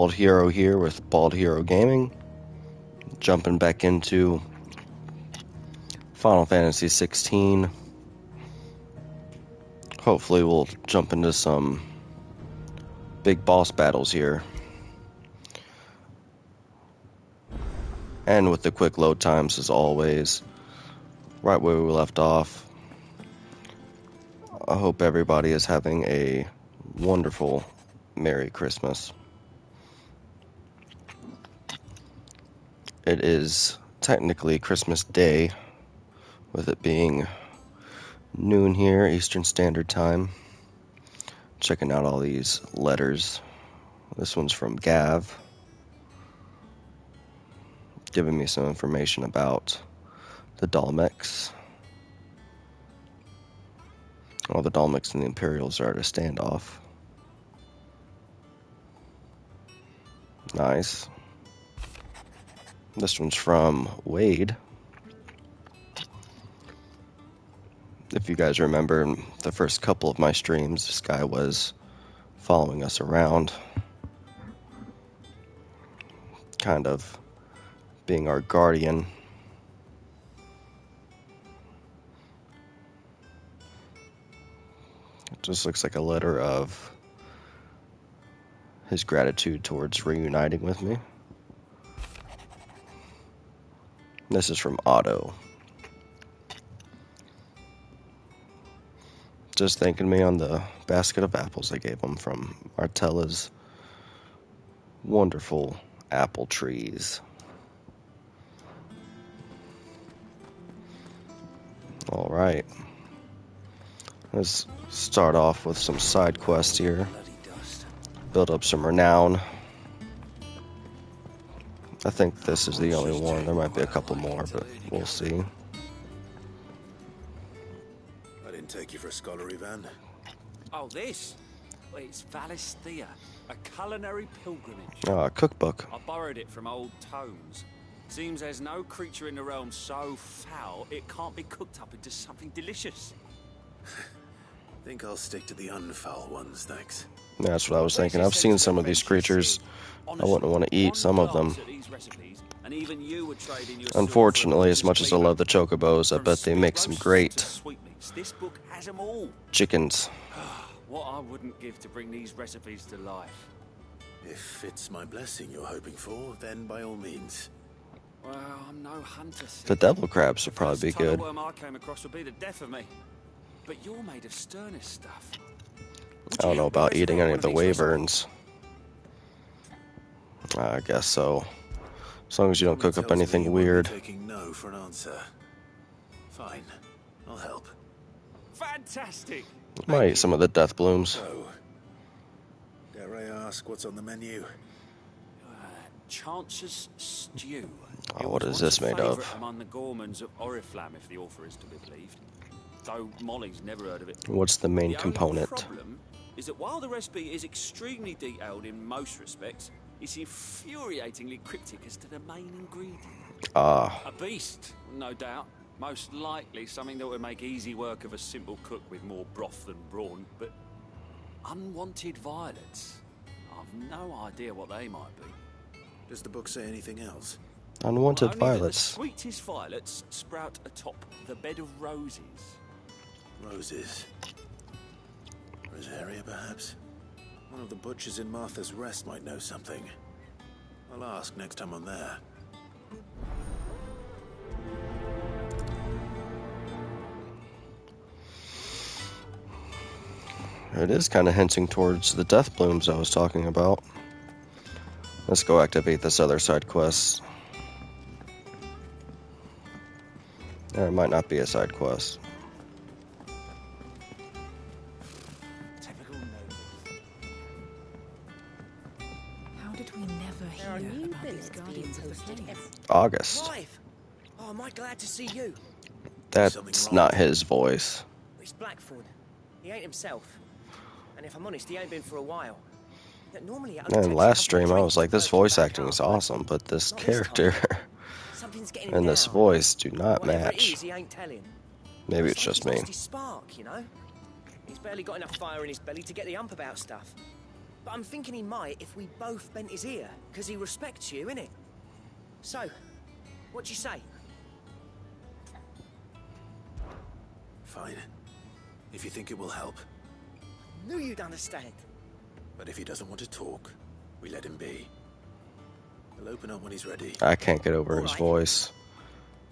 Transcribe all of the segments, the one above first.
Hero here with BaldHeroGaming, jumping back into Final Fantasy XVI. Hopefully we'll jump into some big boss battles here. And with the quick load times as always, right where we left off. I hope everybody is having a wonderful Merry Christmas. It is technically Christmas Day, with it being noon here, Eastern Standard Time. Checking out all these letters. This one's from Gav, giving me some information about the Dalmex. All the Dalmex and the Imperials are at a standoff. Nice. This one's from Wade. If you guys remember in the first couple of my streams, this guy was following us around, kind of being our guardian. It just looks like a letter of his gratitude towards reuniting with me. This is from Otto. Just thanking me on the basket of apples I gave him from Martella's wonderful apple trees. Alright. Let's start off with some side quests here. Build up some renown. I think this is the only one. There might be a couple more, but we'll see. I didn't take you for a scholarly van. Oh, this? Well, it's Valisthea, a culinary pilgrimage. A cookbook. I borrowed it from old tomes. Seems there's no creature in the realm so foul it can't be cooked up into something delicious. Think I'll stick to the unfoul ones, thanks. That's what I was thinking. I've seen some of these creatures. I wouldn't want to eat some of them. Unfortunately, as much as I love the chocobos, I bet they make some great chickens. What I wouldn't give to bring these recipes to life. If it's my blessing you're hoping for, then by all means. Well, I'm no hunter. The devil crabs would probably be good. The worm I came across would be the death of me. But you're made of sterner stuff. I don't know about eating any of the wyverns. I guess so. As long as you don't cook up anything weird. Taking no for an answer. Fine, I'll help. Fantastic. Might eat some of the death blooms. So, dare I ask what's on the menu? Chance's stew. Oh, what is this made of? Among the gourmands of Oriflamme, if the author is to be believed. Though Molly's never heard of it. What's the main The component? only problem is that while the recipe is extremely detailed in most respects, it's infuriatingly cryptic as to the main ingredient. Ah. A beast, no doubt. Most likely something that would make easy work of a simple cook with more broth than brawn, but unwanted violets. I've no idea what they might be. Does the book say anything else? Unwanted Only violets. That the sweetest violets sprout atop the bed of roses. Roses. Rosaria, perhaps? One of the butchers in Martha's Rest might know something. I'll ask next time I'm there. It is kind of hinting towards the death blooms I was talking about. Let's go activate this other side quest. There might not be a side quest. How did we never hear about these guardians of the flame? August. Clive! Oh, am I glad to see you? That's not his voice. It's Blackthorn. He ain't himself. And if I'm honest, he ain't been for a while. Yet normally it only And takes a last couple stream of I drinks was like, to this perk you voice back acting up. is awesome, but this Not this character Something's getting him and this down. voice do not Whatever it match. is, he ain't telling. Maybe it's like just he's me. lost his spark, you know? He's barely got enough fire in his belly to get the ump about stuff. But I'm thinking he might if we both bent his ear, because he respects you, innit? So, what do you say? Fine. If you think it will help. Knew you'd understand. But if he doesn't want to talk, we let him be. He'll open up when he's ready. I can't get over his Alright. voice.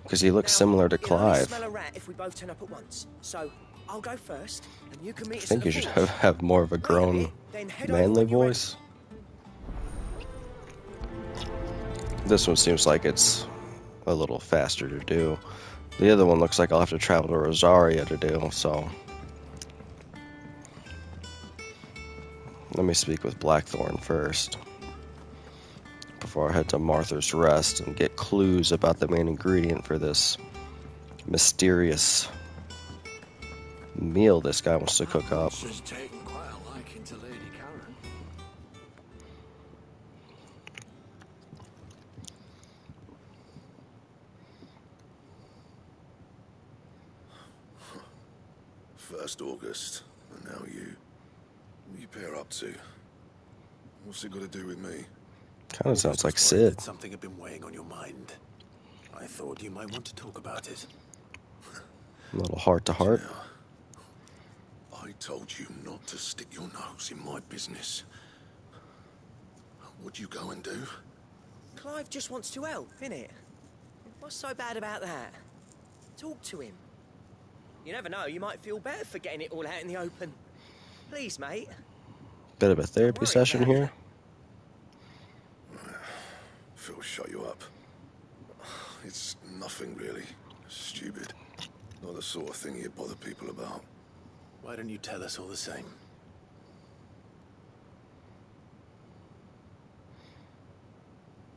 Because he looks Now, similar to you'll only Clive. smell a rat if we both turn up at once. So, I'll go first, and you can meet I us think at you the should forge. have more of a Wait grown, bit, then head over manly when you're ready. voice. This one seems like it's a little faster to do. The other one looks like I'll have to travel to Rosaria to do, so... Let me speak with Blackthorn first. Before I head to Martha's Rest and get clues about the main ingredient for this mysterious meal this guy wants to cook up. She's taken quite a liking to Lady Karen. First August, and now you. What you pair up to? What's it got to do with me? Kind of sounds like Just worried Sid. that something had been weighing on your mind. I thought you might want to talk about it. A little heart to heart. Now, I told you not to stick your nose in my business. What'd you go and do? Clive just wants to help, innit? What's so bad about that? Talk to him. You never know, you might feel better for getting it all out in the open. Please, mate. Bit of a therapy worry session about here. Phil, shut you up. It's nothing really. Stupid. Not the sort of thing you bother people about. Why don't you tell us all the same?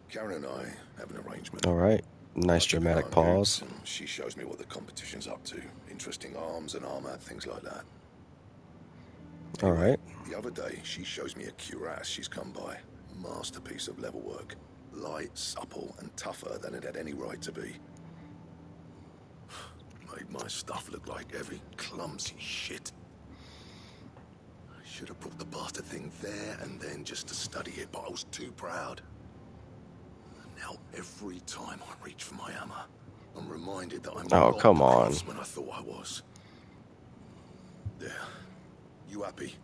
Karen and I have an arrangement. All right. Nice I keep an dramatic eye on pause. Dukes, and she shows me what the competition's up to. Interesting arms and armor, things like that. All right. The other day, she shows me a cuirass she's come by. Masterpiece of level work. Light, supple, and tougher than it had any right to be. Made my stuff look like heavy, clumsy shit. I should have brought the bastard thing there and then just to study it, but I was too proud. And now every time I reach for my hammer, I'm reminded that I'm Oh, not come the on. craftsman I thought I was. There. You happy?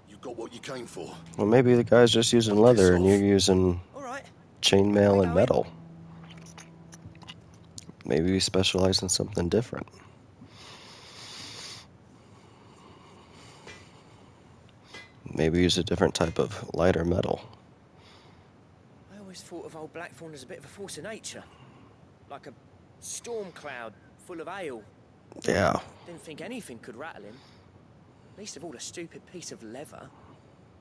You got what you came for? Well, maybe the guy's just using leather and you're using Alright. chainmail and Going? metal. Maybe we specialize in something different. Maybe use a different type of lighter metal. I always thought of old Blackthorn as a bit of a force of nature. Like a storm cloud full of ale. Yeah. Didn't think anything could rattle him. Least of all a stupid piece of leather.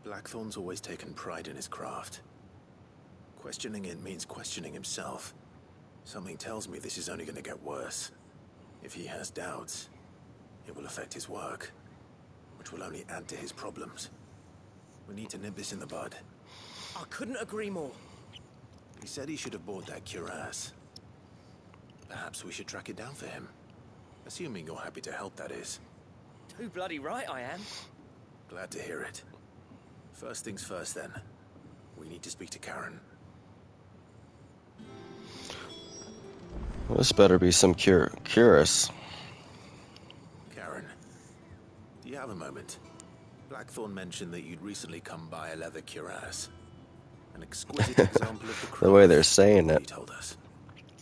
Blackthorn's always taken pride in his craft. Questioning it means questioning himself. Something tells me this is only going to get worse. If he has doubts, it will affect his work, which will only add to his problems. We need to nip this in the bud. I couldn't agree more. He said he should have bought that cuirass. Perhaps we should track it down for him. Assuming you're happy to help, that is. Too bloody right I am. Glad to hear it. First things first, then. We need to speak to Karen. Well, this better be some cuirass. Karen, do you have a moment? Blackthorn mentioned that you'd recently come by a leather cuirass. An exquisite example of the craft. The way they're saying He it. told us.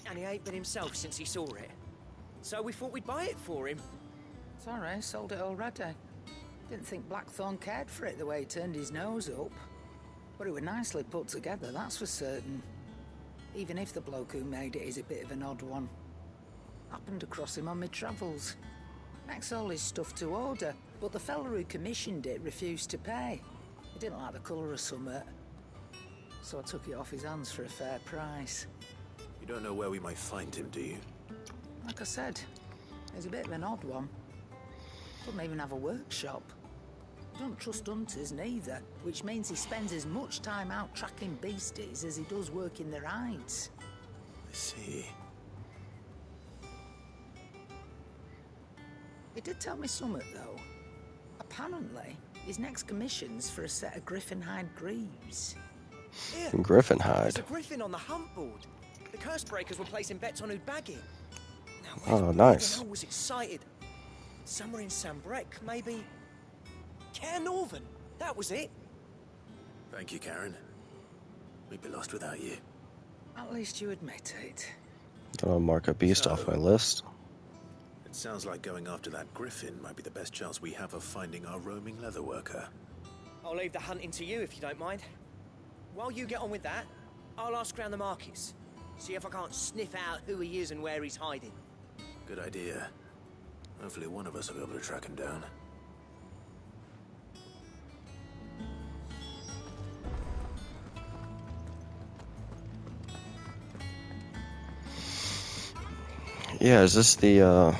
And he ain't been himself since he saw it. So we thought we'd buy it for him. Sorry, sold it already. Didn't think Blackthorn cared for it the way he turned his nose up. But it was nicely put together, that's for certain. Even if the bloke who made it is a bit of an odd one. Happened across him on my travels. Makes all his stuff to order, but the fella who commissioned it refused to pay. He didn't like the colour of summit. So I took it off his hands for a fair price. You don't know where we might find him, do you? Like I said, he's a bit of an odd one. Doesn't even have a workshop. Don't trust hunters neither, which means he spends as much time out tracking beasties as he does working their hides. I see. He did tell me something though. Apparently, His next commission's for a set of griffin hide greaves. Here, Griffin there's hide. a griffin on the hunt board. The curse breakers were placing bets on who'd bag it. Now, Oh, where nice. the hell was it sighted? Somewhere in Sambrec, maybe? Care Northern, that was it. Thank you, Karen. We'd be lost without you. At least you admit it. I'll mark a beast off my list. It sounds like going after that griffin might be the best chance we have of finding our roaming leatherworker. I'll leave the hunting to you if you don't mind. While you get on with that, I'll ask around the markets. See if I can't sniff out who he is and where he's hiding. Good idea. Hopefully one of us will be able to track him down. Yeah, is this the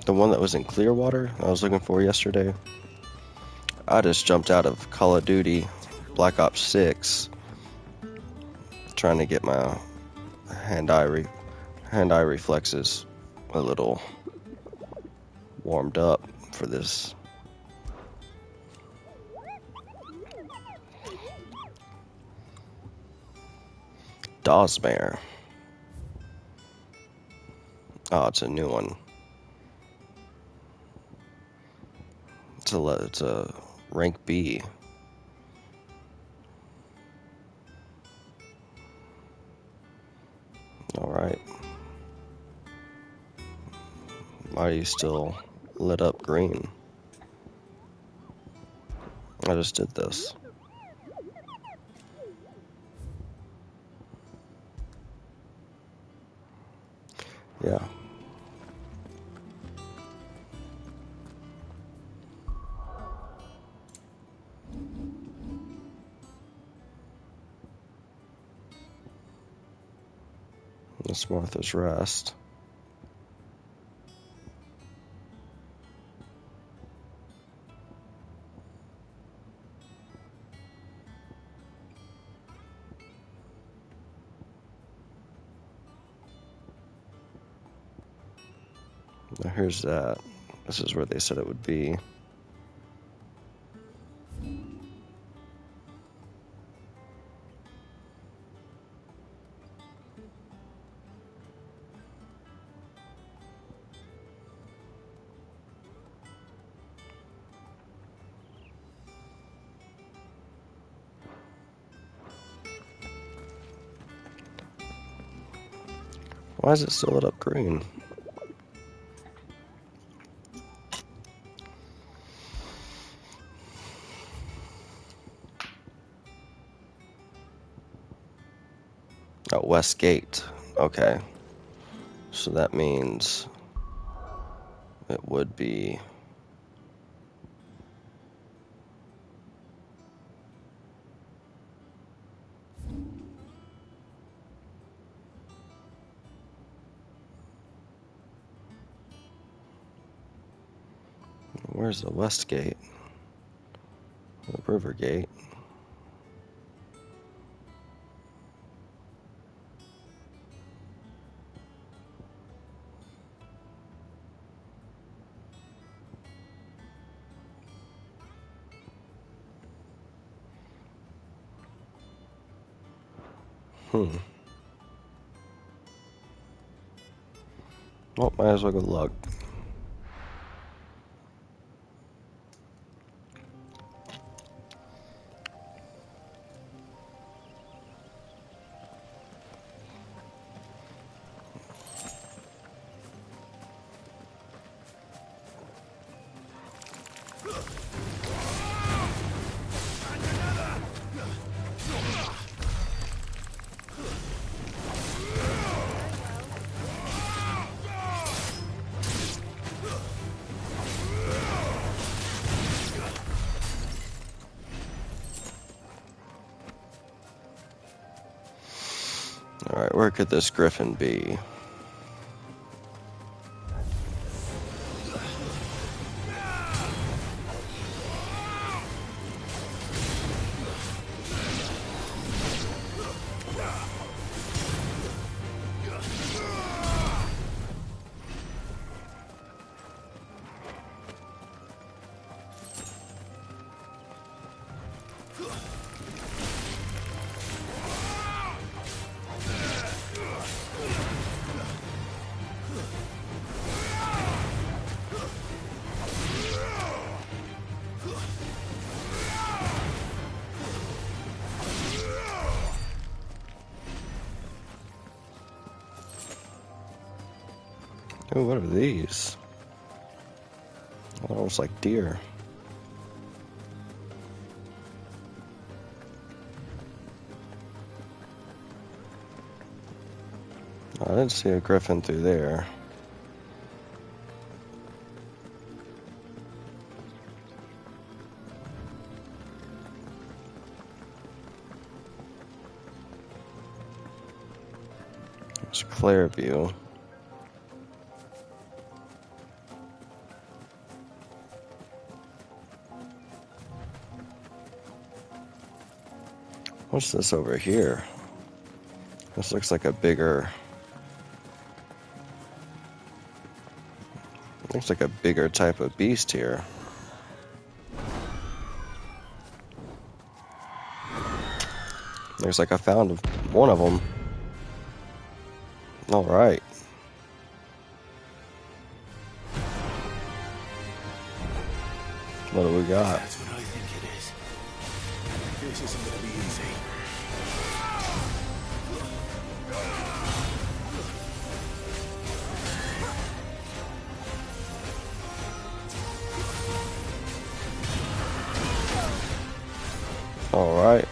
one that was in Clearwater I was looking for yesterday? I just jumped out of Call of Duty Black Ops 6 trying to get my hand-eye reflexes a little warmed up for this. Dawsmare. Oh, it's a new one. It's a rank B. All right. Why are you still lit up green? I just did this. Yeah. Miss Martha's Rest. Now here's that. This is where they said it would be. Why is it still lit up green? Oh, West Gate. Okay. So that means it would be... Where's the West Gate? The River Gate. Well, might as well go look. Alright, where could this griffin be? Oh, what are these? Almost like deer. I didn't see a griffin through there. It's clear view. What's this over here? This looks like a bigger... Looks like a bigger type of beast here. Looks like I found one of them. All right. What do we got? That's what I think it is. This isn't gonna be easy. All right.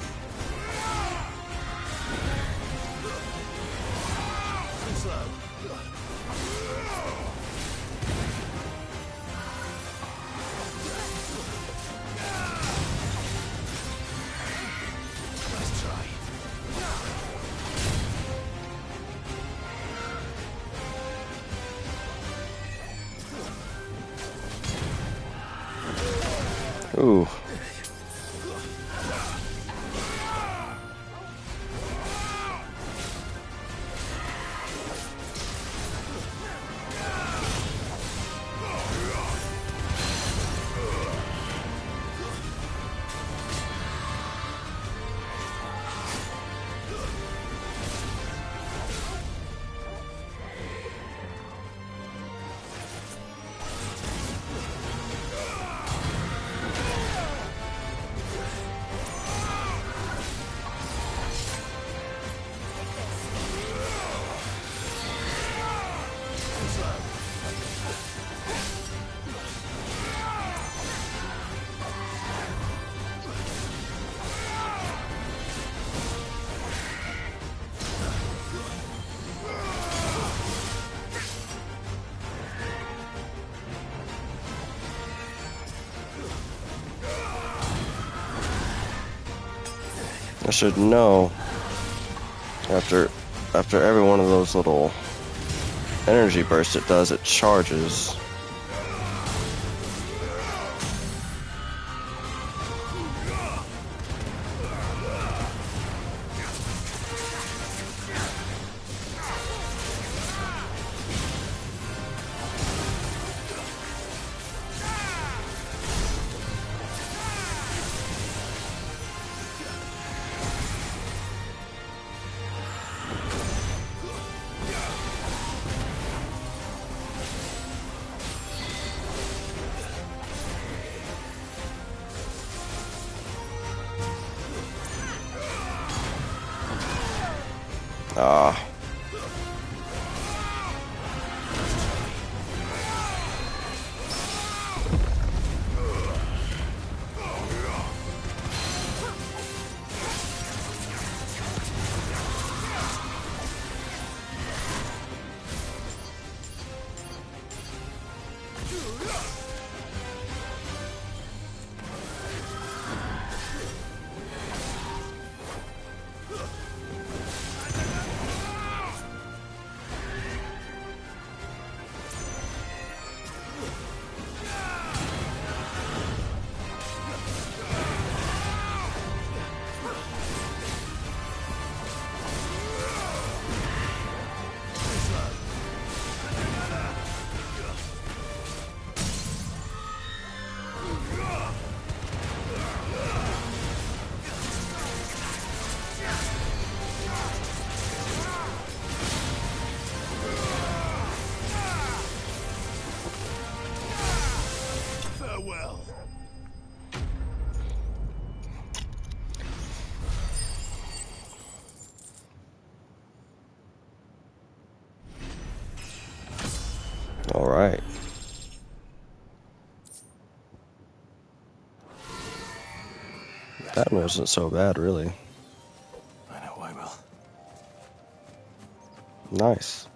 Ooh. I should know after every one of those little energy bursts it does, it charges. Ah. All right. That wasn't so bad, really. I know I will. Nice.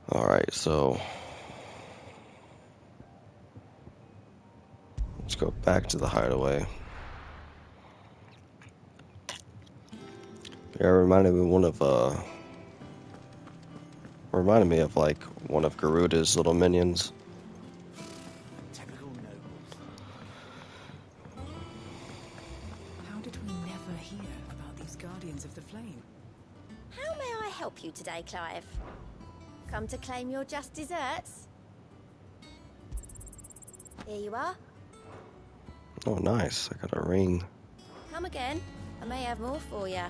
All right, so let's go back to the hideaway. Yeah, it reminded me of like one of Garuda's little minions. Typical nobles. How did we never hear about these Guardians of the Flame? How may I help you today, Clive? Come to claim your just desserts? Here you are. Oh, nice. I got a ring. Come again. I may have more for you.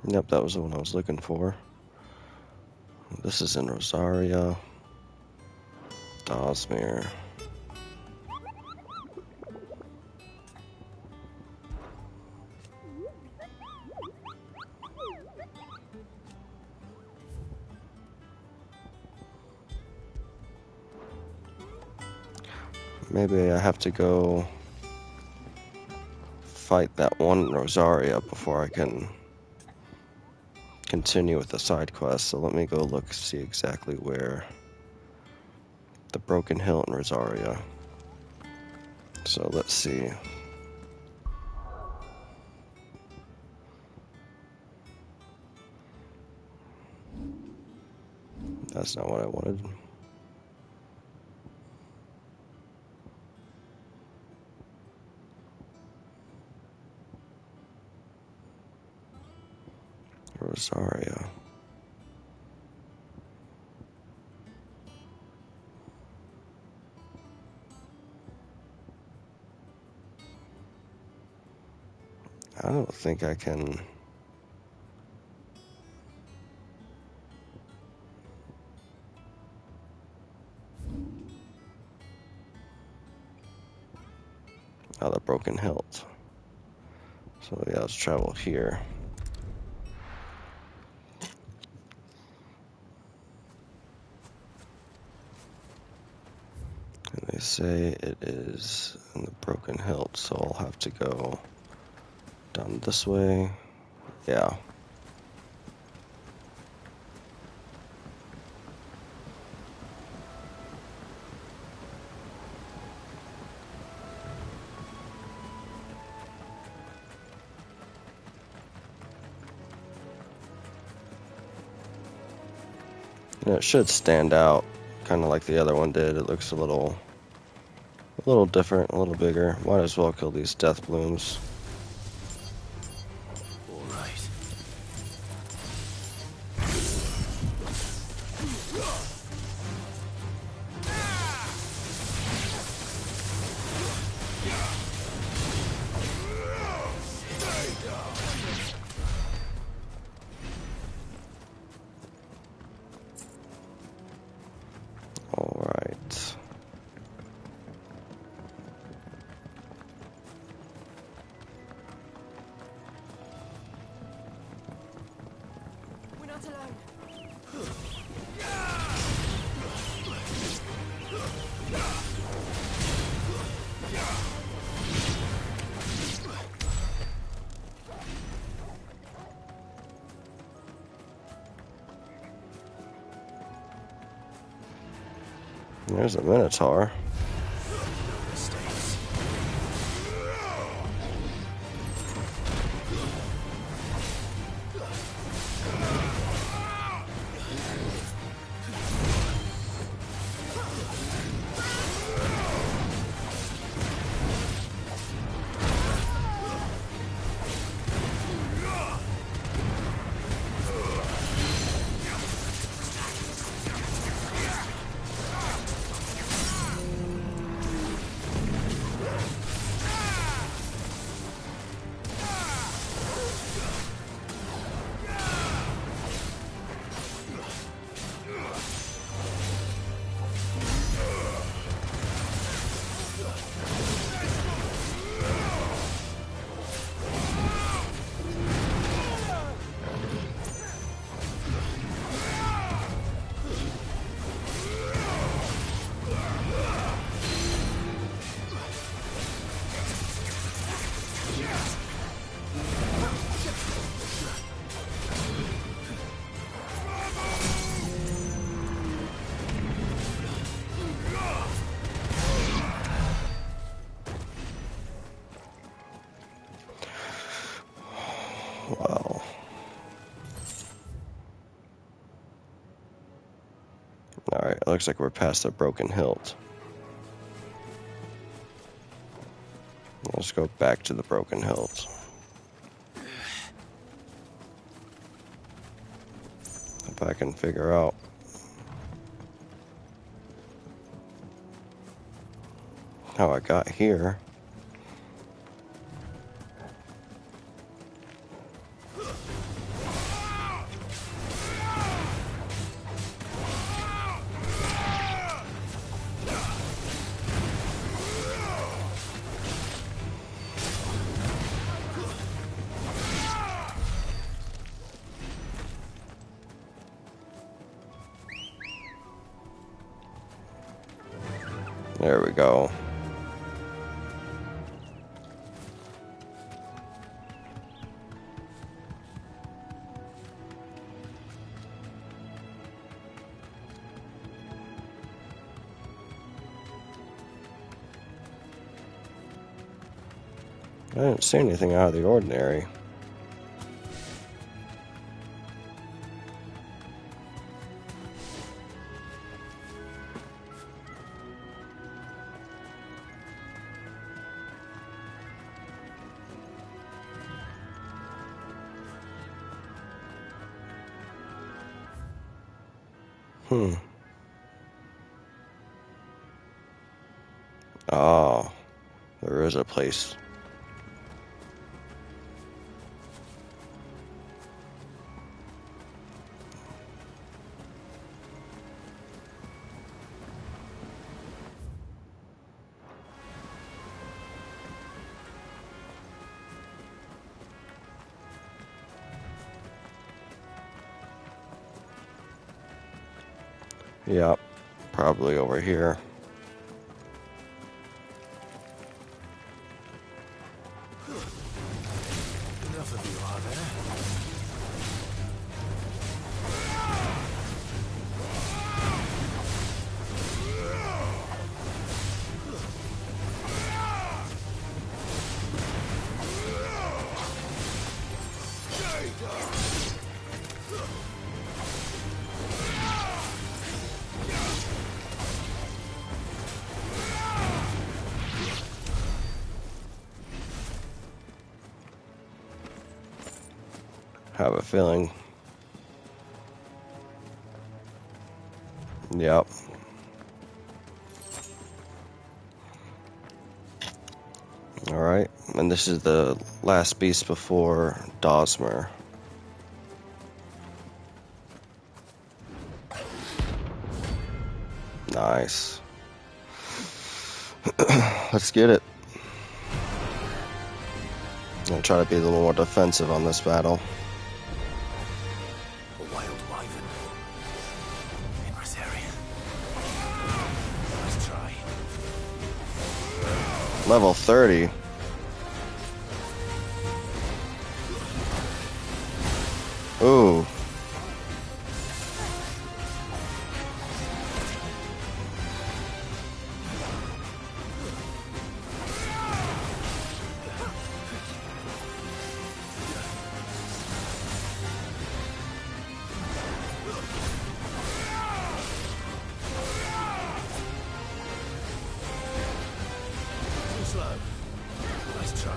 Yep, that was the one I was looking for. This is in Rosaria. Dosmere. Maybe I have to go fight that one in Rosaria before I can continue with the side quest. So let me go look, see exactly where the Broken Hill in Rosaria. So let's see. That's not what I wanted. Rosaria. I don't think I can. Oh, the Broken Hilt. So yeah, let's travel here. And they say it is in the Broken Hilt, so I'll have to go down this way. Yeah. And it should stand out, kind of like the other one did. It looks a little different, a little bigger. Might as well kill these death blooms. All right. All right. We're not alone. There's a Minotaur. Mistakes. Alright, it looks like we're past the broken hilt. Let's go back to the broken hilt. If I can figure out how I got here. There we go. I didn't see anything out of the ordinary. Oh, there is a place. Yep, probably over here. Enough of you, are there? Have a feeling. Yep. Alright, and this is the last beast before Dosmer. Nice. Let's get it. I'm gonna try to be a little more defensive on this battle. A wild wyvern. In this area. Let's try. Level 30. Ooh. Too slow. Let's try.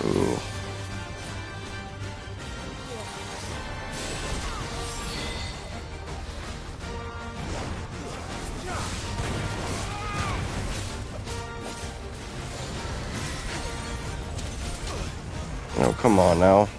Ooh. Oh, come on now.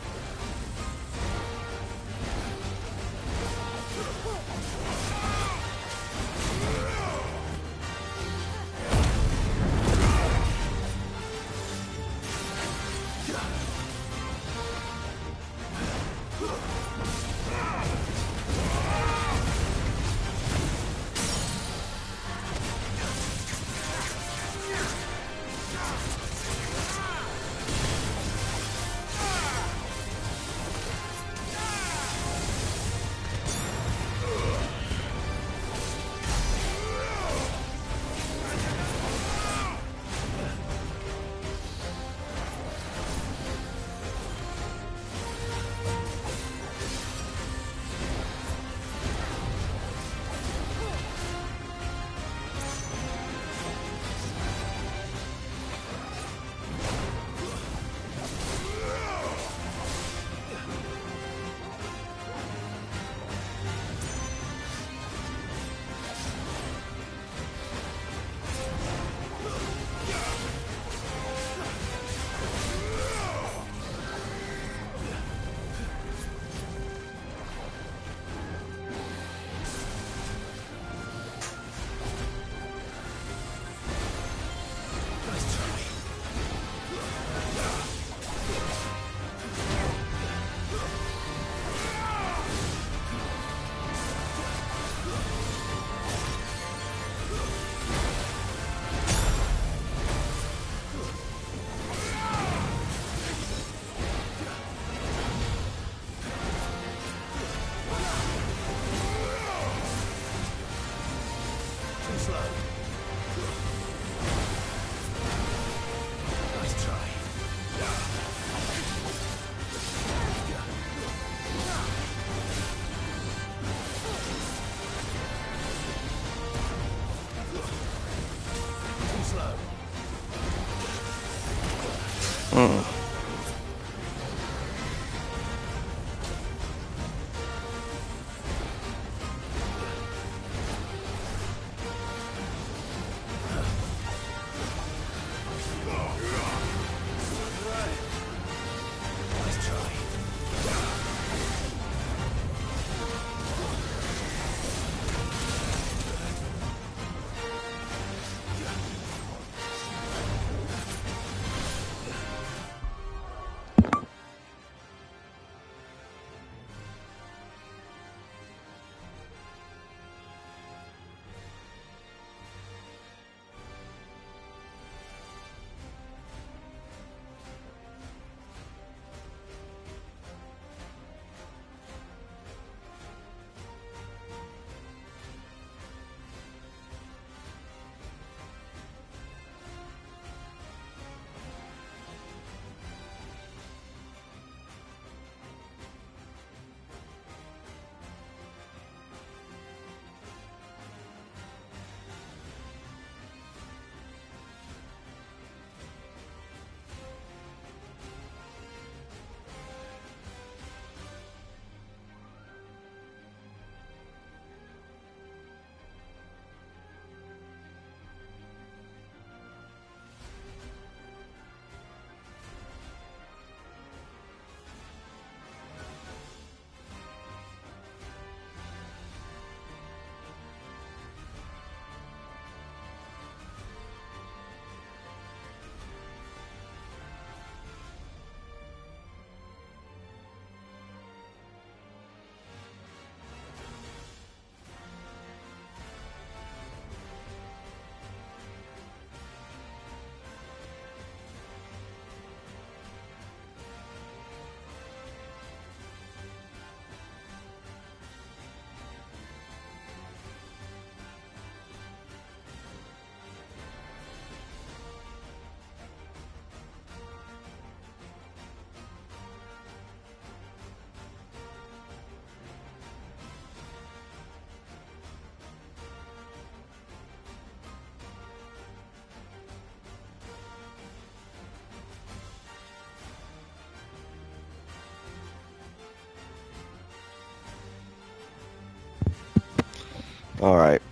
Alright.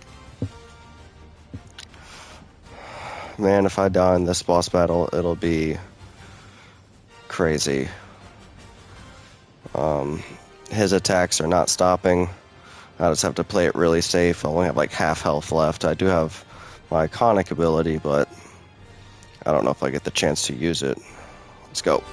Man, if I die in this boss battle, it'll be crazy. His attacks are not stopping. I just have to play it really safe. I only have like half health left. I do have my iconic ability, but I don't know if I get the chance to use it. Let's go.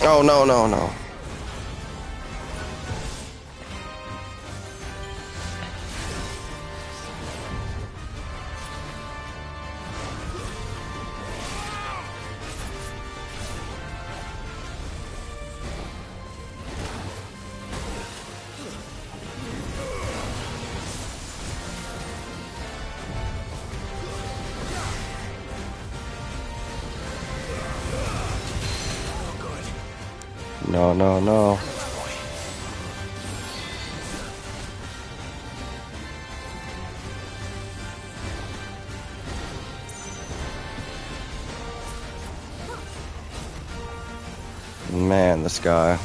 Oh, no, no, no. No, no, no. Man, this guy.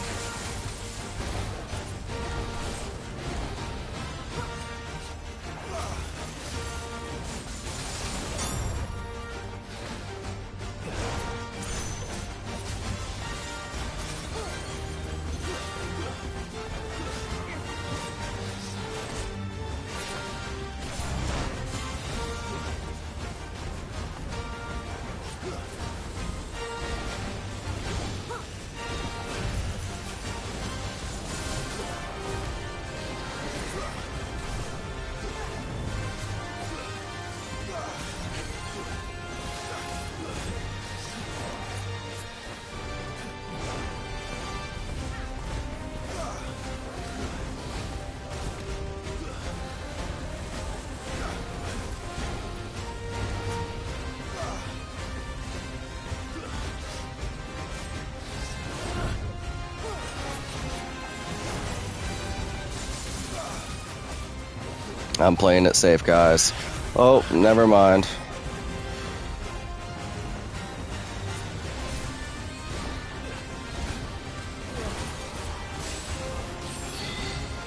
I'm playing it safe, guys. Oh, never mind.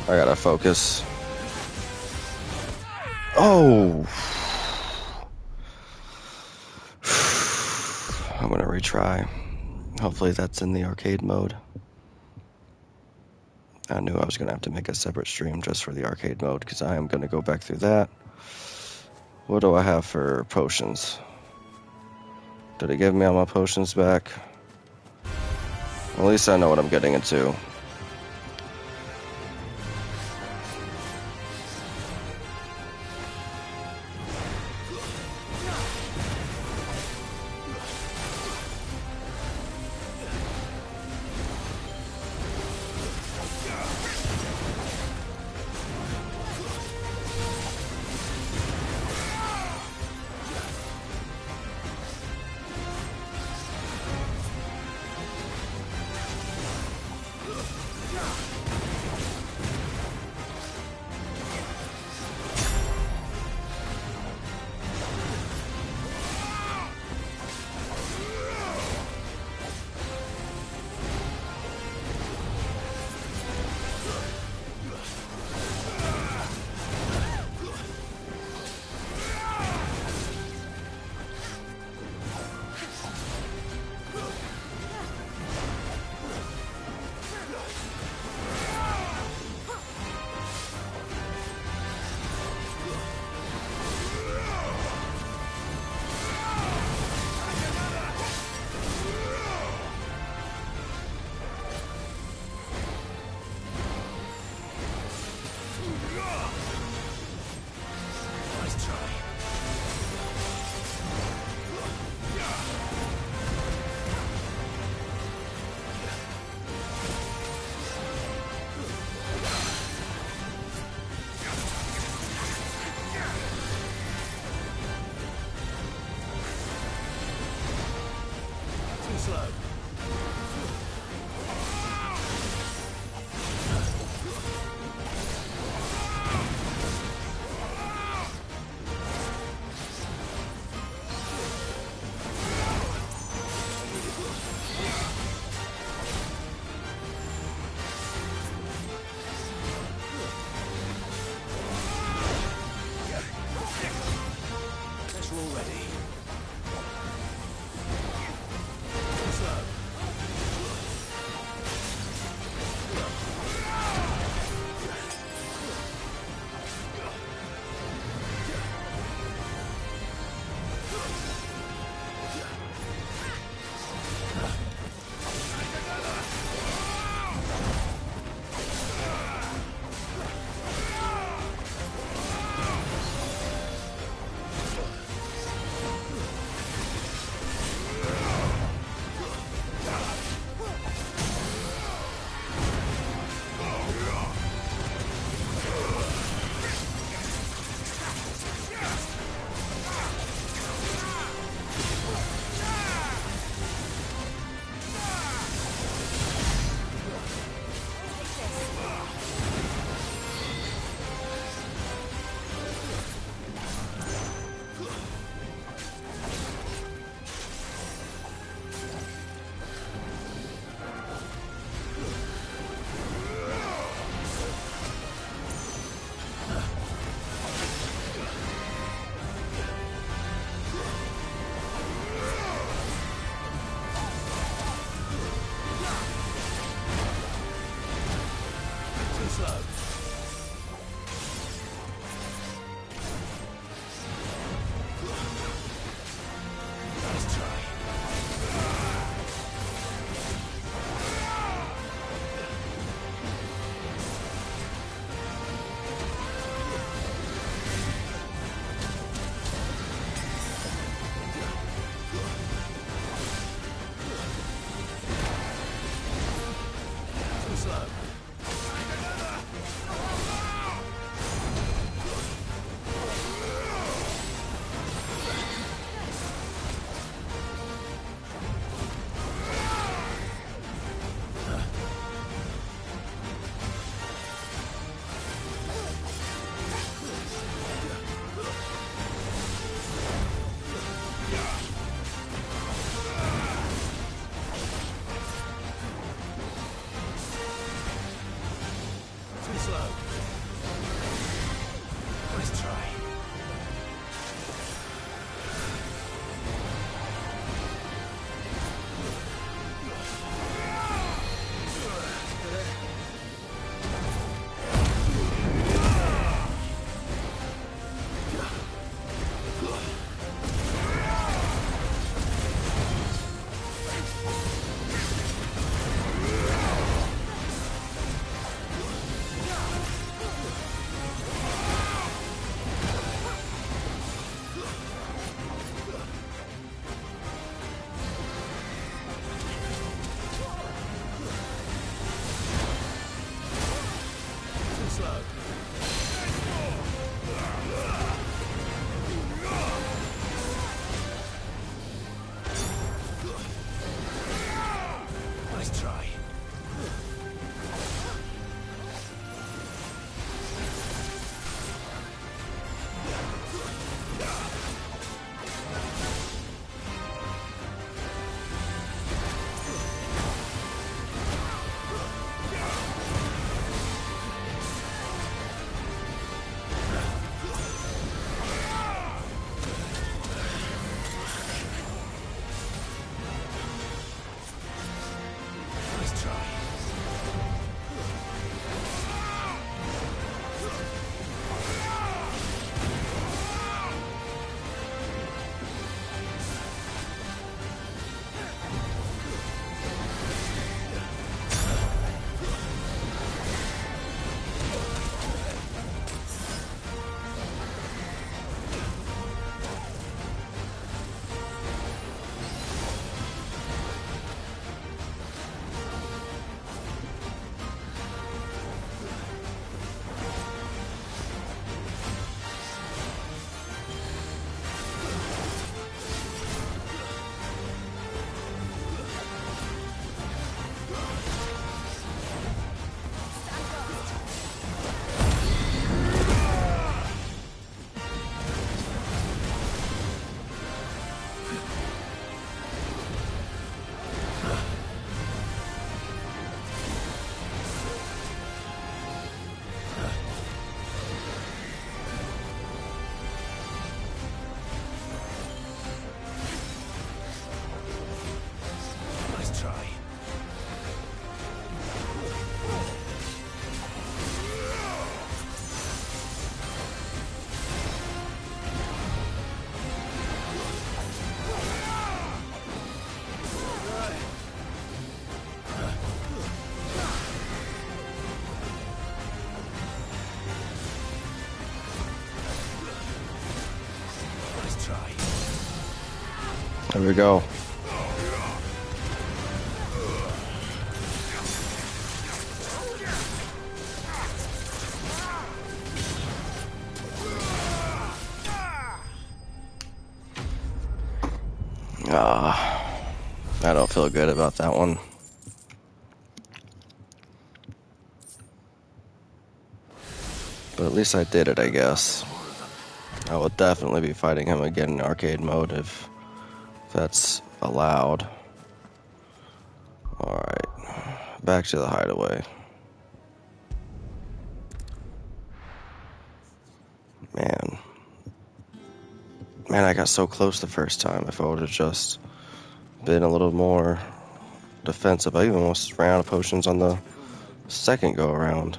I gotta focus. Oh! I'm gonna retry. Hopefully that's in the arcade mode. I knew I was gonna have to make a separate stream just for the arcade mode because I am gonna go back through that. What do I have for potions? Did it give me all my potions back? At least I know what I'm getting into. Too slow. Guess we're all ready. Too slow. Too slow. Nice try. Too slow. Too slow. Nice try. Too slow. Nice try. Nice try. There we go. I don't feel good about that one. But at least I did it, I guess. I will definitely be fighting him again in arcade mode if that's allowed. Alright, back to the hideaway. Man, I got so close the first time. If I would have just been a little more defensive, I even almost ran out of potions on the second go around.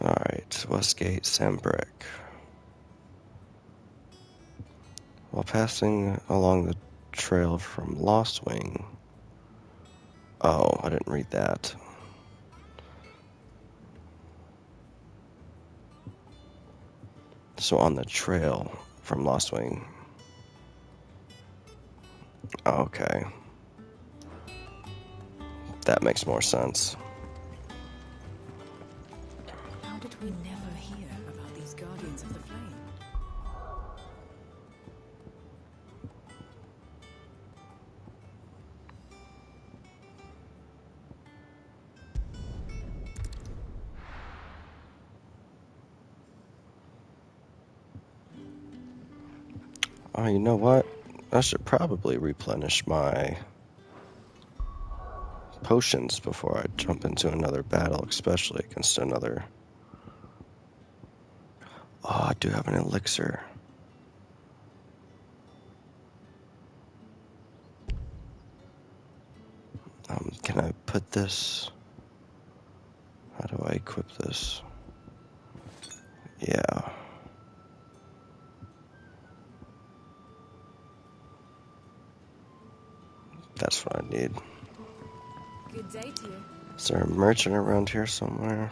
Alright, Westgate, Sambrek. While passing along the trail from Lost Wing. Oh, I didn't read that. So on the trail from Lost Wing. Okay. That makes more sense. How did we never hear about these Guardians of the Flame? Oh, you know what? I should probably replenish my potions before I jump into another battle, especially against another... Oh, I do have an elixir. Can I put this... How do I equip this? Yeah. That's what I need. Good day to you. Is there a merchant around here somewhere?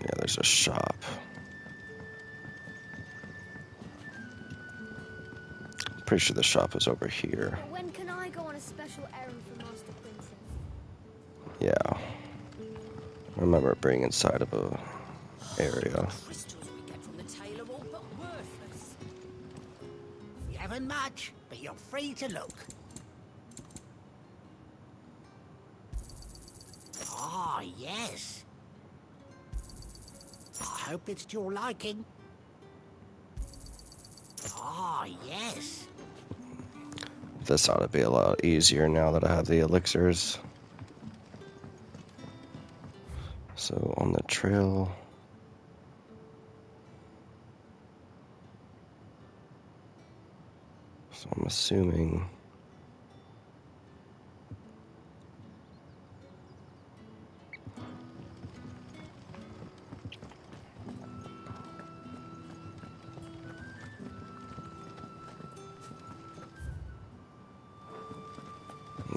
Yeah, there's a shop. Pretty sure the shop is over here. But when can I go on a special errand for Master Princess? Yeah. I remember it being inside of a area. Crystals we get from the tail are all but worthless. You haven't much, but you're free to look. Ah, yes. I hope it's to your liking. Ah, yes. This ought to be a lot easier now that I have the elixirs. So on the trail... So I'm assuming...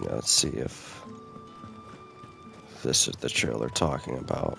Let's see if this is the trail they're talking about.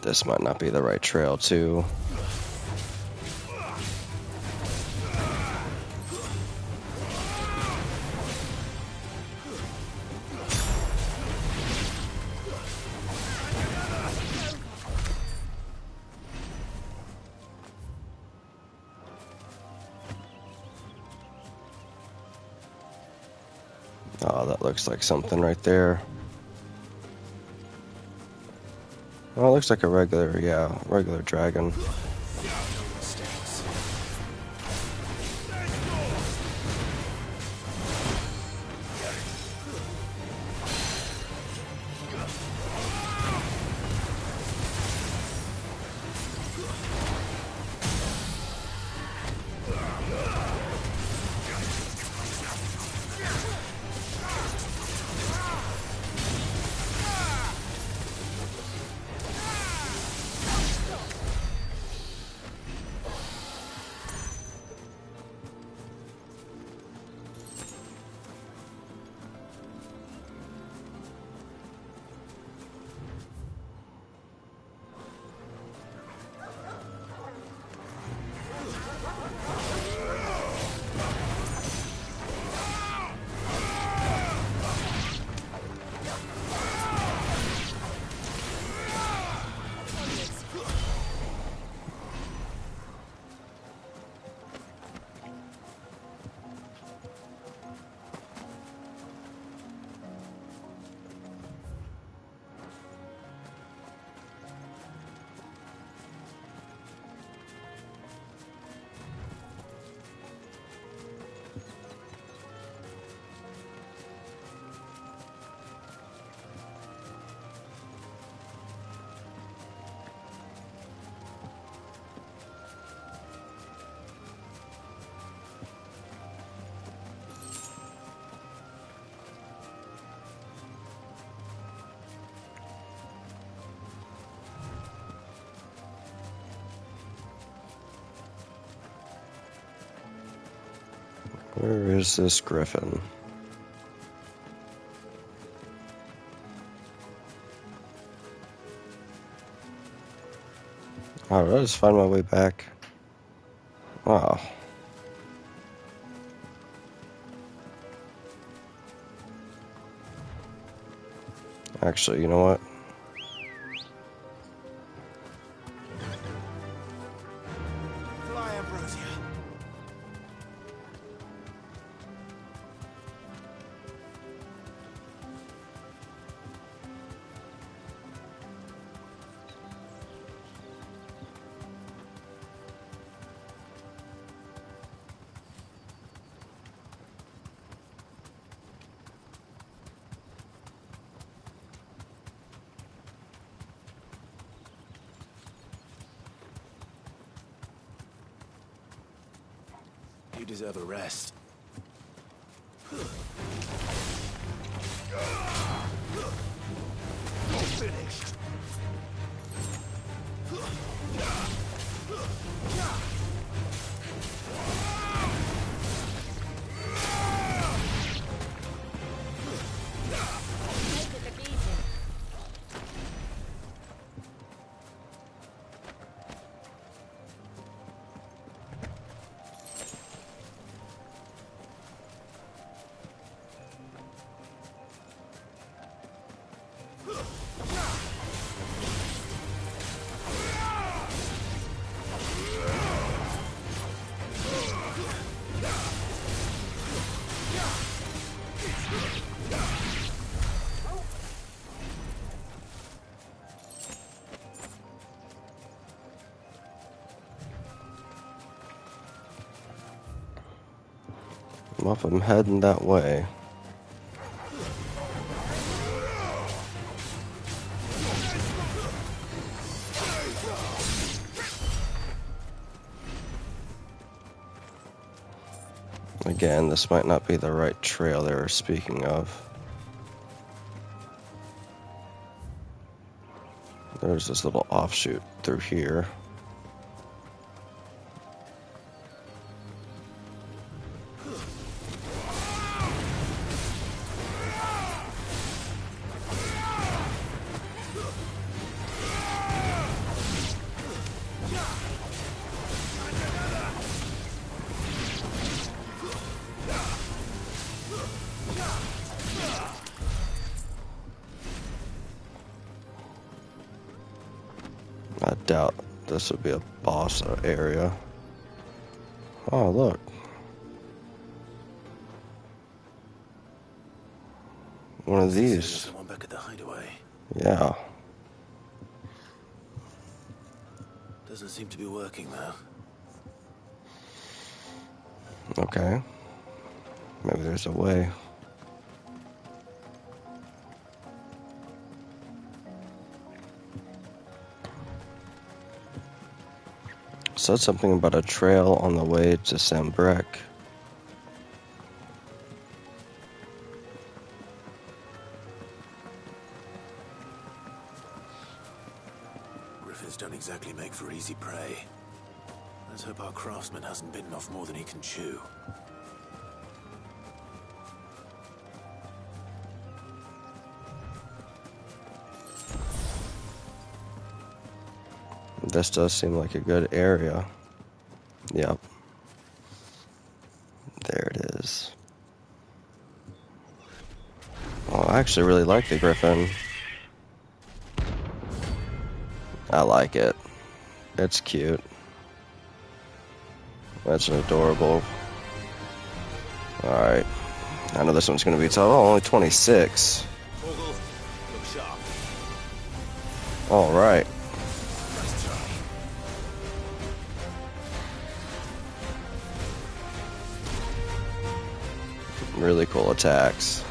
This might not be the right trail, too. Oh, that looks like something right there. Oh, it looks like a regular dragon. Where is this griffin? Oh, did I just find my way back? Wow. Actually, you know what? Fly, Ambrosia. You deserve a rest. You're finished. Well, if I'm heading that way. Again, this might not be the right trail they were speaking of. There's this little offshoot through here. I doubt this would be a boss area. Oh, look. one of Same as these. the one back at the hideaway. Yeah. Doesn't seem to be working though. Okay. Maybe there's a way. Said something about a trail on the way to Sambrek. Griffins don't exactly make for easy prey. Let's hope our craftsman hasn't bitten off more than he can chew. This does seem like a good area. Yep. There it is. Oh, I actually really like the griffin. I like it. It's cute. That's adorable. Alright. I know this one's going to be tough. Oh, only 26. Alright. Really cool attacks.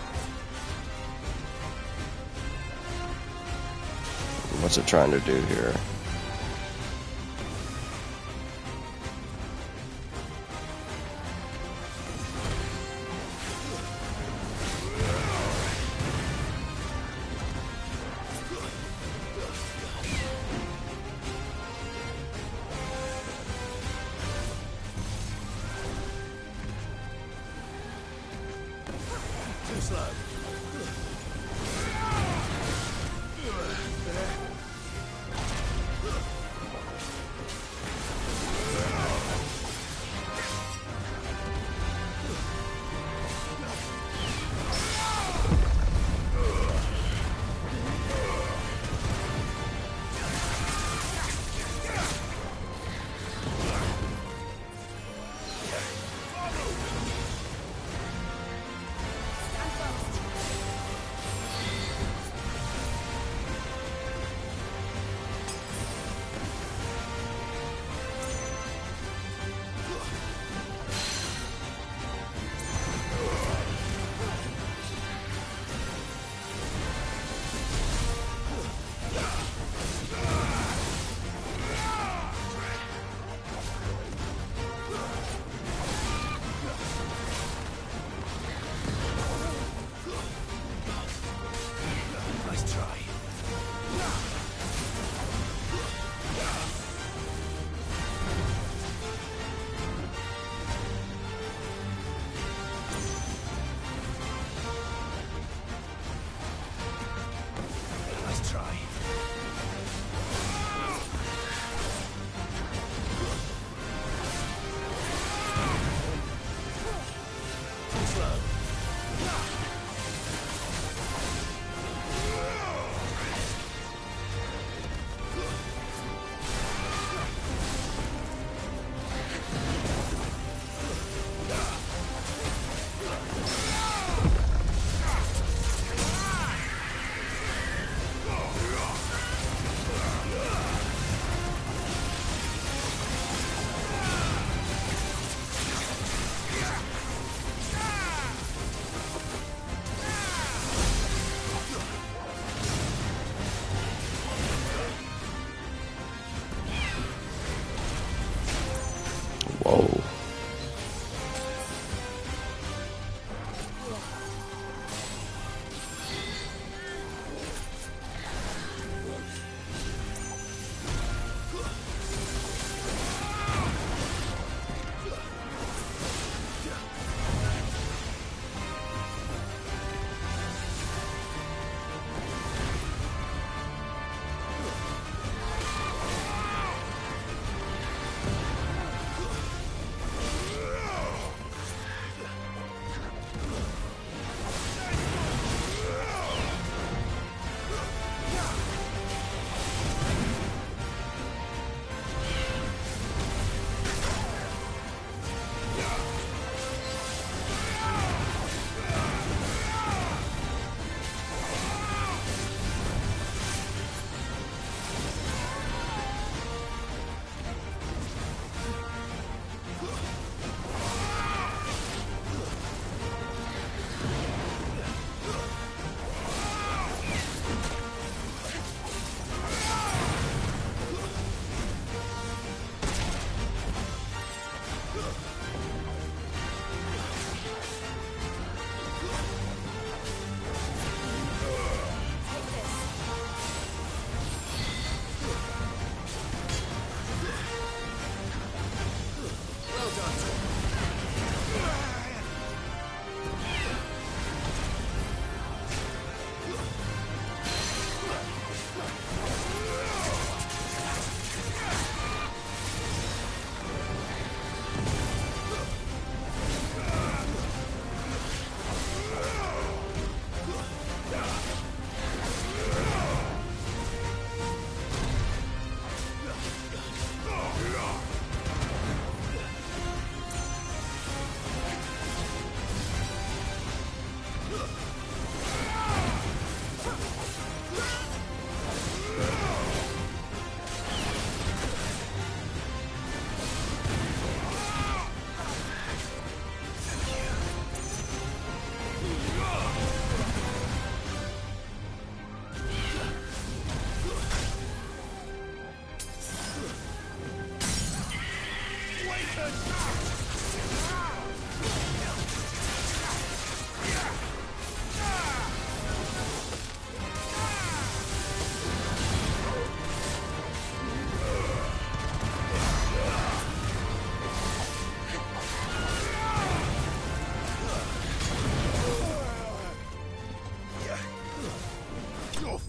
What's it trying to do here? Too slow.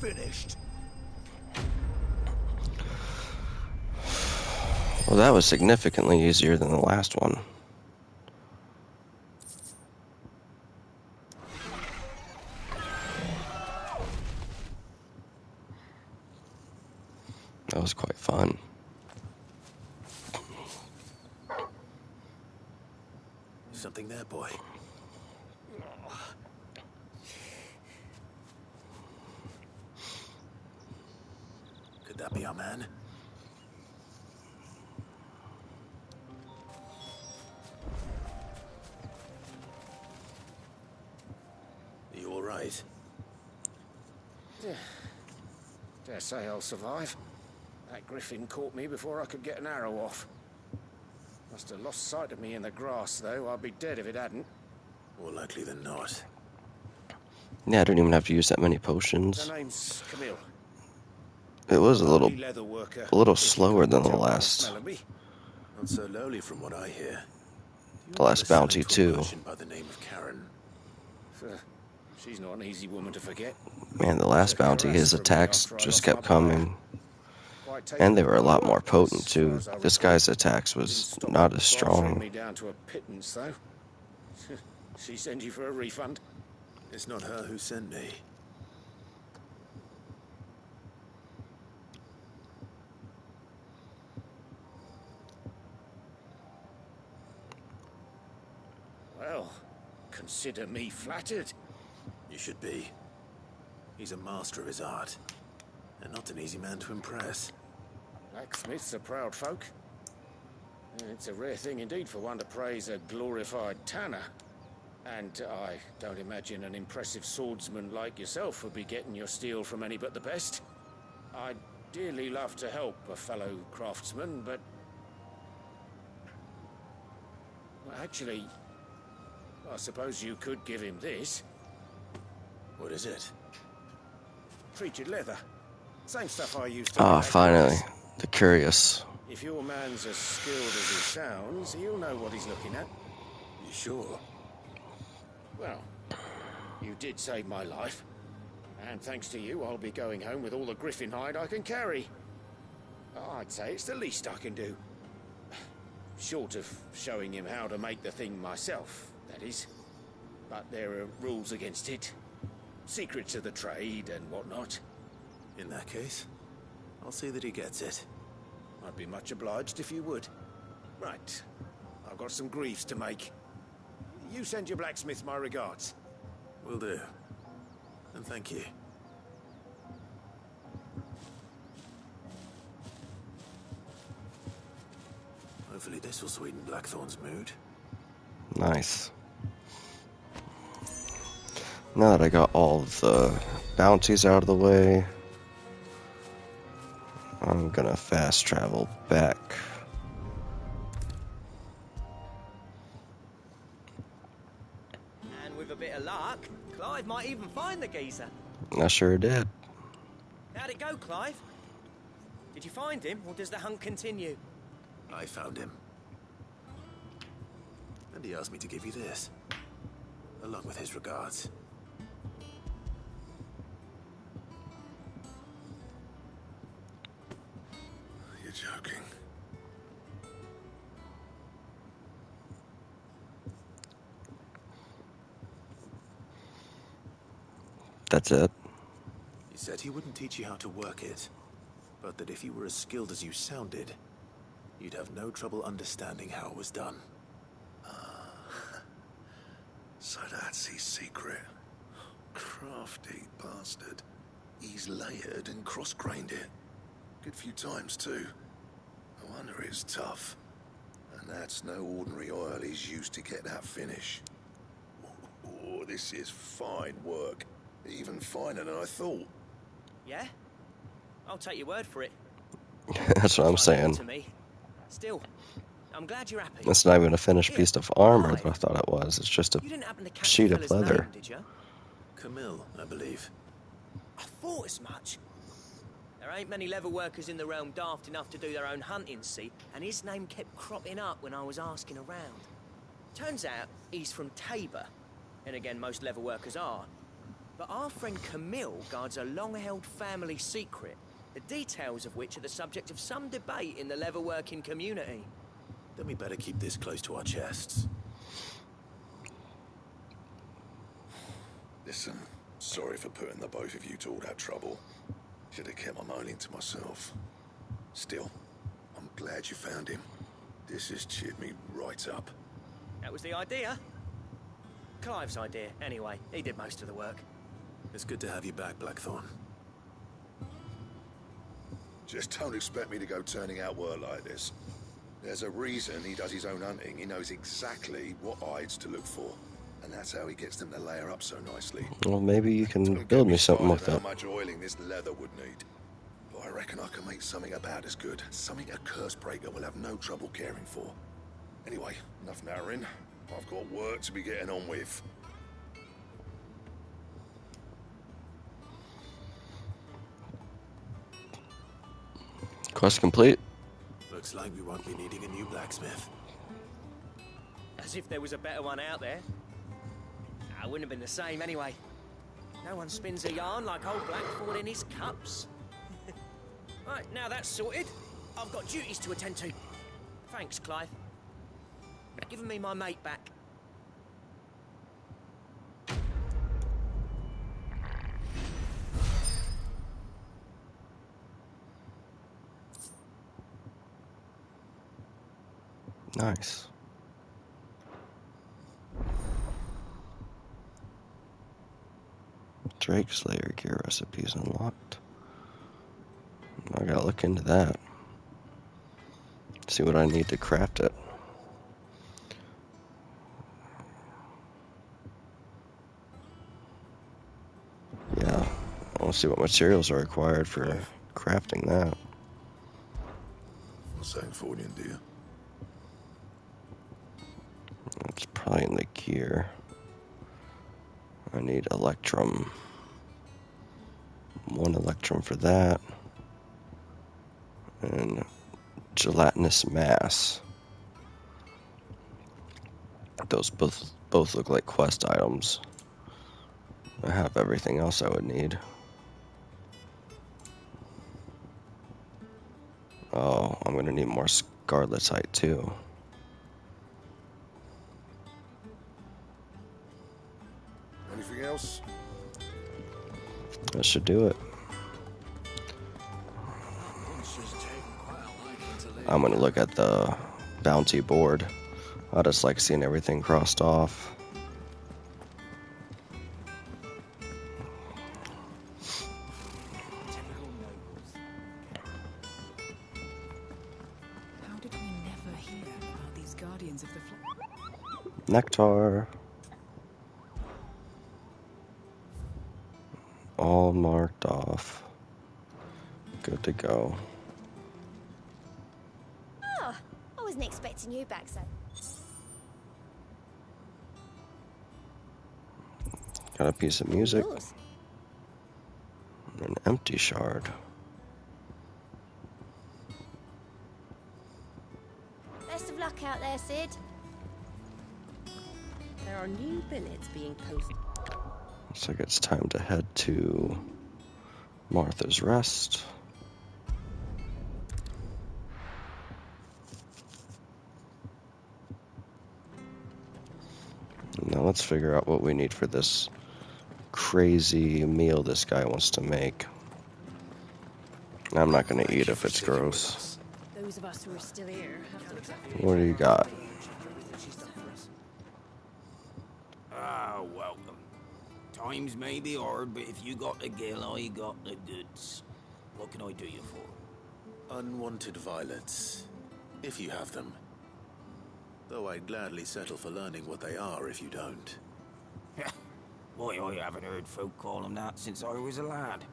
finished. Well, that was significantly easier than the last one. That was quite fun. Something there, boy. Could that be our man? Are you all right? Dare say I'll survive. That griffin caught me before I could get an arrow off. Must have lost sight of me in the grass, though. I'd be dead if it hadn't. More likely than not. Yeah, I didn't even have to use that many potions. Her name's Camille. It was a little Leather worker, slower than the last Not so lowly from what I hear. the last bounty too. By the name of Karen. She's not an easy woman to forget. Man, the last bounty, his attacks just kept coming. And they were a lot more potent too. This guy's attacks was not as strong. Me down to a pittance, though. She sent you for a refund? It's not her who sent me. Well, consider me flattered. You should be. He's a master of his art, and not an easy man to impress. Blacksmiths are proud folk. It's a rare thing indeed for one to praise a glorified tanner. And I don't imagine an impressive swordsman like yourself would be getting your steel from any but the best. I'd dearly love to help a fellow craftsman, but... well, actually, I suppose you could give him this. What is it? Treated leather. Same stuff I used to... Ah, finally. The curious. If your man's as skilled as he sounds, he'll know what he's looking at. You sure? Well, you did save my life. And thanks to you, I'll be going home with all the griffin hide I can carry. I'd say it's the least I can do. Short of showing him how to make the thing myself, that is. But there are rules against it. Secrets of the trade and whatnot. In that case, I'll see that he gets it. I'd be much obliged if you would. Right. I've got some greaves to make. You send your blacksmith my regards. Will do. And thank you. Hopefully this will sweeten Blackthorn's mood. Nice. Now that I got all the bounties out of the way, I'm gonna fast travel back. And with a bit of luck, Clive might even find the geezer. I sure did. How'd it go, Clive? Did you find him, or does the hunt continue? I found him. And he asked me to give you this, along with his regards. You're joking. That's it. He said he wouldn't teach you how to work it, but that if you were as skilled as you sounded, you'd have no trouble understanding how it was done. So that's his secret. Crafty bastard. He's layered and cross-grained it. Good few times, too. No wonder it's tough. And that's no ordinary oil he's used to get that finish. Oh, this is fine work. Even finer than I thought. Yeah? I'll take your word for it. That's what I'm saying. To me. Still, I'm glad you're happy. It's not even a finished piece of armor that I thought it was. It's just a You didn't happen to catch sheet the of fella's leather. name, did you? Camille, I believe. I thought as much. There ain't many leather workers in the realm daft enough to do their own hunting, see? And his name kept cropping up when I was asking around. Turns out he's from Tabor. And again, most leather workers are. But our friend Camille guards a long-held family secret, the details of which are the subject of some debate in the leather-working community. Then we better keep this close to our chests. Listen, sorry for putting the both of you to all that trouble. Should have kept my moaning to myself. Still, I'm glad you found him. This has cheered me right up. That was the idea. Clive's idea, anyway. He did most of the work. It's good to have you back, Blackthorn. Just don't expect me to go turning out work like this. There's a reason he does his own hunting. He knows exactly what hides to look for. And that's how he gets them to layer up so nicely. Well, maybe you can Don't build get me something with started that. how much oiling this leather would need. But I reckon I can make something about as good. Something a curse breaker will have no trouble caring for. Anyway, enough narrowing. I've got work to be getting on with. Quest complete. Looks like we won't be needing a new blacksmith. As if there was a better one out there. I wouldn't have been the same anyway. No one spins a yarn like old Blackthorn in his cups. Right, now that's sorted. I've got duties to attend to. Thanks, Clive. Giving me my mate back. Nice. Drake Slayer gear recipes unlocked. I gotta look into that. See what I need to craft it. Yeah, I want to see what materials are required for crafting that. What's that for you, dear? It's probably in the gear. I need electrum. 1 electrum for that. And gelatinous mass. Those both look like quest items. I have everything else I would need. Oh, I'm gonna need more scarletite too. Anything else? That should do it. I'm gonna look at the bounty board. I just like seeing everything crossed off. How did we never hear about these guardians of the flood? Nectar. All marked off. Good to go. Oh, I wasn't expecting you back so. Got a piece of music. Yours. An empty shard. Best of luck out there, Sid. There are new billets being posted. Looks like it's time to head to Martha's Rest. Now let's figure out what we need for this crazy meal this guy wants to make. I'm not gonna eat if it's gross. Those of us who are still here have to accept. What do you got? Ah, welcome. Times may be hard, but if you got the gill, I got the goods. What can I do you for? Unwanted violets, if you have them. Though I'd gladly settle for learning what they are if you don't. Why, I haven't heard folk call them that since I was a lad.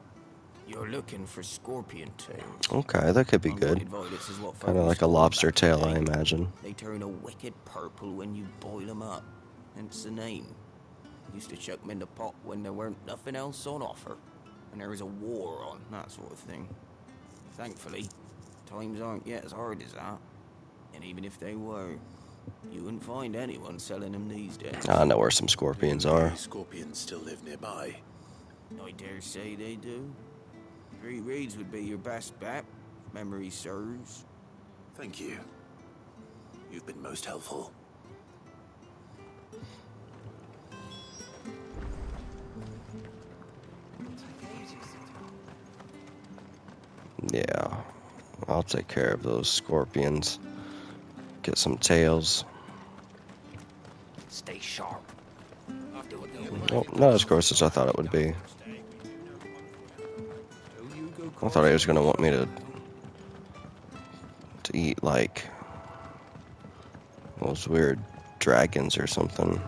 You're looking for scorpion tails. Okay, that could be good. Unwanted violets is what folk Kind of used like to a call lobster back in the tail, I day. imagine. They turn a wicked purple when you boil them up. Hence the name. Used to chuck them in the pot when there weren't nothing else on offer. And there was a war on, that sort of thing. Thankfully, times aren't yet as hard as that. And even if they were, you wouldn't find anyone selling them these days. I know where some scorpions are. Scorpions still live nearby. I dare say they do. 3 reads would be your best bet, if memory serves. Thank you. You've been most helpful. Yeah, I'll take care of those scorpions. Get some tails. Stay sharp. Oh, not as gross as I thought it would be. I thought he was gonna want me to eat like those weird dragons or something.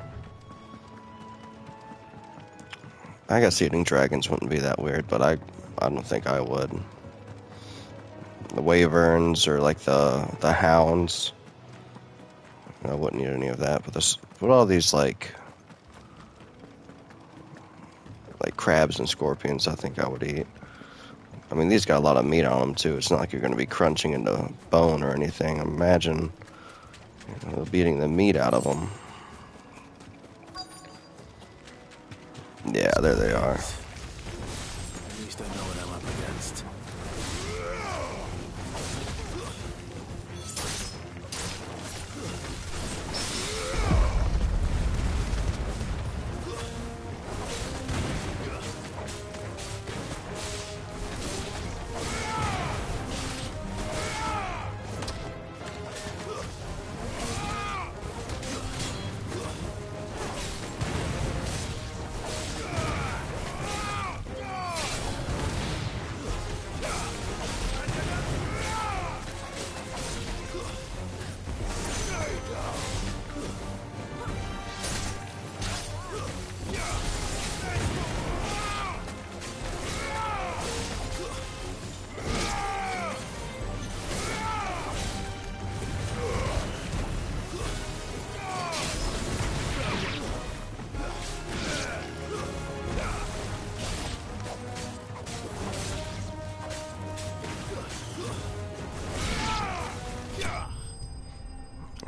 I guess eating dragons wouldn't be that weird, but I don't think I would. The wyverns or like the hounds, I wouldn't eat any of that. But all these like crabs and scorpions, I think I would eat. I mean, these got a lot of meat on them too. It's not like you're going to be crunching into bone or anything. Imagine beating the meat out of them. Yeah, there they are. At least I know what I'm up against.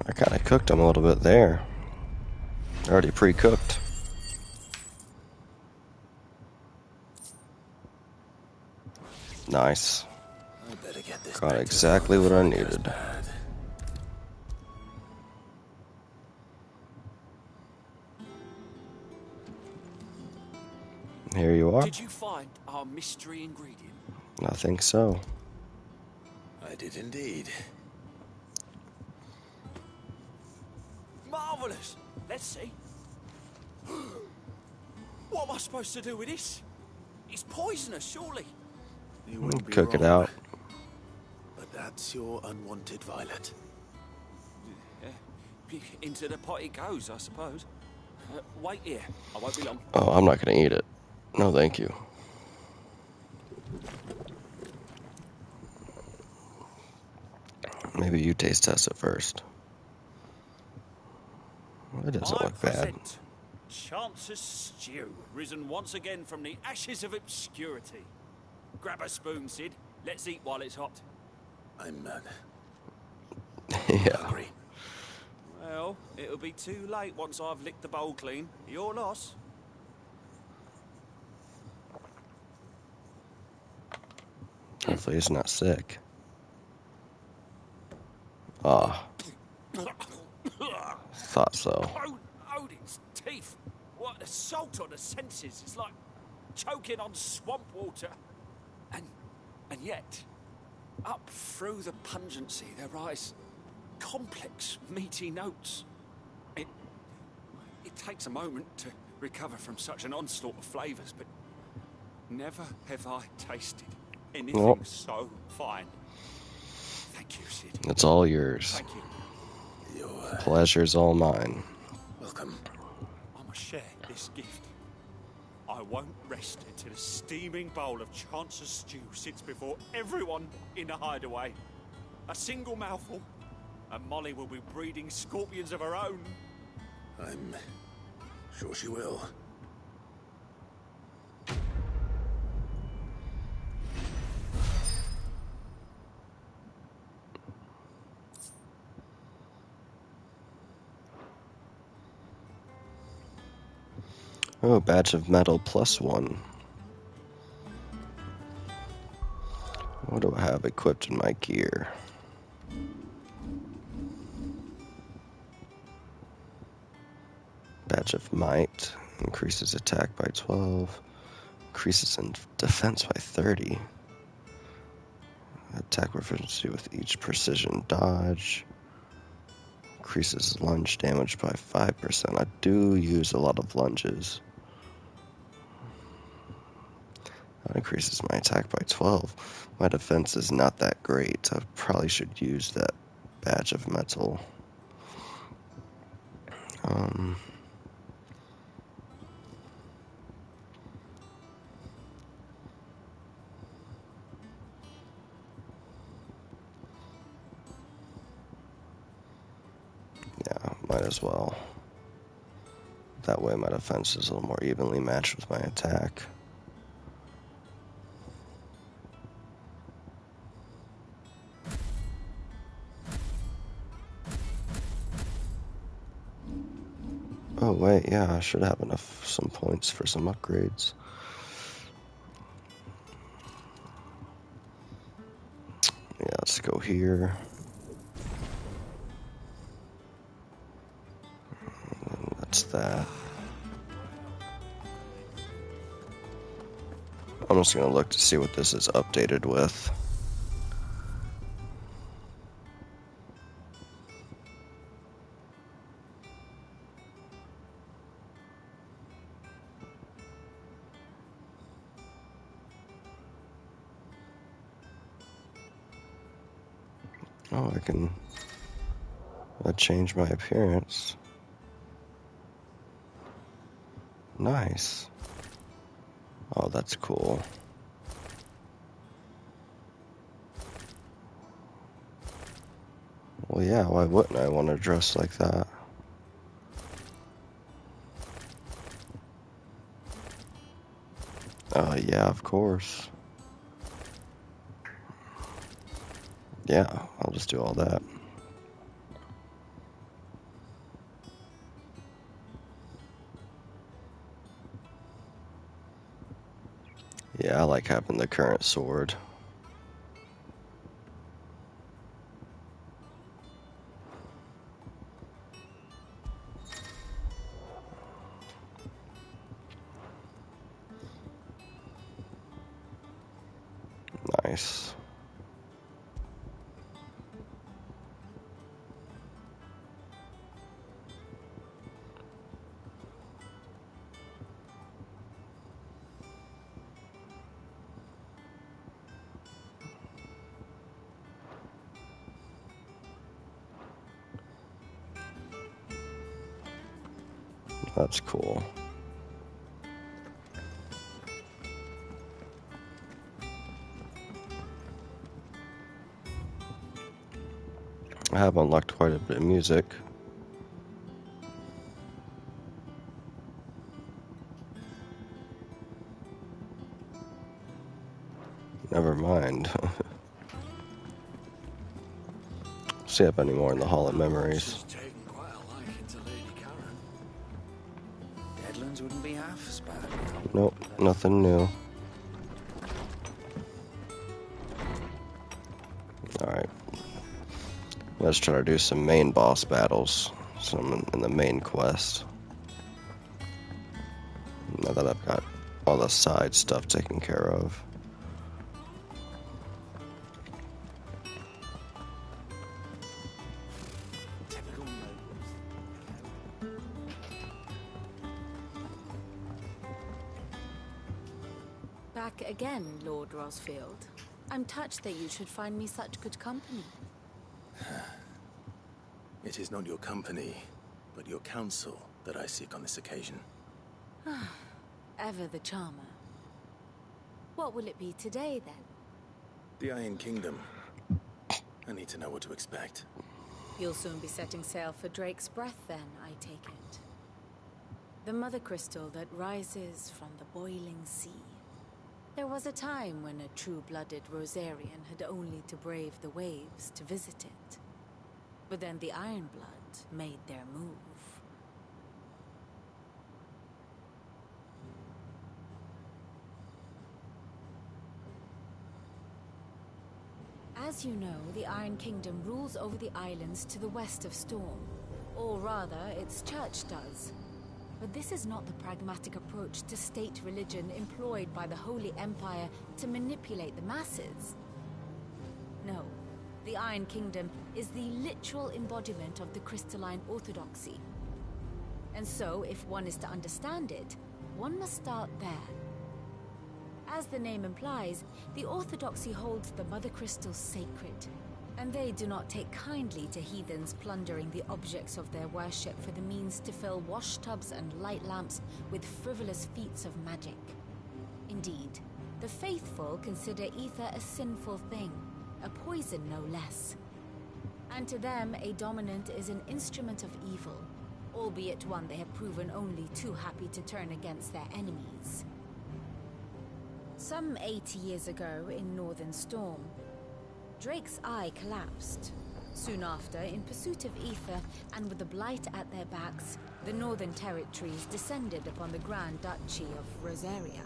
I kind of cooked them a little bit there. Already pre-cooked. Nice. I better get this Got back to exactly what I needed. Here you are. Did you find our mystery ingredient? I think so. I did indeed. Marvelous! Let's see. What am I supposed to do with this? It's poisonous, surely. You wouldn't be Cook it wrong. out. But that's your unwanted violet. Into the pot it goes, I suppose. Wait here. I won't be long. Oh, I'm not gonna eat it. No, thank you. Maybe you taste test it first. It doesn't look bad. Present Chance's stew, risen once again from the ashes of obscurity. Grab a spoon, Sid. Let's eat while it's hot. I'm Yeah. hungry. Well, it'll be too late once I've licked the bowl clean. Your loss. Hopefully he's not sick. Ah, thought so. Odin's teeth. What assault on the senses. It's like choking on swamp water. And yet, up through the pungency there rise complex, meaty notes. It takes a moment to recover from such an onslaught of flavours, but never have I tasted anything so fine. Thank you, Sid. It's all yours. Thank you. Your Pleasure's all mine. welcome. I must share this gift. I won't rest until a steaming bowl of Chance's stew sits before everyone in the hideaway. A single mouthful, and Molly will be breeding scorpions of her own. I'm sure she will. Oh, badge of metal +1. What do I have equipped in my gear? Badge of Might. Increases attack by 12. Increases in defense by 30. Attack proficiency with each precision dodge. Increases lunge damage by 5%. I do use a lot of lunges. That increases my attack by 12. My defense is not that great. I probably should use that badge of metal. Yeah, might as well. That way my defense is a little more evenly matched with my attack. Oh wait, yeah, I should have some points for some upgrades. Yeah, let's go here. That's that. I'm just gonna look to see what this is updated with. Oh, I can change my appearance. Nice. Oh, that's cool. Well, yeah, why wouldn't I want to dress like that? Yeah, of course. Yeah, I'll just do all that. Yeah, I like having the current sword. Nice. That's cool. I have unlocked quite a bit of music. Never mind. See if any more in the Hall of Memories. Deadlands wouldn't be half as bad. Nope, nothing new. Alright. Let's try to do some main boss battles. Some in the main quest. Now that I've got all the side stuff taken care of. Back again, Lord Rosfield. I'm touched that you should find me such good company. It is not your company, but your counsel that I seek on this occasion. Ever the charmer. What will it be today, then? The Iron Kingdom. I need to know what to expect. You'll soon be setting sail for Drake's Breath, then, I take it. The mother crystal that rises from the boiling sea. There was a time when a true-blooded Rosarian had only to brave the waves to visit it. But then the Ironblood made their move. As you know, the Iron Kingdom rules over the islands to the west of Storm. Or rather, its church does. But this is not the pragmatic approach to state religion employed by the Holy Empire to manipulate the masses. No, the Iron Kingdom is the literal embodiment of the crystalline orthodoxy. And so, if one is to understand it, one must start there. As the name implies, the orthodoxy holds the Mother Crystals sacred, and they do not take kindly to heathens plundering the objects of their worship for the means to fill washtubs and light lamps with frivolous feats of magic. Indeed, the faithful consider ether a sinful thing, a poison no less. And to them, a dominant is an instrument of evil, albeit one they have proven only too happy to turn against their enemies. Some 80 years ago, in Northern Storm, Drake's eye collapsed. Soon after, in pursuit of ether, and with the blight at their backs, the Northern Territories descended upon the Grand Duchy of Rosaria.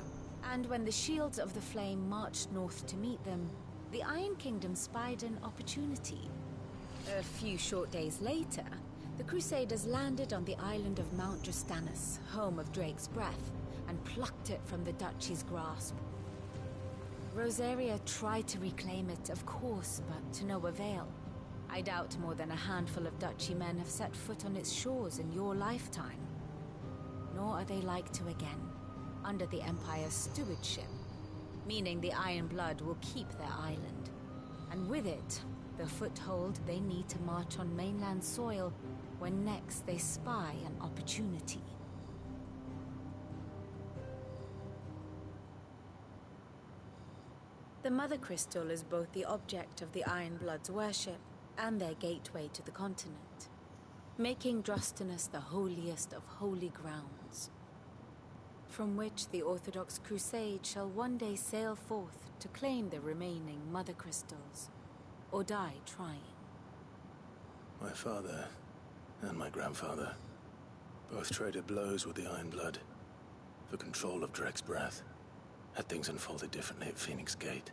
And when the Shields of the Flame marched north to meet them, the Iron Kingdom spied an opportunity. A few short days later, the Crusaders landed on the island of Mount Drastanus, home of Drake's breath, and plucked it from the Duchy's grasp. Rosaria tried to reclaim it, of course, but to no avail. I doubt more than a handful of Duchy men have set foot on its shores in your lifetime. Nor are they like to again, under the Empire's stewardship, meaning the Iron Blood will keep their island, and with it, the foothold they need to march on mainland soil when next they spy an opportunity. The Mother Crystal is both the object of the Iron Blood's worship and their gateway to the continent, making Drastanus the holiest of holy grounds, from which the Orthodox Crusade shall one day sail forth to claim the remaining Mother Crystals, or die trying. My father and my grandfather both traded blows with the Iron Blood for control of Drake's breath. Had things unfolded differently at Phoenix Gate,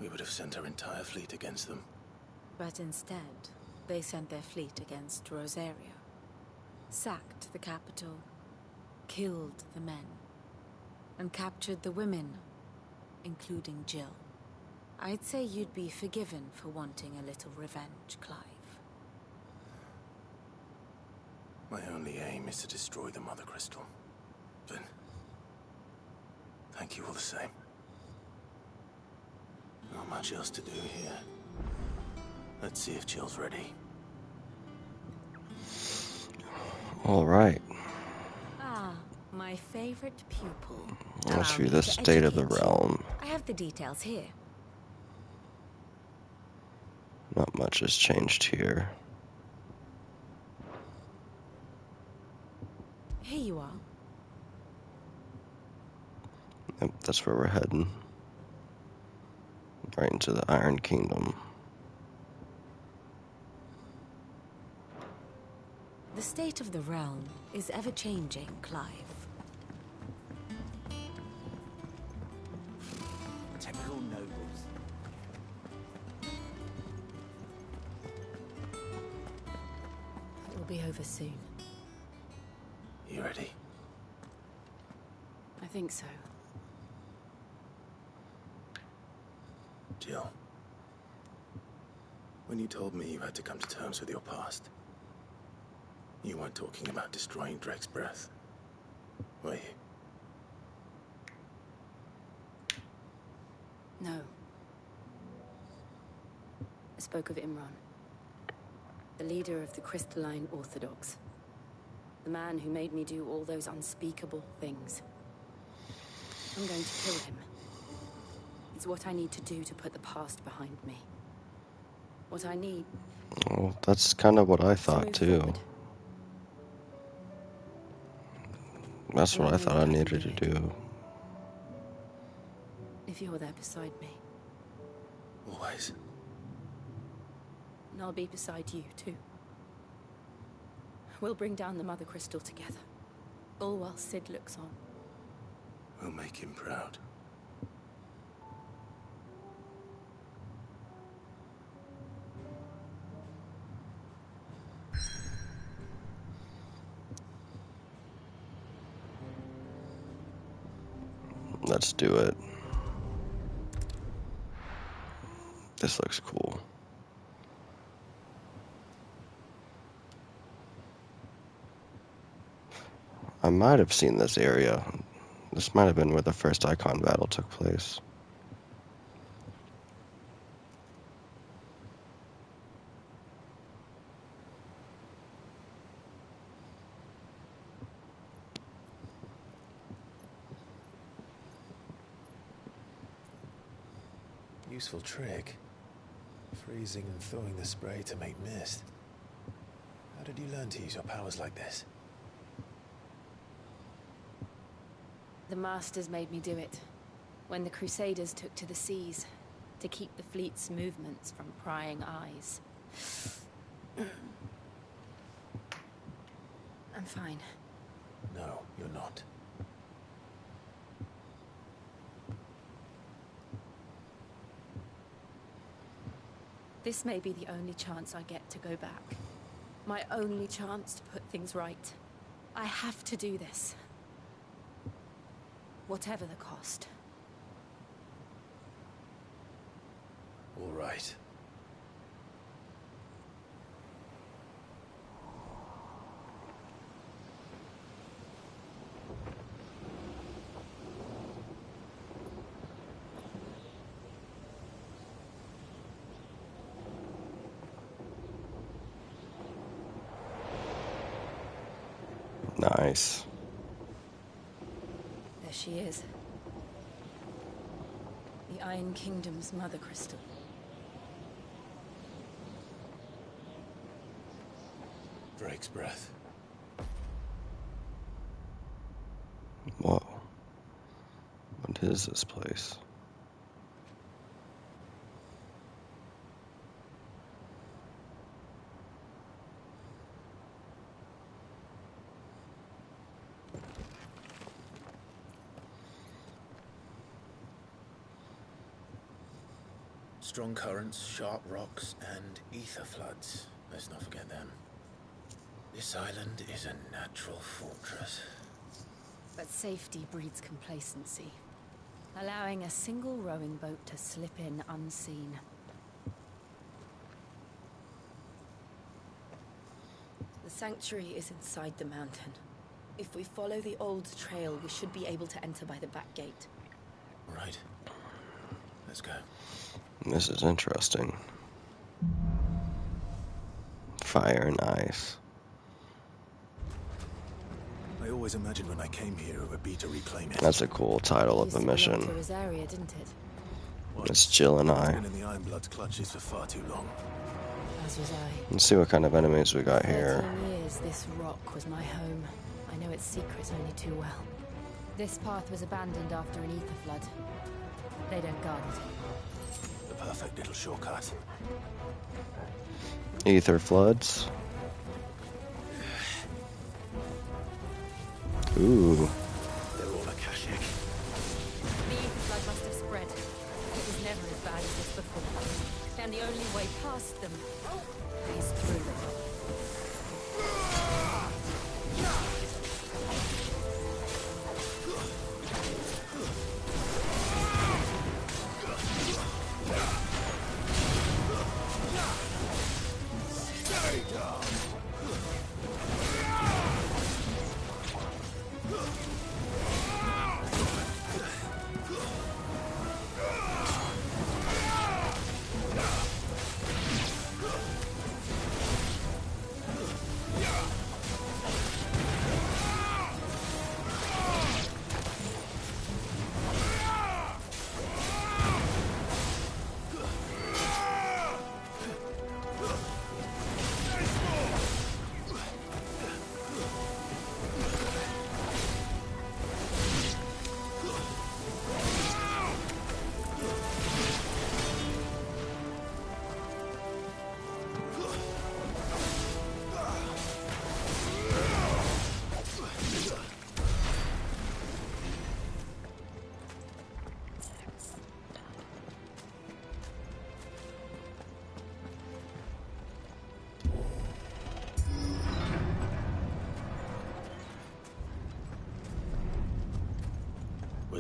we would have sent our entire fleet against them. But instead, they sent their fleet against Rosaria, sacked the capital, killed the men, and captured the women, including Jill. I'd say you'd be forgiven for wanting a little revenge, Clive. My only aim is to destroy the Mother Crystal. But thank you all the same. Not much else to do here. Let's see if Jill's ready. All right. Ah, my favorite pupil. Let's Allow view me the to state of the educate you. realm. I have the details here. Not much has changed here. Here you are. Yep, that's where we're heading. Right into the Iron Kingdom. The state of the realm is ever-changing, Clive. Typical nobles. It will be over soon. You ready? I think so. Jill, when you told me you had to come to terms with your past, you weren't talking about destroying Drake's breath, were you? No. I spoke of Imran, the leader of the Crystalline Orthodox. The man who made me do all those unspeakable things. I'm going to kill him. It's what I need to do to put the past behind me. What I need... Well, that's kind of what I thought, too. Forward. That's And what I know thought I that needed can to do it. do. If you're there beside me. Always. And I'll be beside you, too. We'll bring down the Mother Crystal together. All while Sid looks on. We'll make him proud. let's do it. This looks cool. I might have seen this area. This might have been where the first Icon battle took place. Useful trick. Freezing and thawing the spray to make mist. How did you learn to use your powers like this? The Masters made me do it. When the Crusaders took to the seas, to keep the fleet's movements from prying eyes. I'm fine. No, you're not. This may be the only chance I get to go back. My only chance to put things right. I have to do this. Whatever the cost. All right. Nice. There she is. The Iron Kingdom's Mother Crystal. Drake's breath. Whoa. What is this place? Strong currents, sharp rocks, and ether floods. Let's not forget them. This island is a natural fortress. But safety breeds complacency. Allowing a single rowing boat to slip in unseen. The sanctuary is inside the mountain. If we follow the old trail, we should be able to enter by the back gate. All right. Let's go. This is interesting. Fire and ice. I always imagined when I came here it would be to reclaim it. That's a cool title of a mission. To his area, didn't it? It's Jill and I. Been in the Ironblood's clutches for far too long. As was I. Let's see what kind of enemies we got here. 13 years, this rock was my home. I know its secrets only too well. This path was abandoned after an ether flood. They don't guard it. The perfect little shortcut. Ether floods. Ooh. They're all Akashic. The ether flood must have spread. It was never as bad as this before. And the only way past them is through them.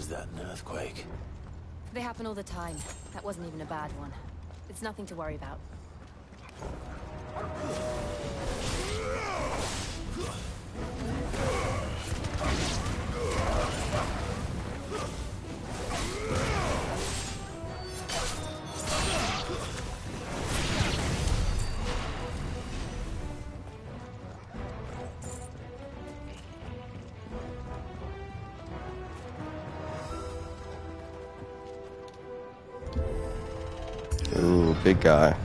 Was that an earthquake? They happen all the time. That wasn't even a bad one. It's nothing to worry about. Ooh, big guy.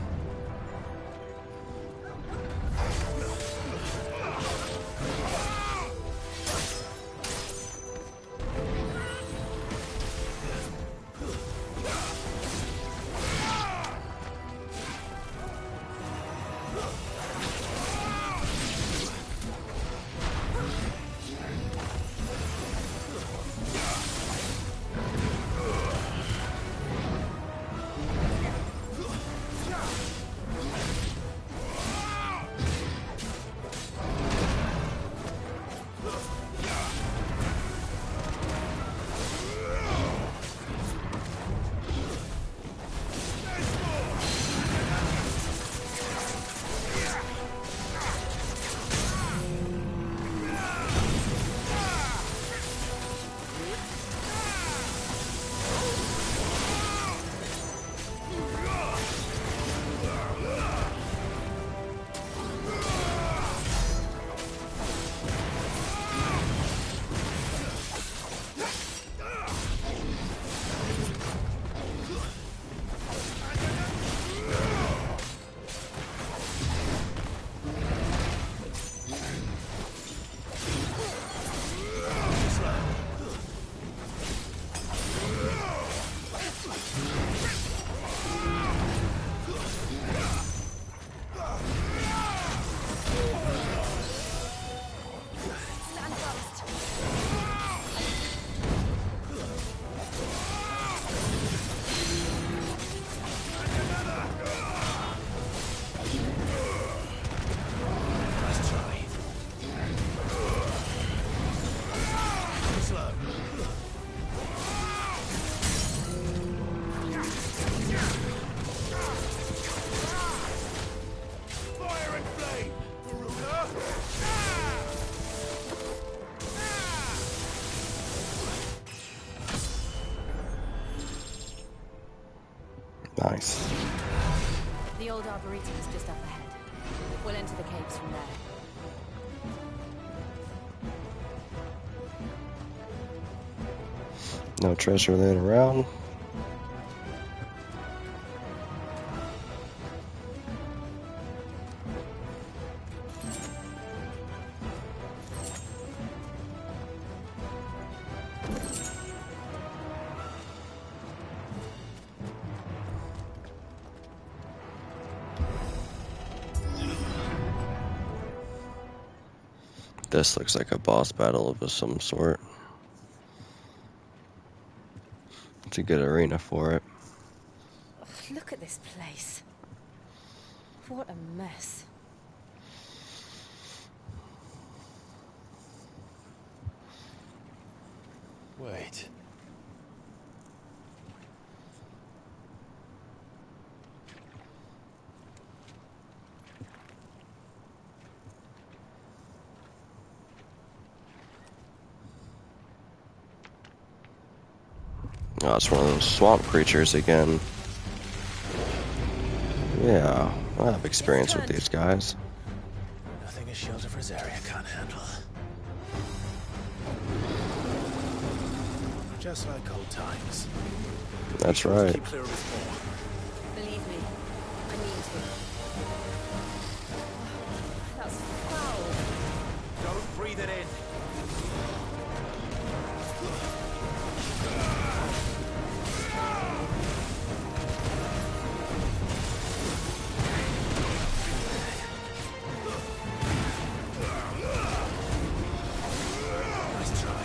Nice. The old Arboretum is just up ahead. We'll enter the caves from there. No treasure laying around. This looks like a boss battle of some sort. It's a good arena for it. Ugh, look at this place. What a mess. Wait. Oh, it's one of those swamp creatures again. Yeah, I have experience with these guys. Nothing a shelter for Zarya can't handle. Just like old times. That's right. Keep clear of his paw. Believe me, I mean to. That's foul. Don't breathe it in. Nice try.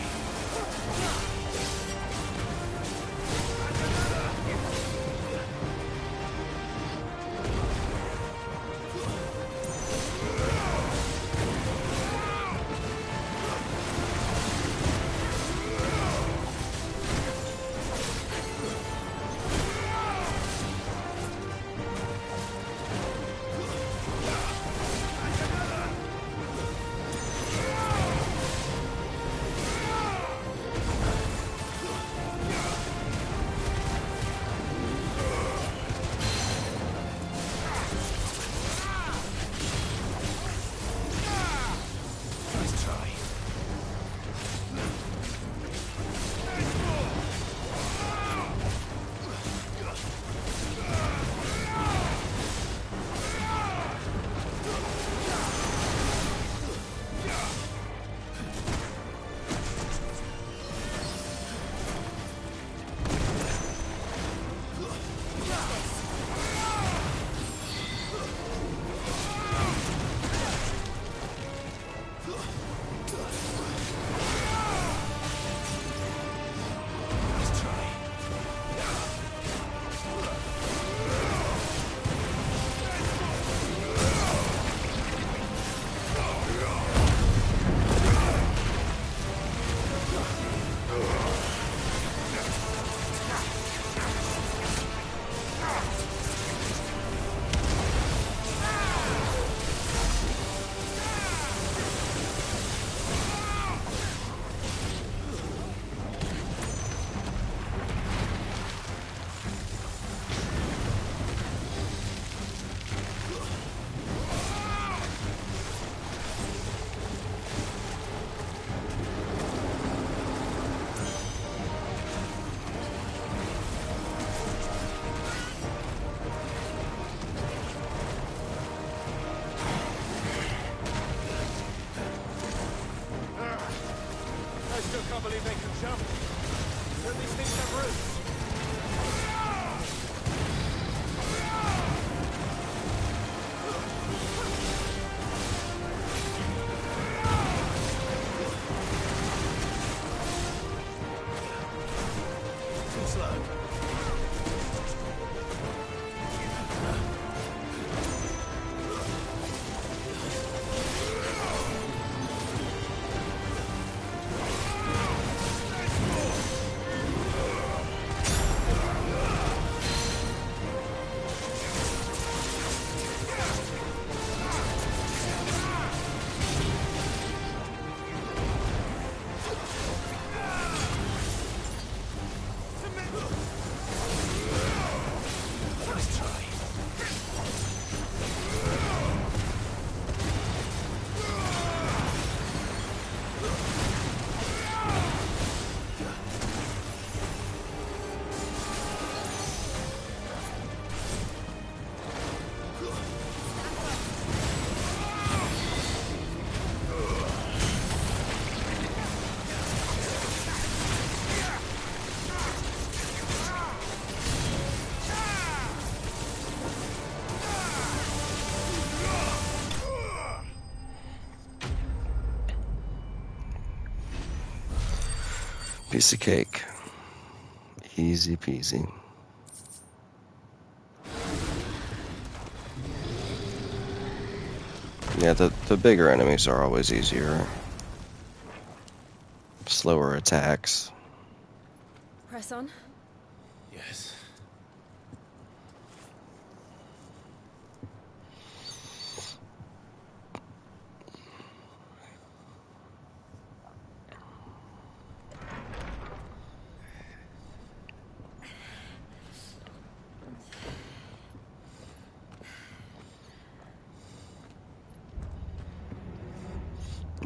believe they can jump. Don't these things have roots? Too slow. Piece of cake. Easy peasy. Yeah, the bigger enemies are always easier. Slower attacks. Press on. Yes.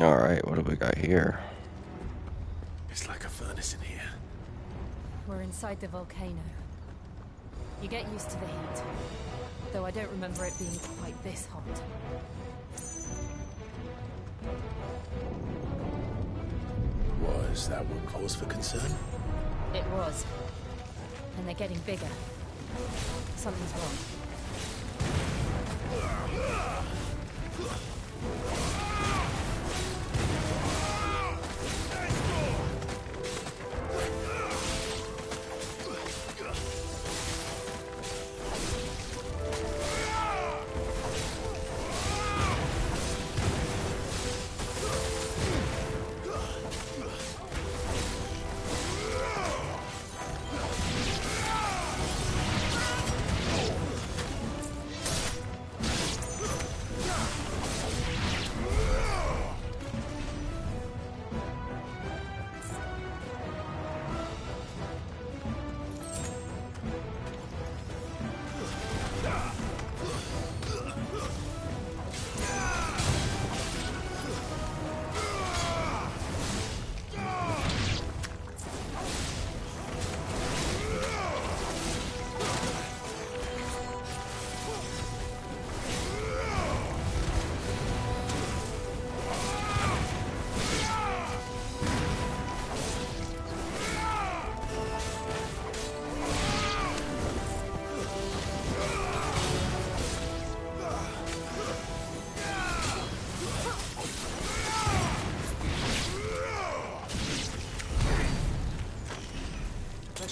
Alright, what do we got here? It's like a furnace in here. We're inside the volcano. You get used to the heat, though I don't remember it being quite this hot. Was that one cause for concern? It was. And they're getting bigger. Something's wrong.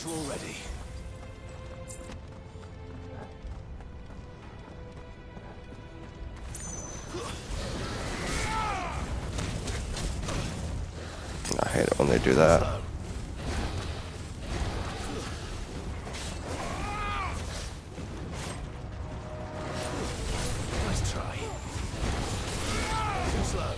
You're all ready. I hate it when they do that. Nice try. Too slow.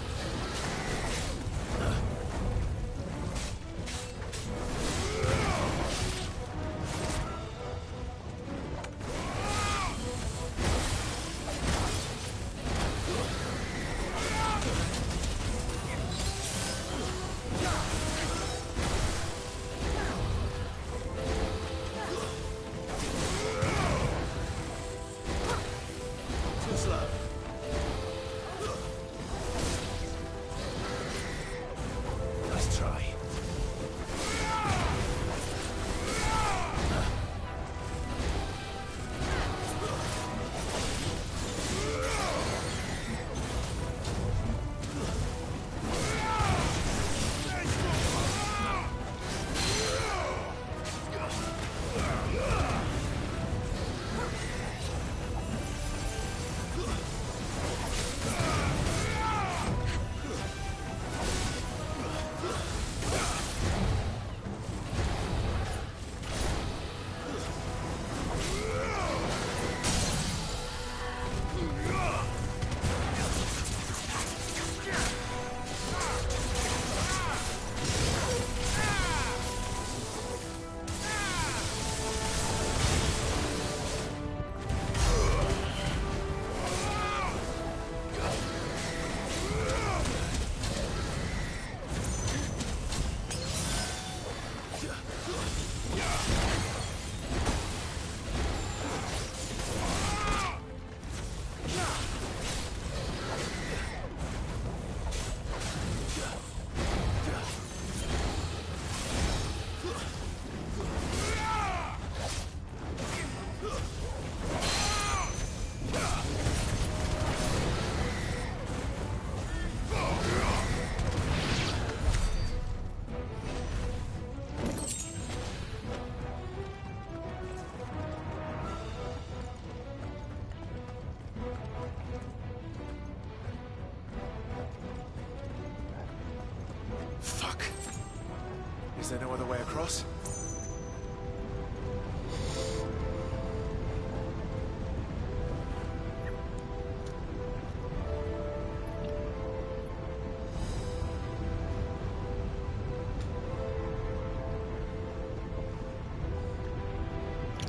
Is there no other way across?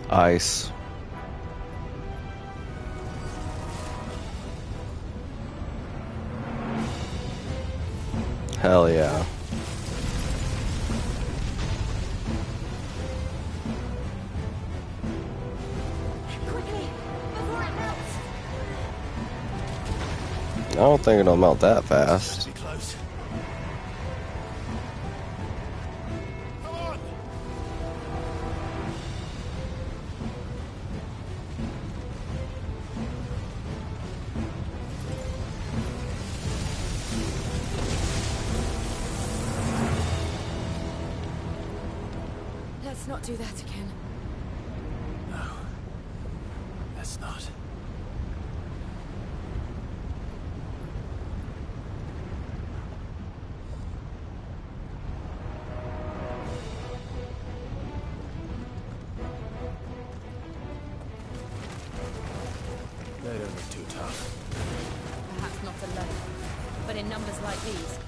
Ice. Hell yeah. Quickly, before it melts. I don't think it'll melt that fast. Be close. Let's not do that again. No. Let's not. They don't look too tough. Perhaps not alone, but in numbers like these.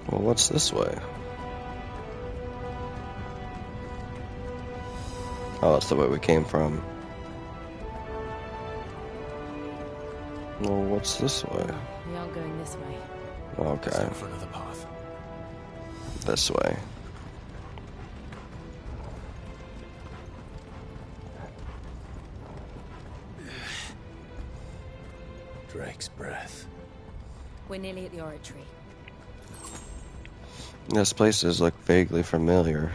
Well, what's this way? Oh, that's the way we came from. Well, what's this way? We aren't going this way. Okay. For another path. This way. Drake's breath. We're nearly at the oratory. This place does look vaguely familiar.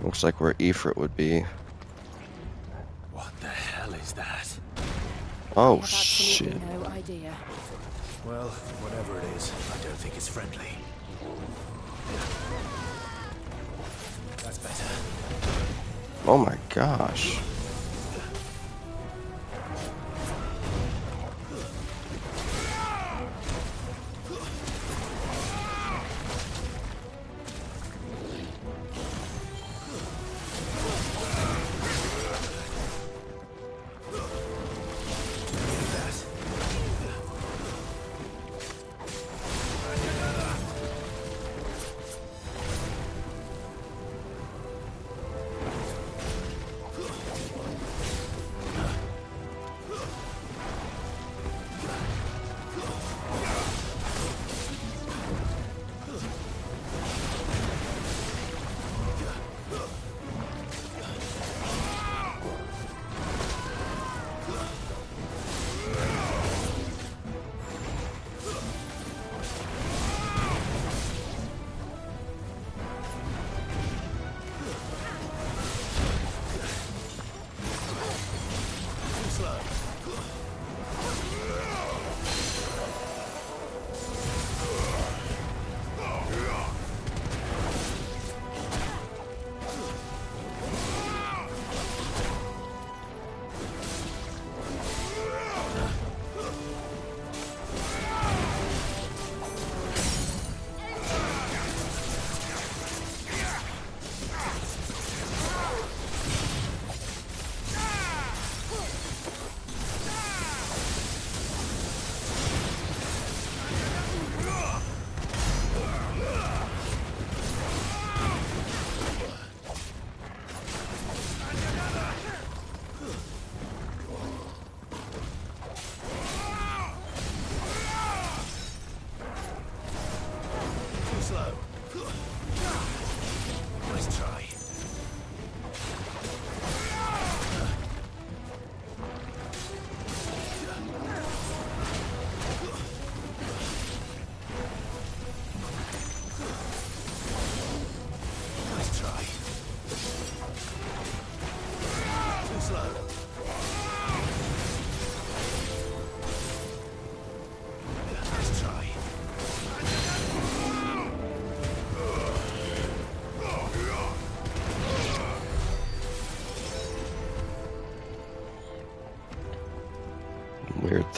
Looks like where Ifrit would be. What the hell is that? Oh, I have shit. absolutely no idea. Well, whatever it is, I don't think it's friendly. That's better. Oh my gosh.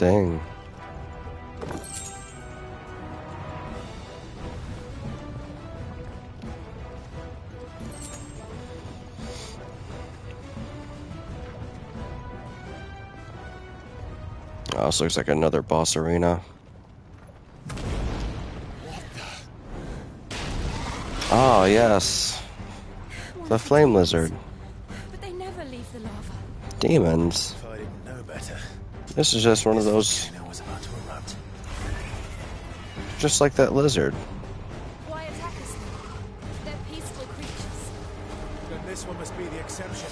thing. Oh, this looks like another boss arena. Oh, yes. The flame lizard. But they never leave the lava. Demons. If I didn't know better. This is just one of those. Volcano was about to erupt. Just like that lizard. Why attack us? They're peaceful creatures. Then this one must be the exception.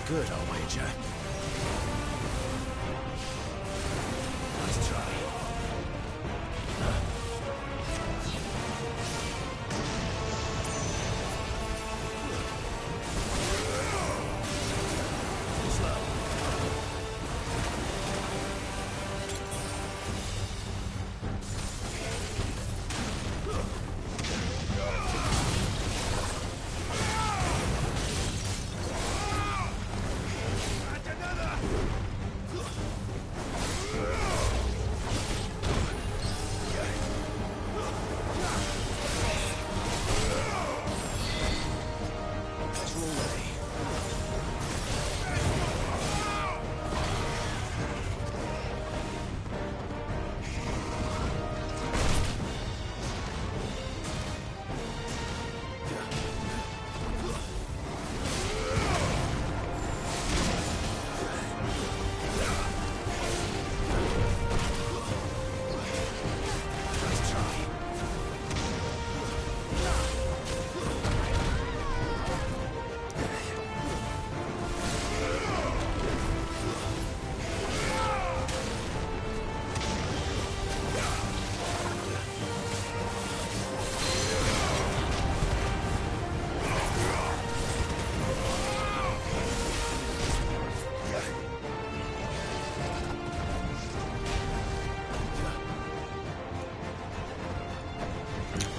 Good, I'll wager. Let's try.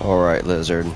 Alright, lizard.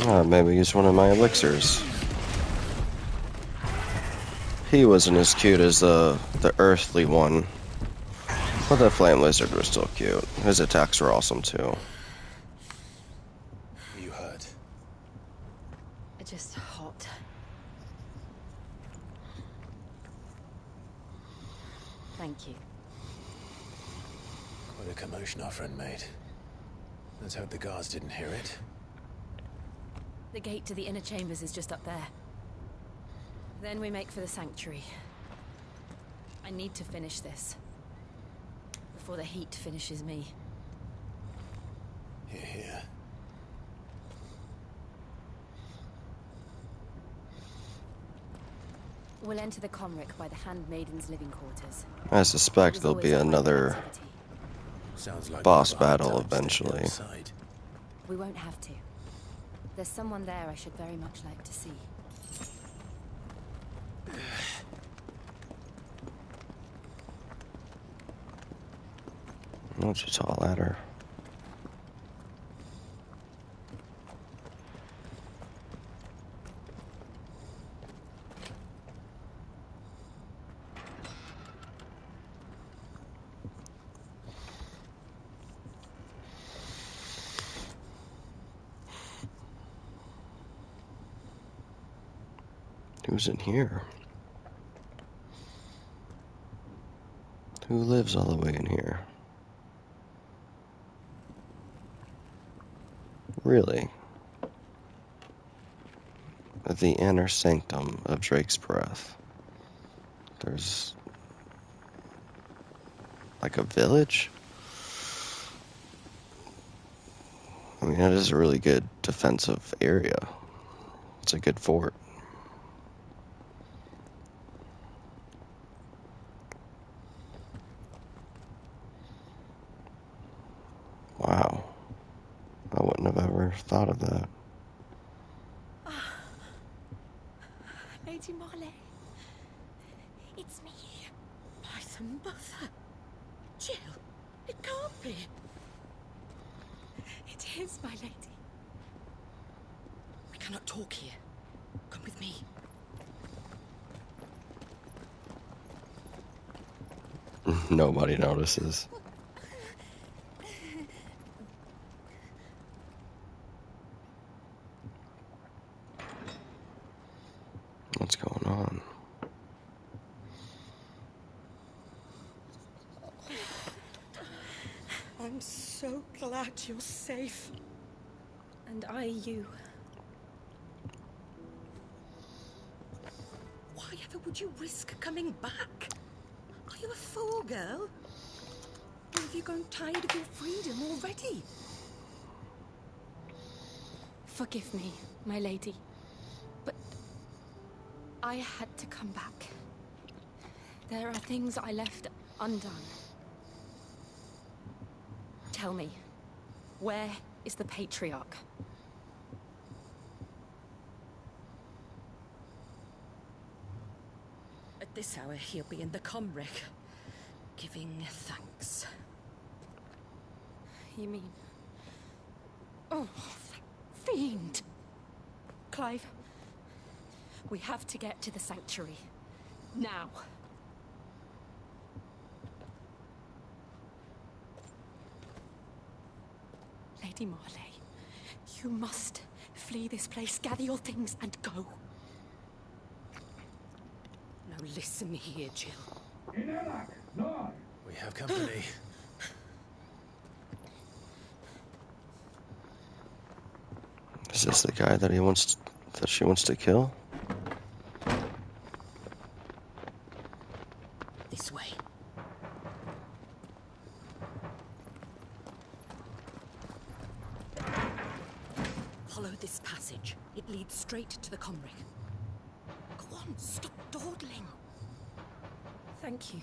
Maybe use one of my elixirs. He wasn't as cute as the earthly one. But the flame lizard was still cute. His attacks were awesome too. Are you hurt? Just hot. Thank you. Quite a commotion our friend made. Let's hope the guards didn't hear it. The gate to the inner chambers is just up there. Then we make for the sanctuary. I need to finish this. Before the heat finishes me. Here, here. We'll enter the Comric by the Handmaiden's living quarters. I suspect there'll be another Sounds like boss we have a hard battle time staying eventually. outside. We won't have to. There's someone there I should very much like to see. What's a tall ladder? Who's in here? Who lives all the way in here? Really? The inner sanctum of Drake's Breath. There's like a village? I mean, it is a really good defensive area. It's a good fort. Wow. I wouldn't have ever thought of that. Lady Marley. It's me. Python Buffer. Jill, it can't be. It is, my lady. We cannot talk here. Come with me. Nobody notices. What's going on? I'm so glad you're safe. And I you. Why ever would you risk coming back? Are you a fool, girl? Or have you grown tired of your freedom already? Forgive me, my lady. But I had to come back. There are things I left undone. Tell me, where is the Patriarch? At this hour, he'll be in the Comric, giving thanks. You mean... Oh, that fiend! Clive, we have to get to the sanctuary. Now. Lady Marley, you must flee this place, gather your things, and go. Now listen here, Jill. We have company. Is this the guy that she wants to kill? This way. Follow this passage. It leads straight to the Comric. Go on, stop dawdling. Thank you.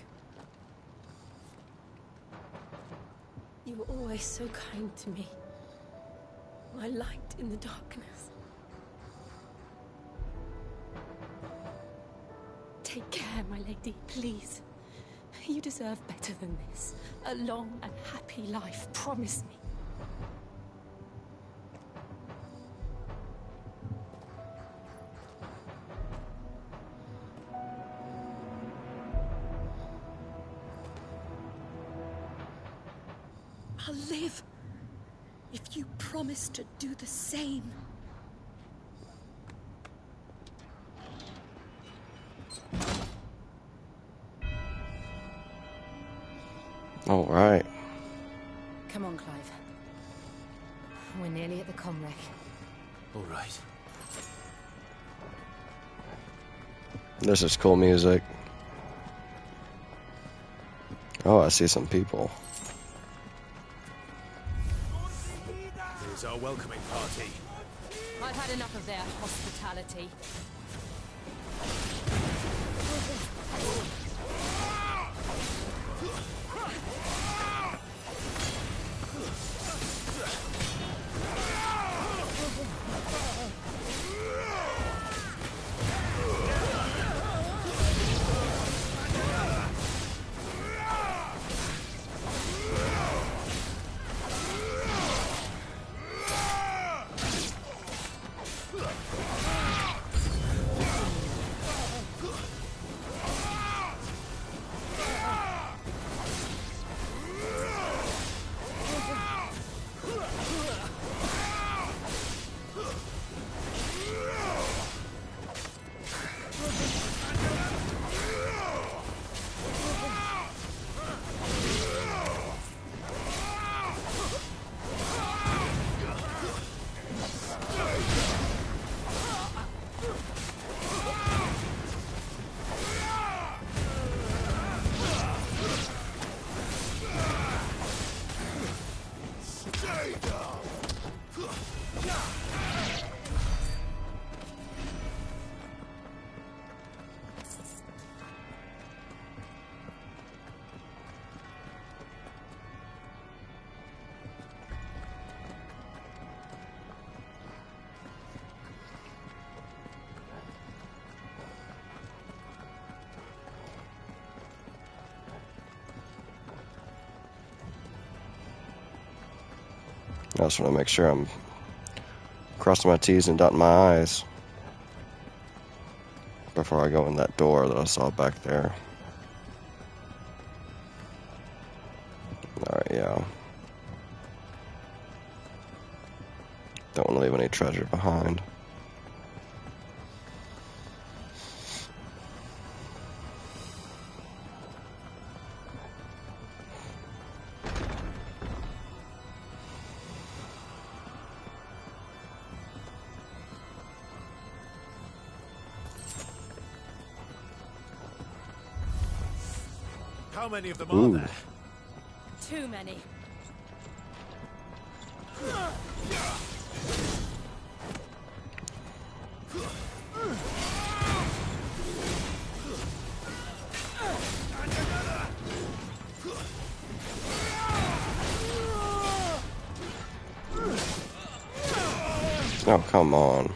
You were always so kind to me. My light in the darkness. Take care, my lady, please. You deserve better than this. A long and happy life, promise me. I'll live if you promise to do the same. All right. Come on, Clive. We're nearly at the comwreck. All right. This is cool music. Oh, I see some people. Here's our welcoming party. I've had enough of their hospitality. I just want to make sure I'm crossing my T's and dotting my I's before I go in that door that I saw back there. Alright, yeah. Don't want to leave any treasure behind. How many of them are there? Too many. Oh, come on.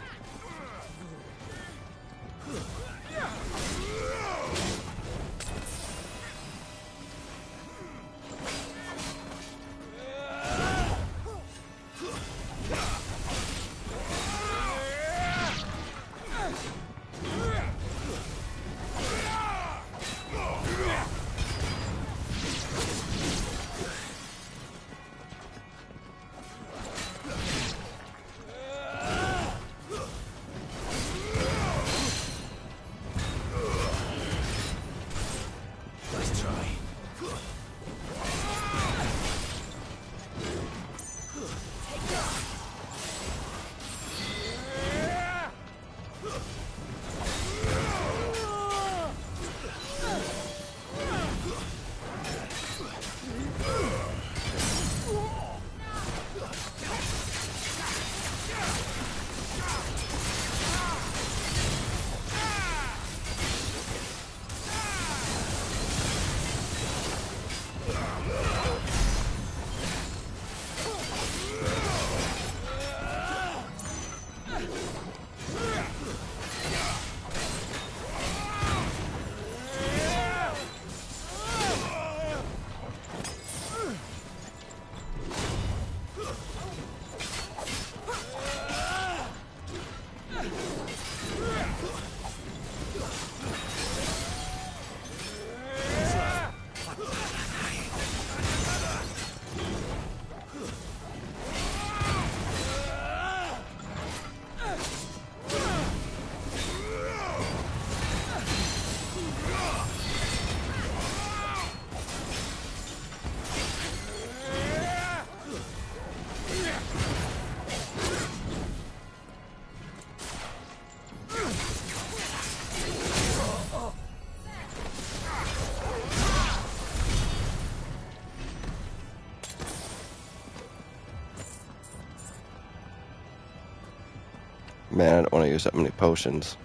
Man, I don't want to use that many potions.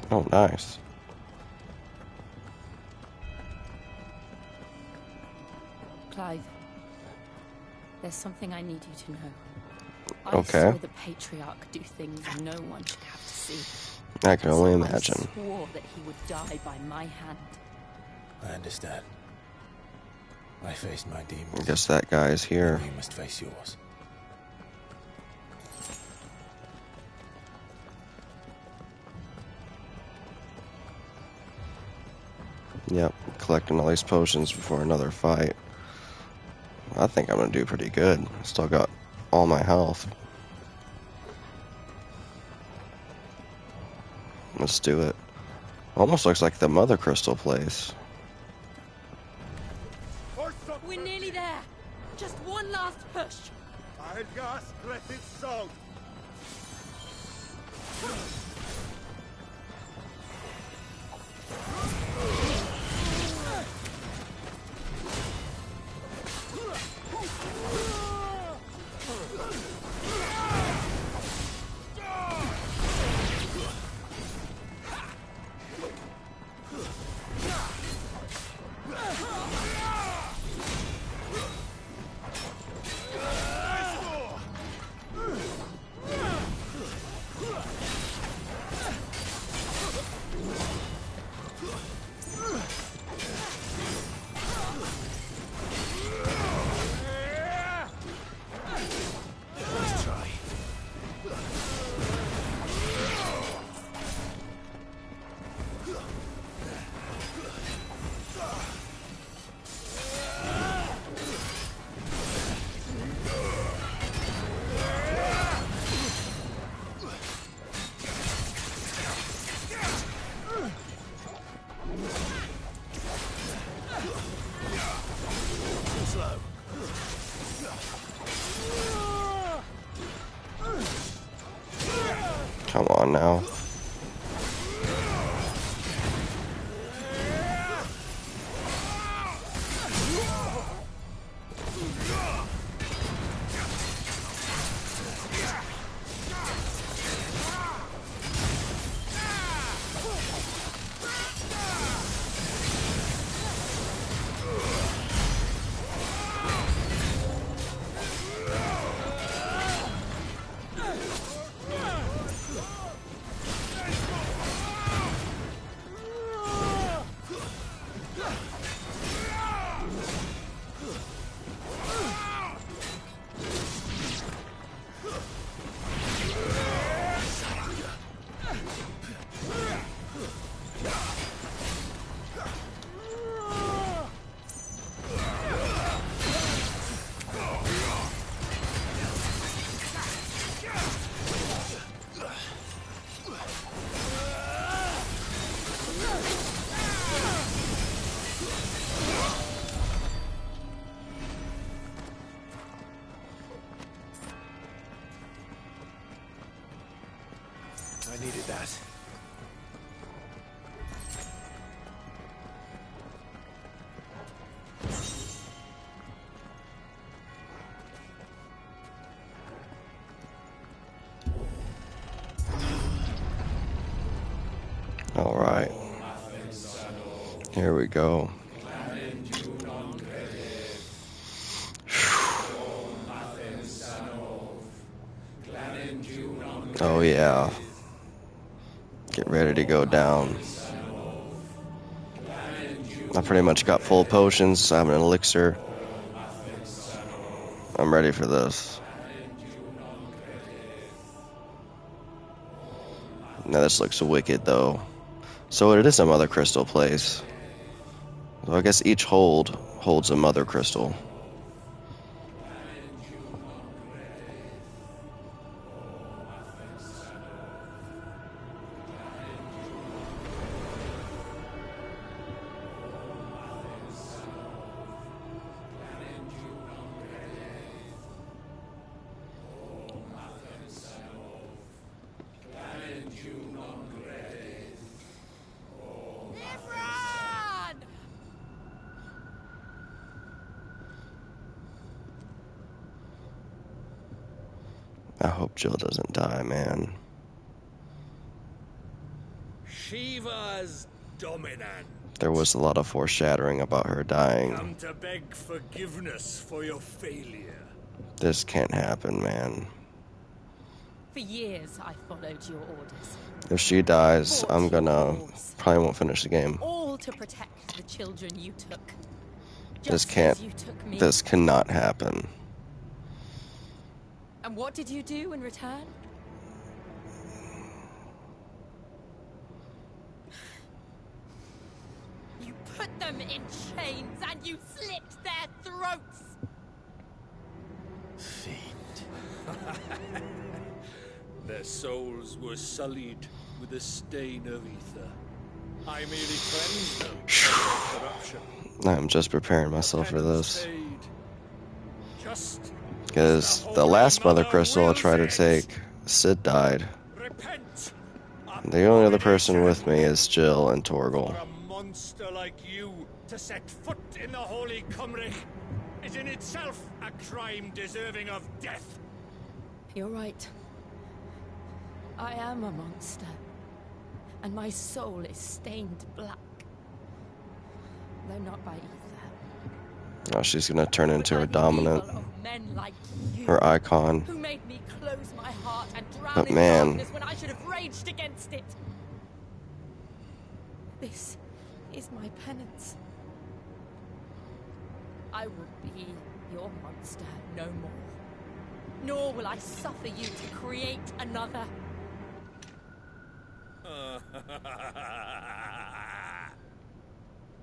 Oh, nice. Clive, there's something I need you to know. Okay. I saw the Patriarch do things no one should have to see. I can only So imagine. I swore that he would die by my hand. I understand. I faced my demons. I guess that guy is here. You must face yours. Yep, collecting all these potions before another fight. I think I'm gonna do pretty good. Still got all my health. Let's do it. Almost looks like the Mother Crystal place. We're nearly there. Just one last push. I'll just let it so. Come on now. I needed that. All right. Here we go. Oh yeah. Get ready to go down. I pretty much got full potions. I have an elixir. I'm ready for this. Now this looks wicked though. So it is a mother crystal place. So I guess each hold holds a mother crystal. I hope Jill doesn't die, man. Shiva's dominant. There was a lot of foreshadowing about her dying. Come to beg forgiveness for your failure. This can't happen, man. For years, I followed your orders. If she dies, I'm gonna probably won't finish the game. All to protect the children you took. This Just can't. as you took me. This cannot happen. And what did you do in return? You put them in chains and you slit their throats! Their souls were sullied with a stain of ether. I merely cleansed them from their corruption. I'm just preparing myself for this. Paid. Just Because the last mother crystal I tried to take, Sid died. repent. The only other person with me is Jill and Torgal. For a monster like you to set foot in the Holy Cymric is in itself a crime deserving of death. You're right. I am a monster. And my soul is stained black. Though not by ether. Oh, she's gonna turn into her dominant, Men like you, her icon. who made me close my heart and drown But in man, darkness when I should have raged against it. This is my penance. I will be your monster no more. Nor will I suffer you to create another.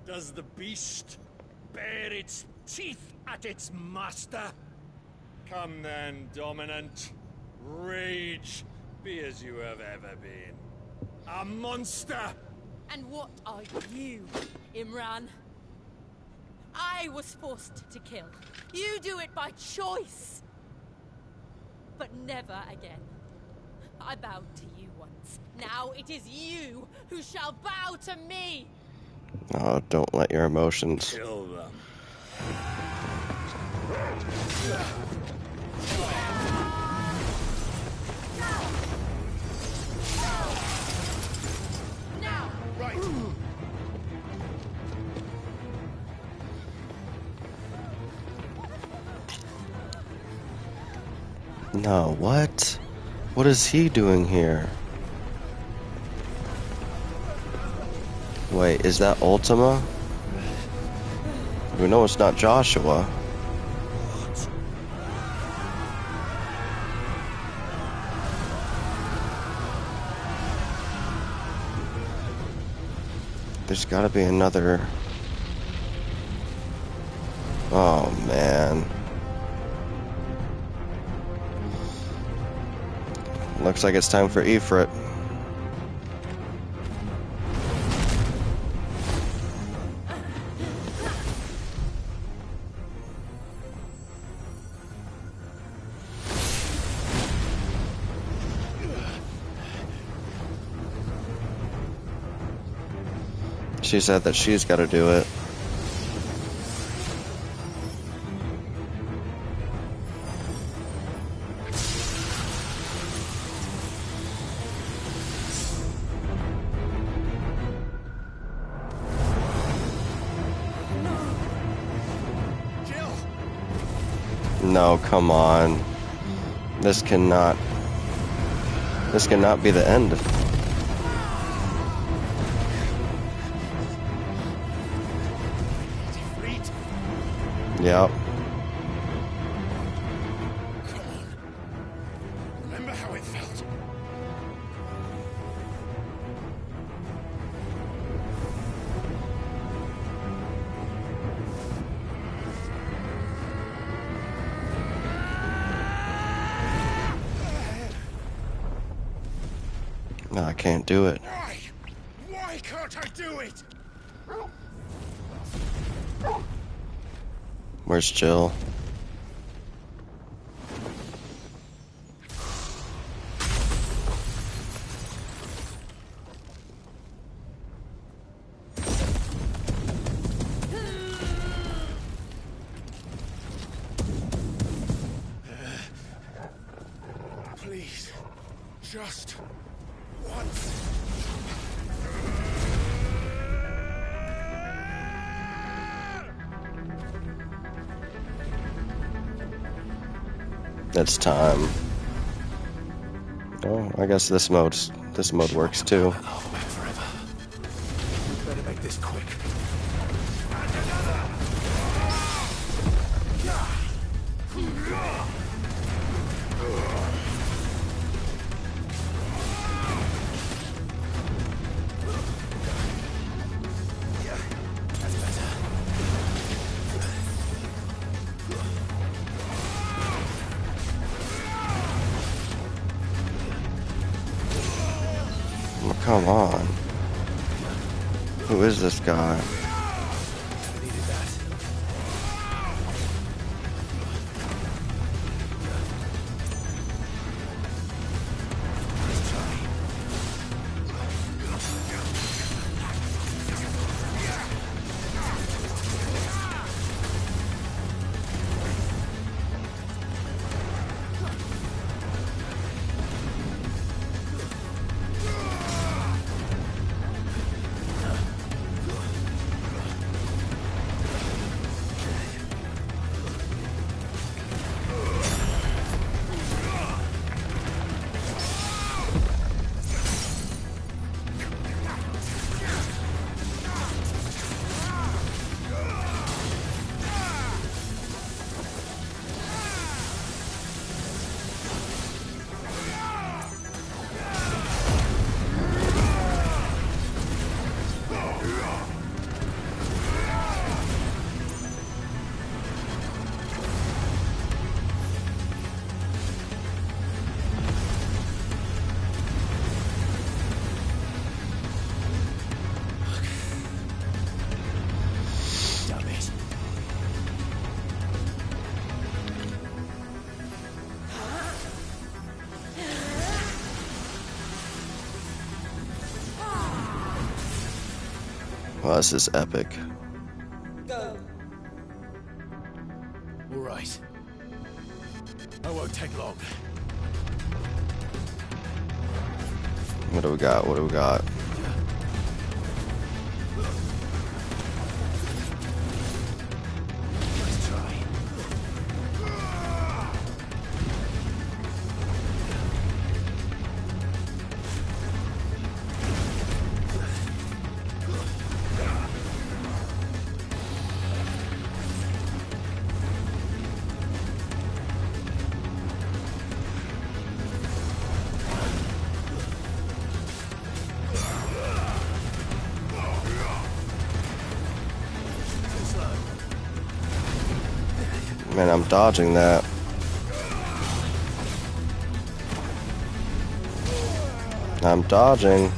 Does the beast bare its teeth at its master? Come then, dominant. Rage, be as you have ever been. A monster! And what are you, Imran? I was forced to kill. You do it by choice. But never again. I bowed to you once. Now it is you who shall bow to me. Oh, don't let your emotions. Kill them. Now! Right. No, what? What is he doing here? Wait, is that Ultima? We know it's not Joshua. There's gotta be another... Oh, man. Looks like it's time for Ifrit. She said that she's got to do it. No, come on. This cannot be the end. Yep. Come on. Remember how it felt? No, I can't do it. Why? Why can't I do it? Where's Jill? Please. Just once. It's time. Oh, I guess this mode works too. Better make this quick. Oh, come on. Who is this guy? Needed that. Let's try. Damn it. Well, this is epic. All right. I won't take long. What do we got? What do we got? Let's try. Man, I'm dodging that. I'm dodging.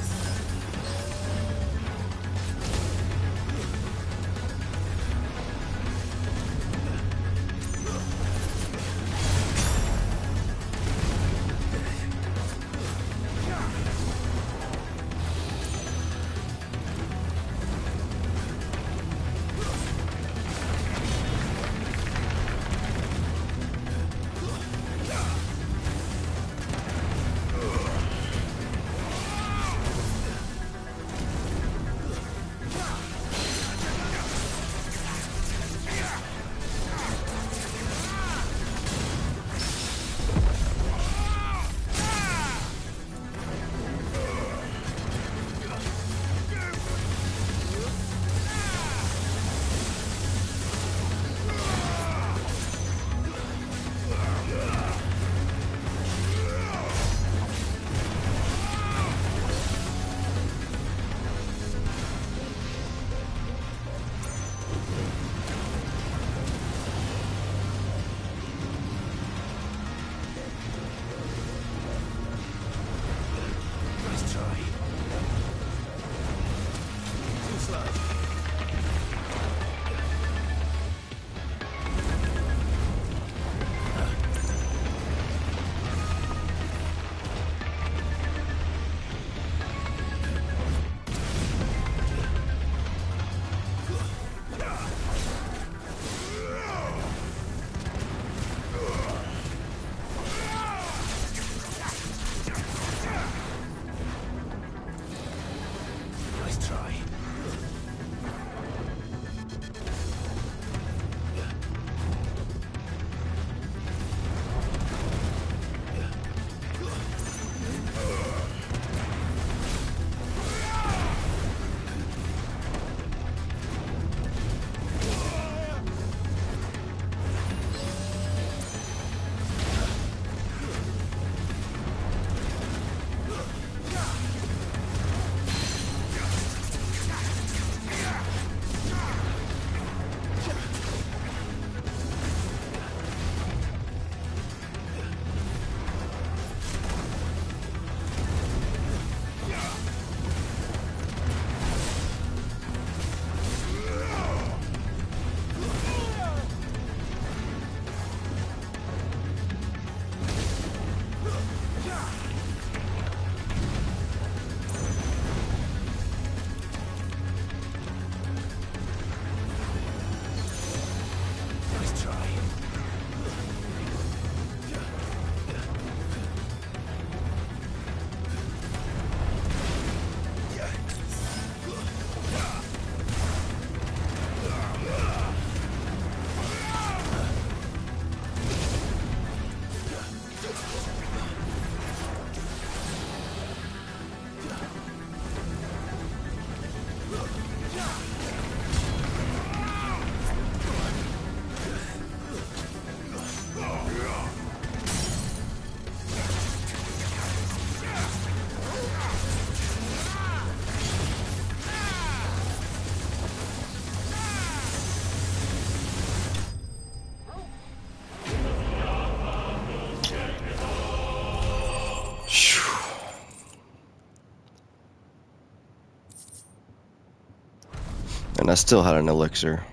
And I still had an elixir.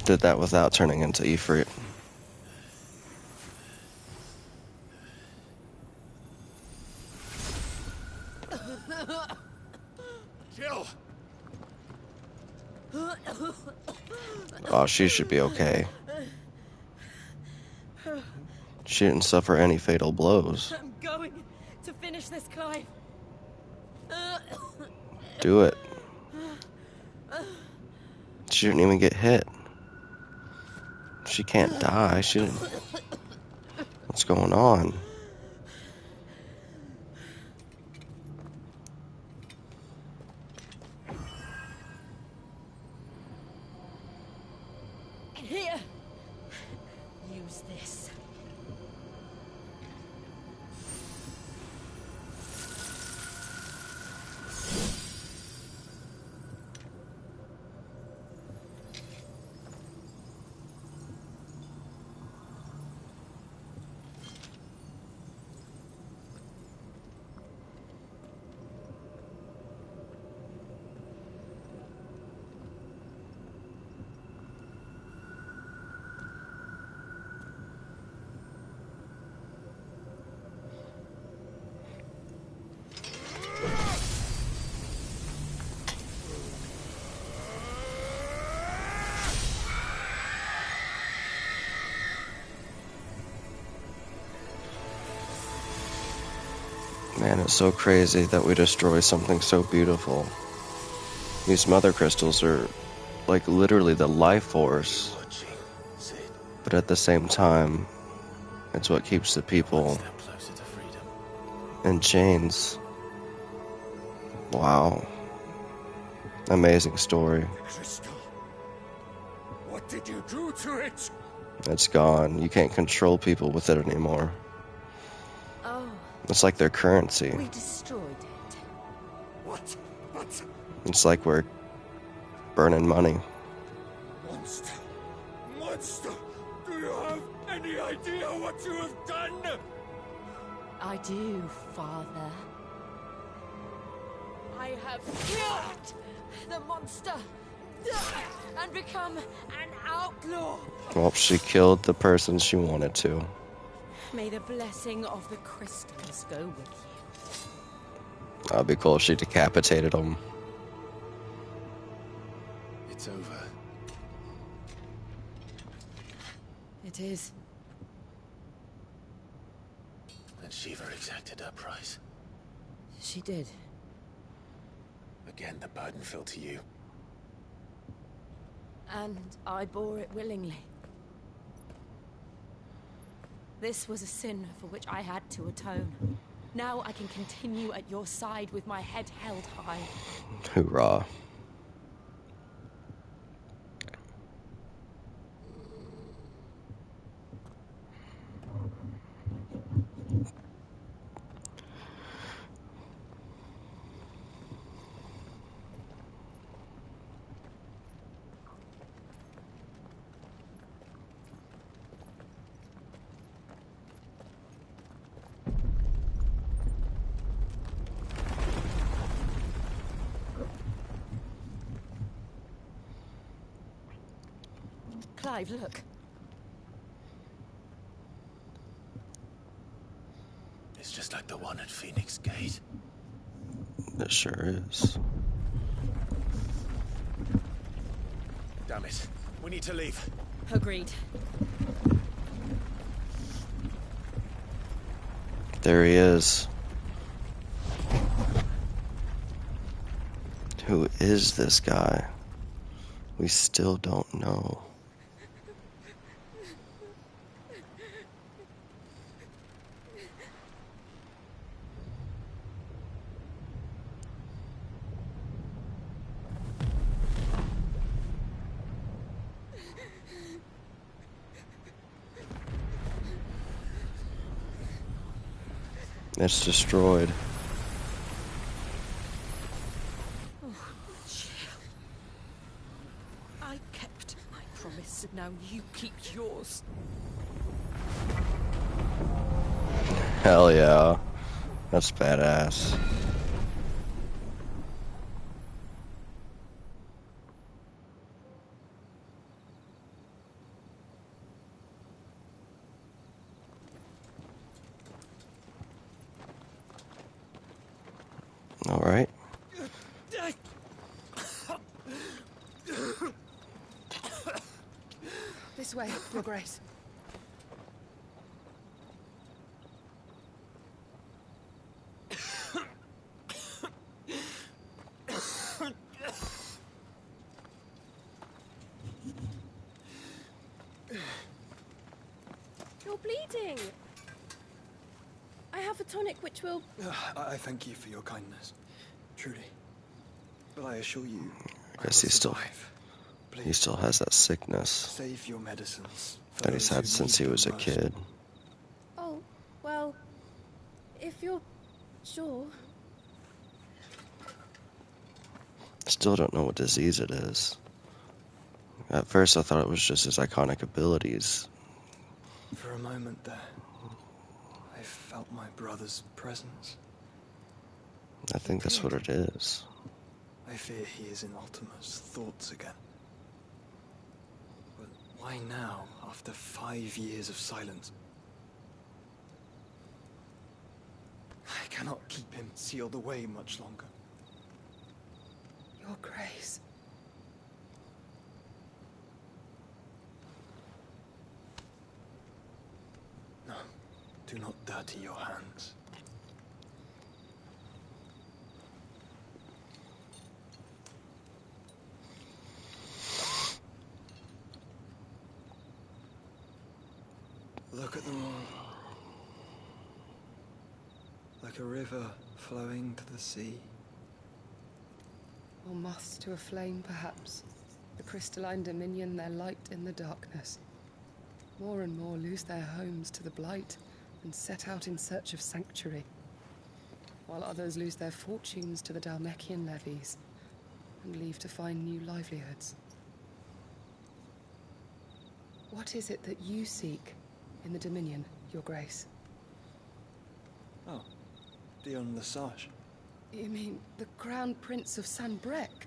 Did that without turning into Ifrit. Jill! Oh, she should be okay. She didn't suffer any fatal blows. I'm going to finish this, Clive. Do it. She didn't even get hit. She can't die. She didn't... What's going on? Here. Use this. Man, it's so crazy that we destroy something so beautiful. These mother crystals are like literally the life force. But at the same time, it's what keeps the people in chains. Wow. Amazing story. Crystal. What did you do to it? It's gone. You can't control people with it anymore. Oh. It's like their currency. We destroyed it. What? But... It's like we're burning money. Monster! Monster! Do you have any idea what you have done? I do, Father. I have killed the monster and become an outlaw. Well, she killed the person she wanted to. May the blessing of the crystals go with you. That'd be cool if she decapitated him. It's over. It is. And Shiva exacted her price. She did. Again, the burden fell to you. And I bore it willingly. This was a sin for which I had to atone. Now I can continue at your side with my head held high. Hoorah. Clive, look. It's just like the one at Phoenix Gate. It sure is. Damn it. We need to leave. Agreed. There he is. Who is this guy? We still don't know. It's destroyed. Oh, Jill. I kept my promise, and now you keep yours. Hell yeah. That's badass. All right. This way, Your Grace. You're bleeding. I have a tonic which will... I thank you for your kindness, truly. But I assure you, I guess he still has that sickness save your medicines that he's had since he was a kid. Oh, well, if you're sure. Still don't know what disease it is. At first I thought it was just his iconic abilities. For a moment there, I felt my brother's presence. I think that's what it is. I fear he is in Ultima's thoughts again. But why now, after 5 years of silence? I cannot keep him sealed away much longer. Your Grace. No, do not dirty your hands. Look at them all. Like a river flowing to the sea. Or moths to a flame, perhaps. The crystalline dominion, their light in the darkness. More and more lose their homes to the blight and set out in search of sanctuary, while others lose their fortunes to the Dhalmekian levies and leave to find new livelihoods. What is it that you seek in the Dominion, Your Grace? Oh, Dion Lesage. You mean the Crown Prince of Sanbreque?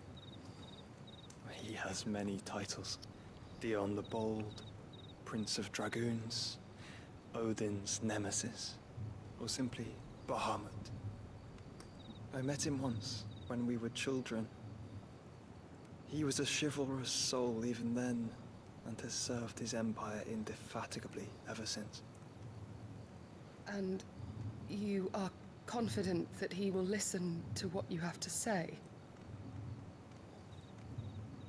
He has many titles. Dion the Bold, Prince of Dragoons, Odin's Nemesis, or simply Bahamut. I met him once, when we were children. He was a chivalrous soul even then, and has served his empire indefatigably ever since. And you are confident that he will listen to what you have to say?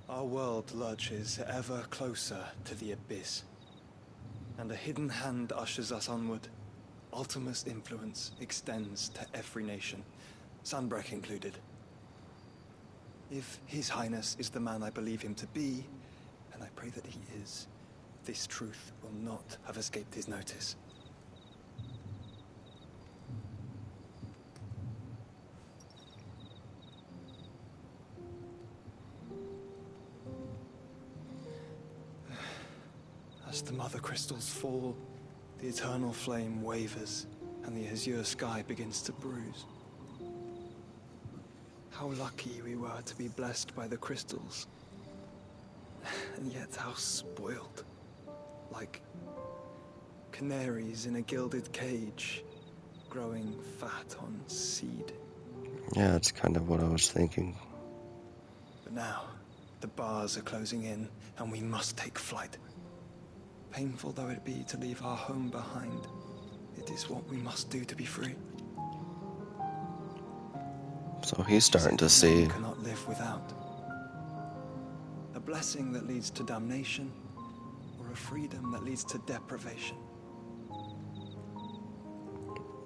Our world lurches ever closer to the abyss, and a hidden hand ushers us onward. Ultima's influence extends to every nation, Sanbreque included. If His Highness is the man I believe him to be, and I pray that he is, this truth will not have escaped his notice. As the mother crystals fall, the eternal flame wavers, and the azure sky begins to bruise. How lucky we were to be blessed by the crystals. And yet how spoiled. Like canaries in a gilded cage, growing fat on seed. Yeah, that's kind of what I was thinking. But now, the bars are closing in, and we must take flight. Painful though it be to leave our home behind, it is what we must do to be free. So he's starting to see. Cannot live without. A blessing that leads to damnation, or a freedom that leads to deprivation.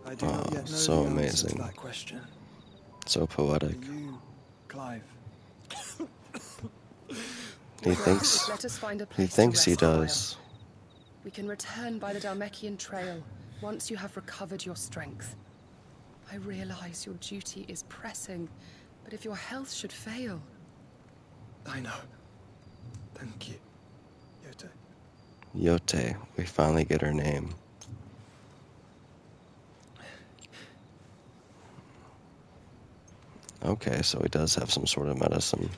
I do not yet know so the answer amazing. to that question. So poetic. You, Clive. He thinks. Let us find a He place thinks to he rest a while. does. We can return by the Dhalmekian trail once you have recovered your strength. I realize your duty is pressing, but if your health should fail... I know. Thank you, Yote. Yote. We finally get her name. Okay, so he does have some sort of medicine.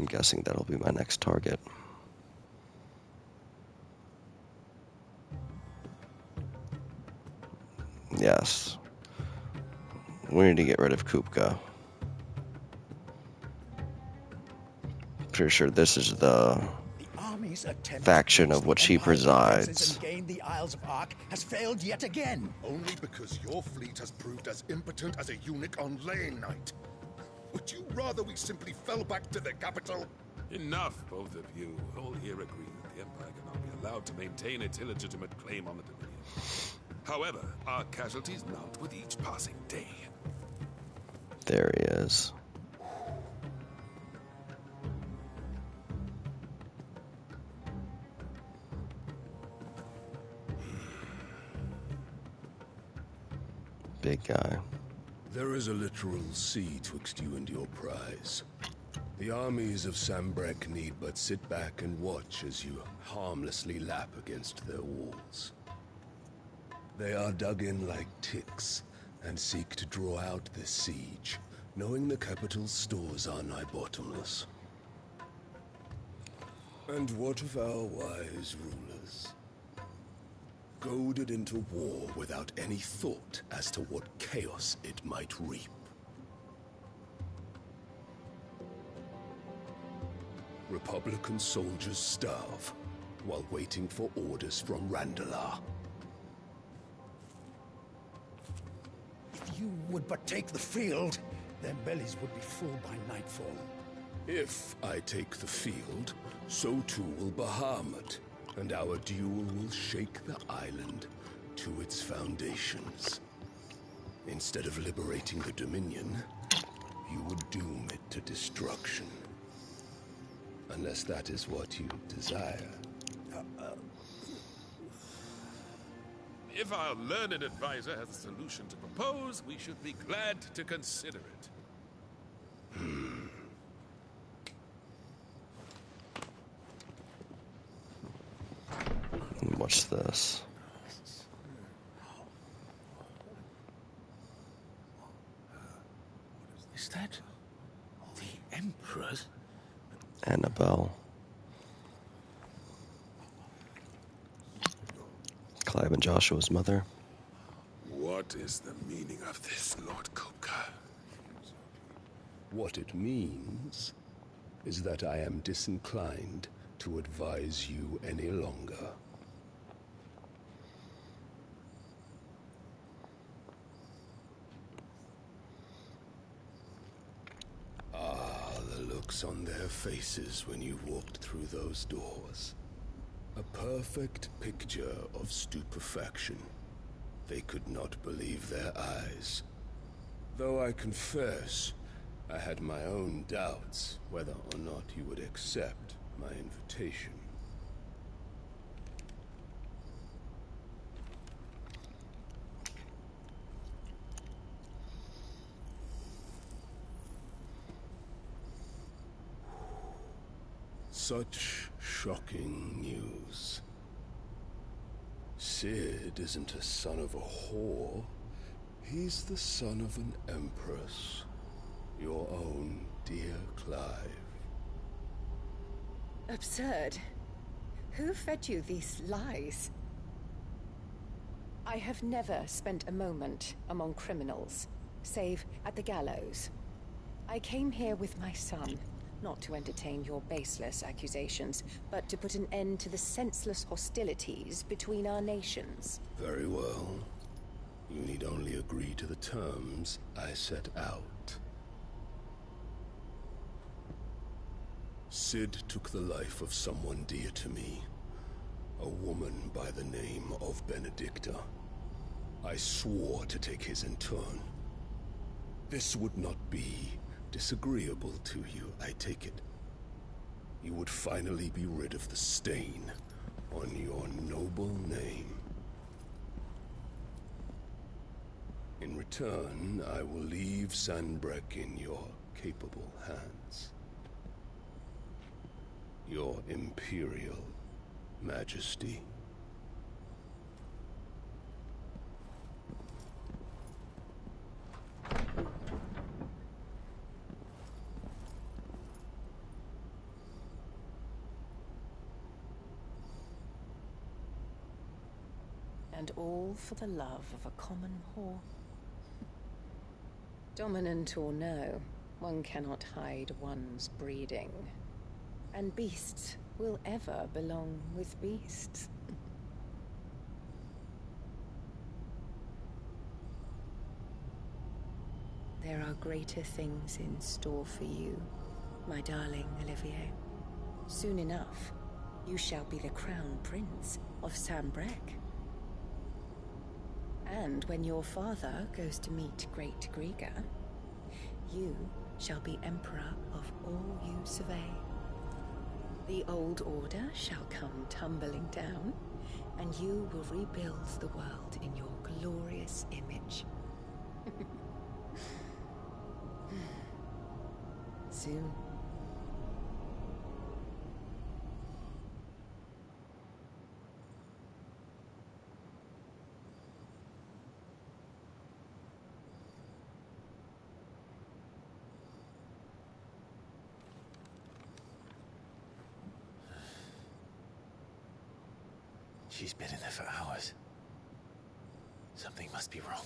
I'm guessing that'll be my next target. Yes. We need to get rid of Kupka. Pretty sure this is the faction of which he presides. And gain the Isles of Ark has failed yet again. Only because your fleet has proved as impotent as a eunuch on Lane Night. Would you rather we simply fell back to the capital? Enough, both of you. All here agree that the Empire cannot be allowed to maintain its illegitimate claim on the Dominion. However, our casualties mount with each passing day. There he is. Big guy. There is a literal sea twixt you and your prize. The armies of Sambrek need but sit back and watch as you harmlessly lap against their walls. They are dug in like ticks and seek to draw out this siege, knowing the capital's stores are nigh bottomless. And what of our wise rulers? Goaded into war without any thought as to what chaos it might reap. Republican soldiers starve while waiting for orders from Randalar. If you would but take the field, their bellies would be full by nightfall. If I take the field, so too will Bahamut, and our duel will shake the island to its foundations. Instead of liberating the Dominion, you would doom it to destruction. Unless that is what you desire. If our learned advisor has a solution to propose, we should be glad to consider it. What's this? Is that the Emperor's? Annabelle. Clive and Joshua's mother. What is the meaning of this, Lord Kupka? What it means is that I am disinclined to advise you any longer. The looks on their faces when you walked through those doors. A perfect picture of stupefaction. They could not believe their eyes. Though I confess, I had my own doubts whether or not you would accept my invitation. Such shocking news. Sid isn't a son of a whore. He's the son of an empress. Your own dear Clive. Absurd. Who fed you these lies? I have never spent a moment among criminals, save at the gallows. I came here with my son. Not to entertain your baseless accusations, but to put an end to the senseless hostilities between our nations. Very well. You need only agree to the terms I set out. Sid took the life of someone dear to me. A woman by the name of Benedicta. I swore to take his in turn. This would not be disagreeable to you, I take it. You would finally be rid of the stain on your noble name. In return, I will leave Sanbrek in your capable hands. Your Imperial Majesty. And all for the love of a common whore. Dominant or no, one cannot hide one's breeding. And beasts will ever belong with beasts. There are greater things in store for you, my darling Olivier. Soon enough, you shall be the crown prince of Sambrec. And when your father goes to meet Great Grieger, you shall be emperor of all you survey. The old order shall come tumbling down, and you will rebuild the world in your glorious image. Soon. She's been in there for hours. Something must be wrong.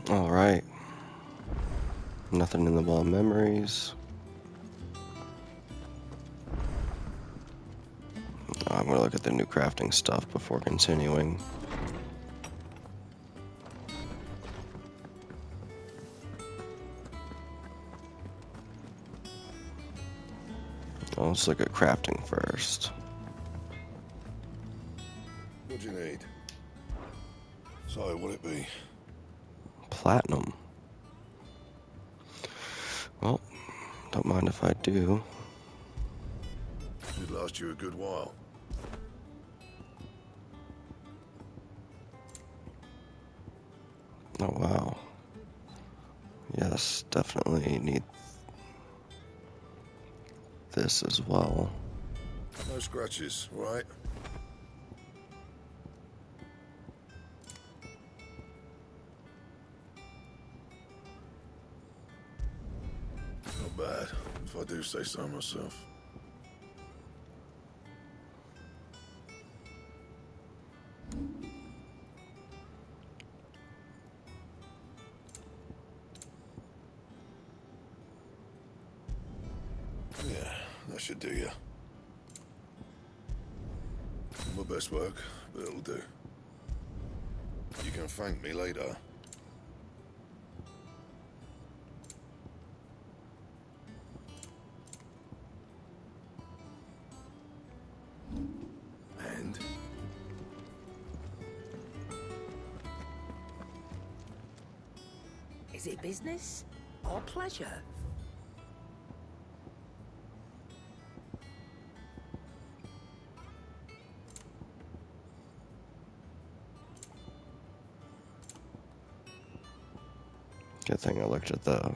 All right. Nothing in the wall of memories. I'm gonna look at the new crafting stuff before continuing. Let's look at crafting first. What do you need? Sorry, what'll it be? Platinum. Well, don't mind if I do. It'd last you a good while. Oh, wow. Yes, definitely need this as well. No scratches, right? Not bad, if I do say so myself. Yeah, that should do you. My best work, but it'll do. You can thank me later. And? Is it business or pleasure? Good thing I looked at the...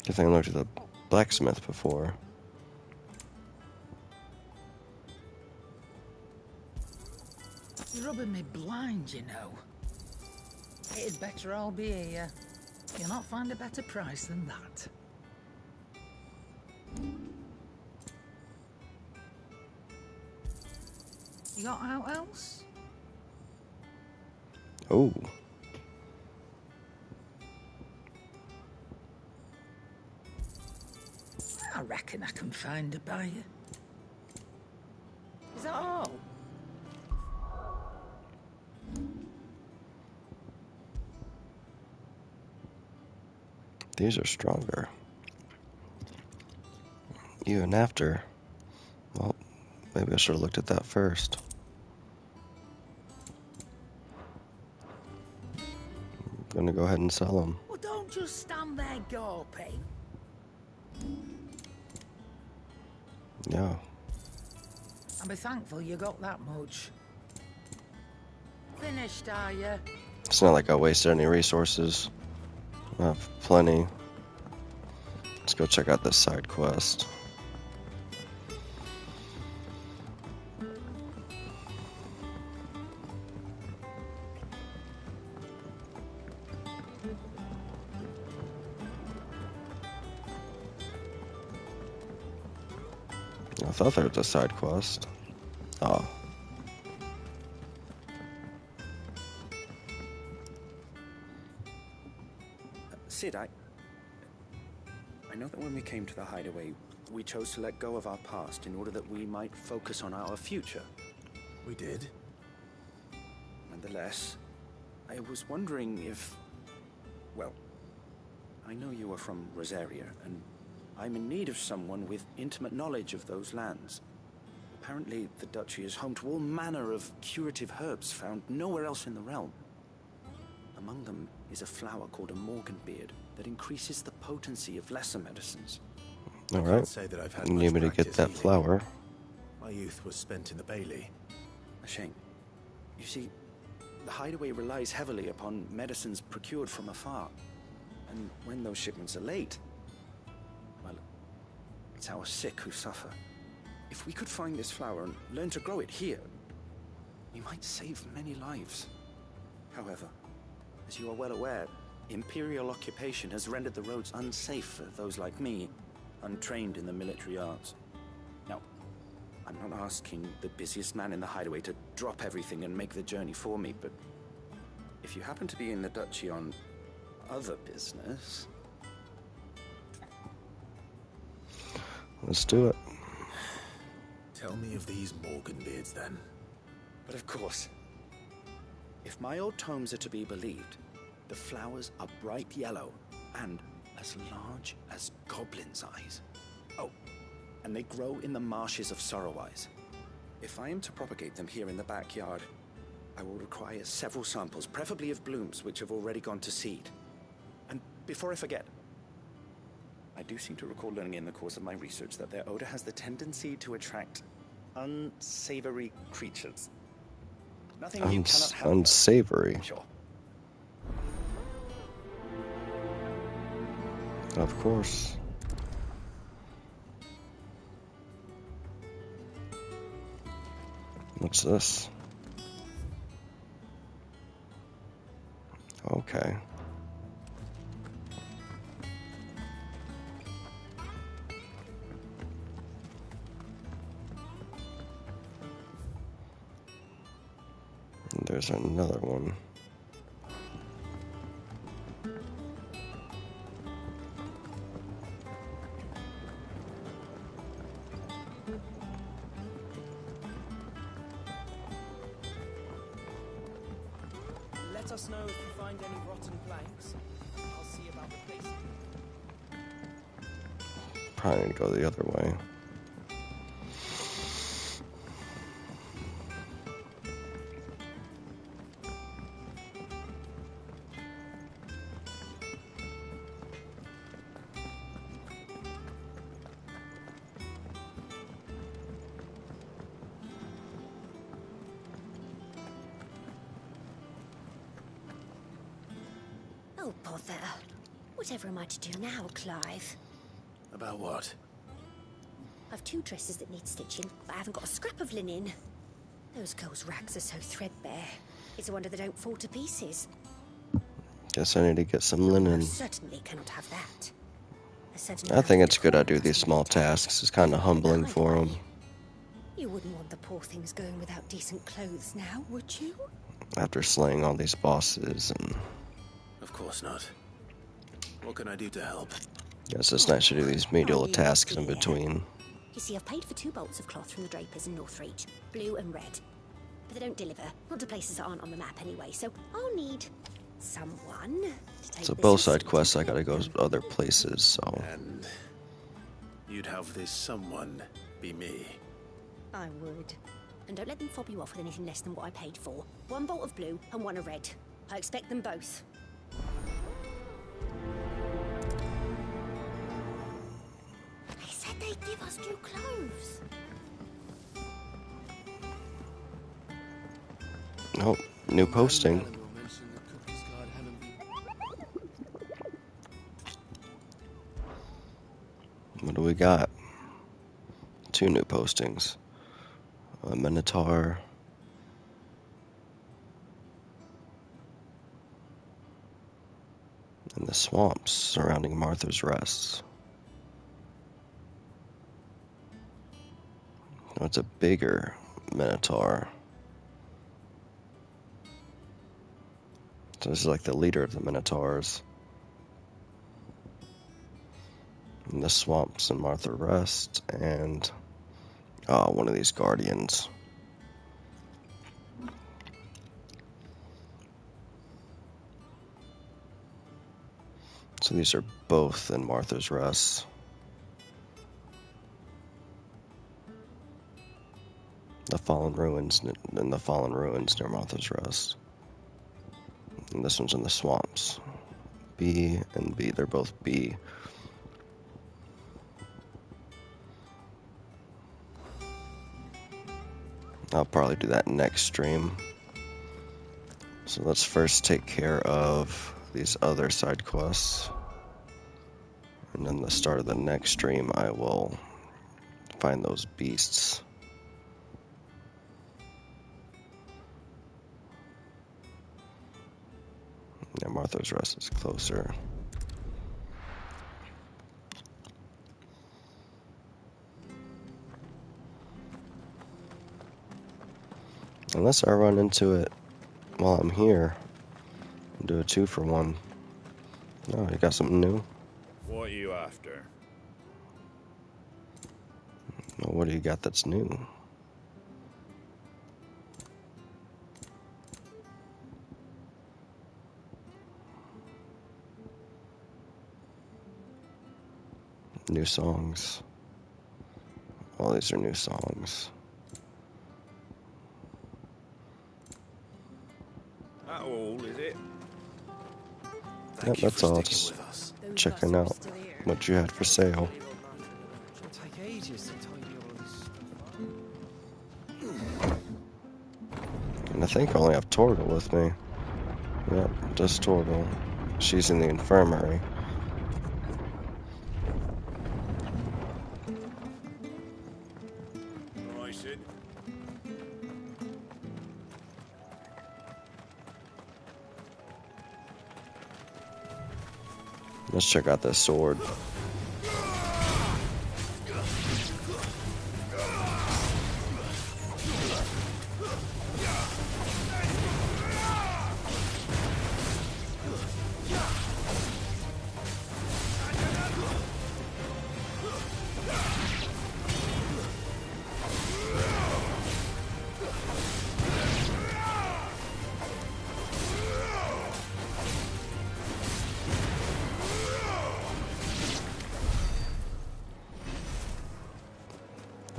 Good thing I looked at the blacksmith before. You're rubbing me blind, you know. It'd better all be here. You'll not find a better price than that. You got out else? Oh. I reckon I can find a buyer. Is that all? These are stronger. Even after. Well, maybe I should have looked at that first. I'm gonna go ahead and sell them. Well, don't just stand there gawping. Yeah. I'll be thankful you got that much. Finished, are you? It's not like I wasted any resources. I have plenty. Let's go check out this side quest. I thought there was a side quest. Oh. Sid, I know that when we came to the hideaway, we chose to let go of our past in order that we might focus on our future. We did? Nonetheless, I was wondering if... Well, I know you are from Rosaria, and I'm in need of someone with intimate knowledge of those lands. Apparently, the duchy is home to all manner of curative herbs found nowhere else in the realm. Among them is a flower called a morganbeard that increases the potency of lesser medicines. All I right. can't say that I've had You much need me to get practice that healing. flower. My youth was spent in the Bailey. A shame. You see, the hideaway relies heavily upon medicines procured from afar. And when those shipments are late, well, it's our sick who suffer. If we could find this flower and learn to grow it here, we might save many lives. However, as you are well aware, Imperial occupation has rendered the roads unsafe for those like me, untrained in the military arts. Now, I'm not asking the busiest man in the hideaway to drop everything and make the journey for me, but if you happen to be in the duchy on other business... Let's do it. Tell me of these morganbeards, then. But of course, if my old tomes are to be believed, the flowers are bright yellow and as large as goblins' eyes. Oh, and they grow in the marshes of Sorrowise. If I am to propagate them here in the backyard, I will require several samples, preferably of blooms which have already gone to seed. And before I forget, I do seem to recall learning in the course of my research that their odor has the tendency to attract unsavory creatures. Nothing you cannot handle. Unsavory. Sure. Of course. What's this? Okay. There's another one. Let us know if you find any rotten planks. I'll see about replacing them. Probably need to go the other way. Oh, bother. Whatever am I to do now, Clive? About what? I've 2 dresses that need stitching, but I haven't got a scrap of linen. Those girls' rags are so threadbare. It's a wonder they don't fall to pieces. Guess I need to get some linen. I certainly cannot have that. I think it's good I do these small tasks. It's kind of humbling for them. You wouldn't want the poor things going without decent clothes now, would you? After slaying all these bosses and... Of course not. What can I do to help? Guess it's nice to do these medial tasks in between. You see, I've paid for 2 bolts of cloth from the drapers in Northreach, blue and red. But they don't deliver, not to places that aren't on the map anyway, so I'll need someone to take So this both and side quests I gotta go other places, so... And you'd have this someone be me. I would. And don't let them fob you off with anything less than what I paid for. 1 bolt of blue and 1 of red. I expect them both. They said they'd give us new clothes. Nope. new posting. What do we got? 2 new postings. A Minotaur. And the swamps surrounding Martha's Rest. Oh, it's a bigger Minotaur. So this is like the leader of the Minotaurs. And the swamps and Martha Rest, and one of these guardians. So these are both in Martha's Rest. The Fallen Ruins and the Fallen Ruins near Martha's Rest. And this one's in the swamps. B and B, they're both B. I'll probably do that next stream. So let's first take care of these other side quests. And then the start of the next stream, I will find those beasts. Yeah, Martha's Rest is closer. Unless I run into it while I'm here. Do a 2-for-1. Oh, you got something new? What are you after? Well, what do you got that's new? New songs. All these are new songs. That all, is it? Yep, that's all. Just checking out what you had for sale. It'll take ages to tidy all this. And I think I only have Torgal with me. Yep, just Torgal. She's in the infirmary. Let's check out this sword.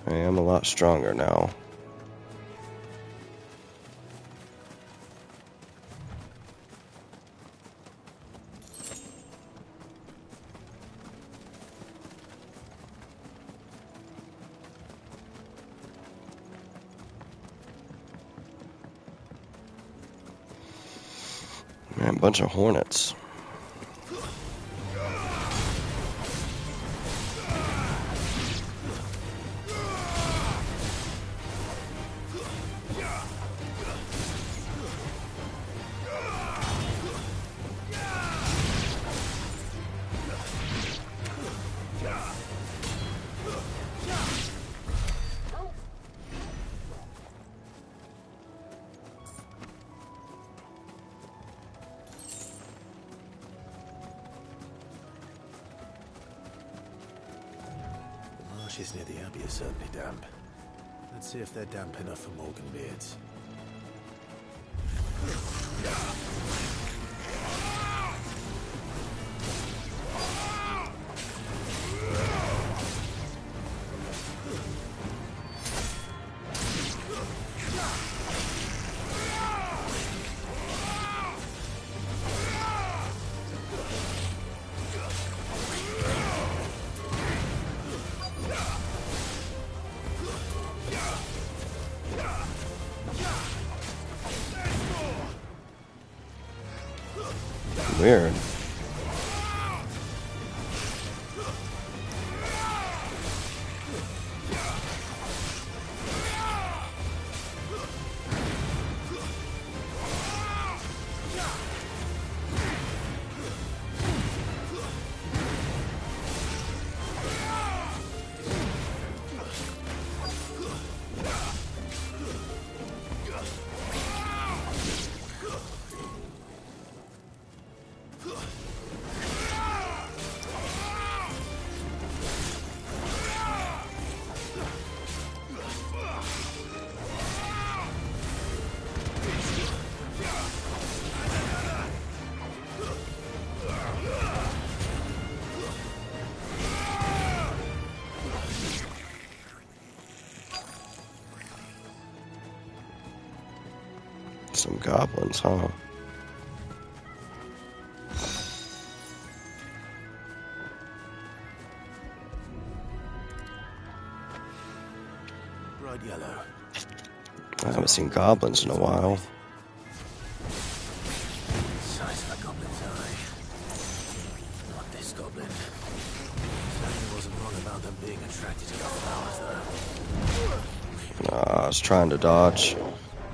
I am a lot stronger now. Man, a bunch of hornets. Marshes near the Abbey are certainly damp. Let's see if they're damp enough for Morgan beards. Weird. Some goblins, huh? Bright yellow. I haven't seen goblins in a while. Size of a goblin's eye. Not this goblin. Certainly wasn't wrong about them being attracted to the flowers, though. I was trying to dodge.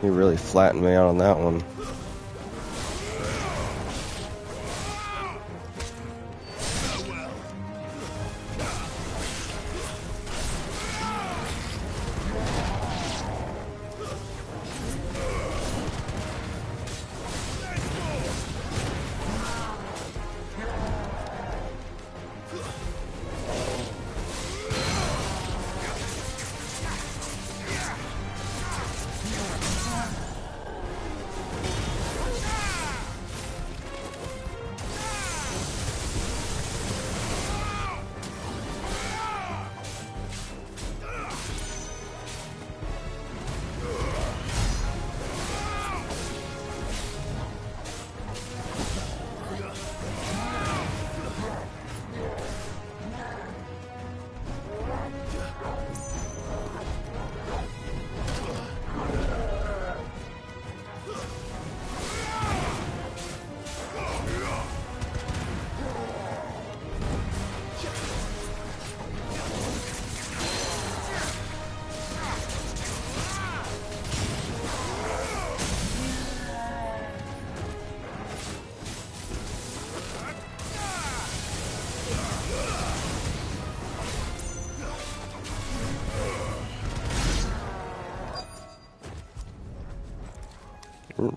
He really flattened me out on that one.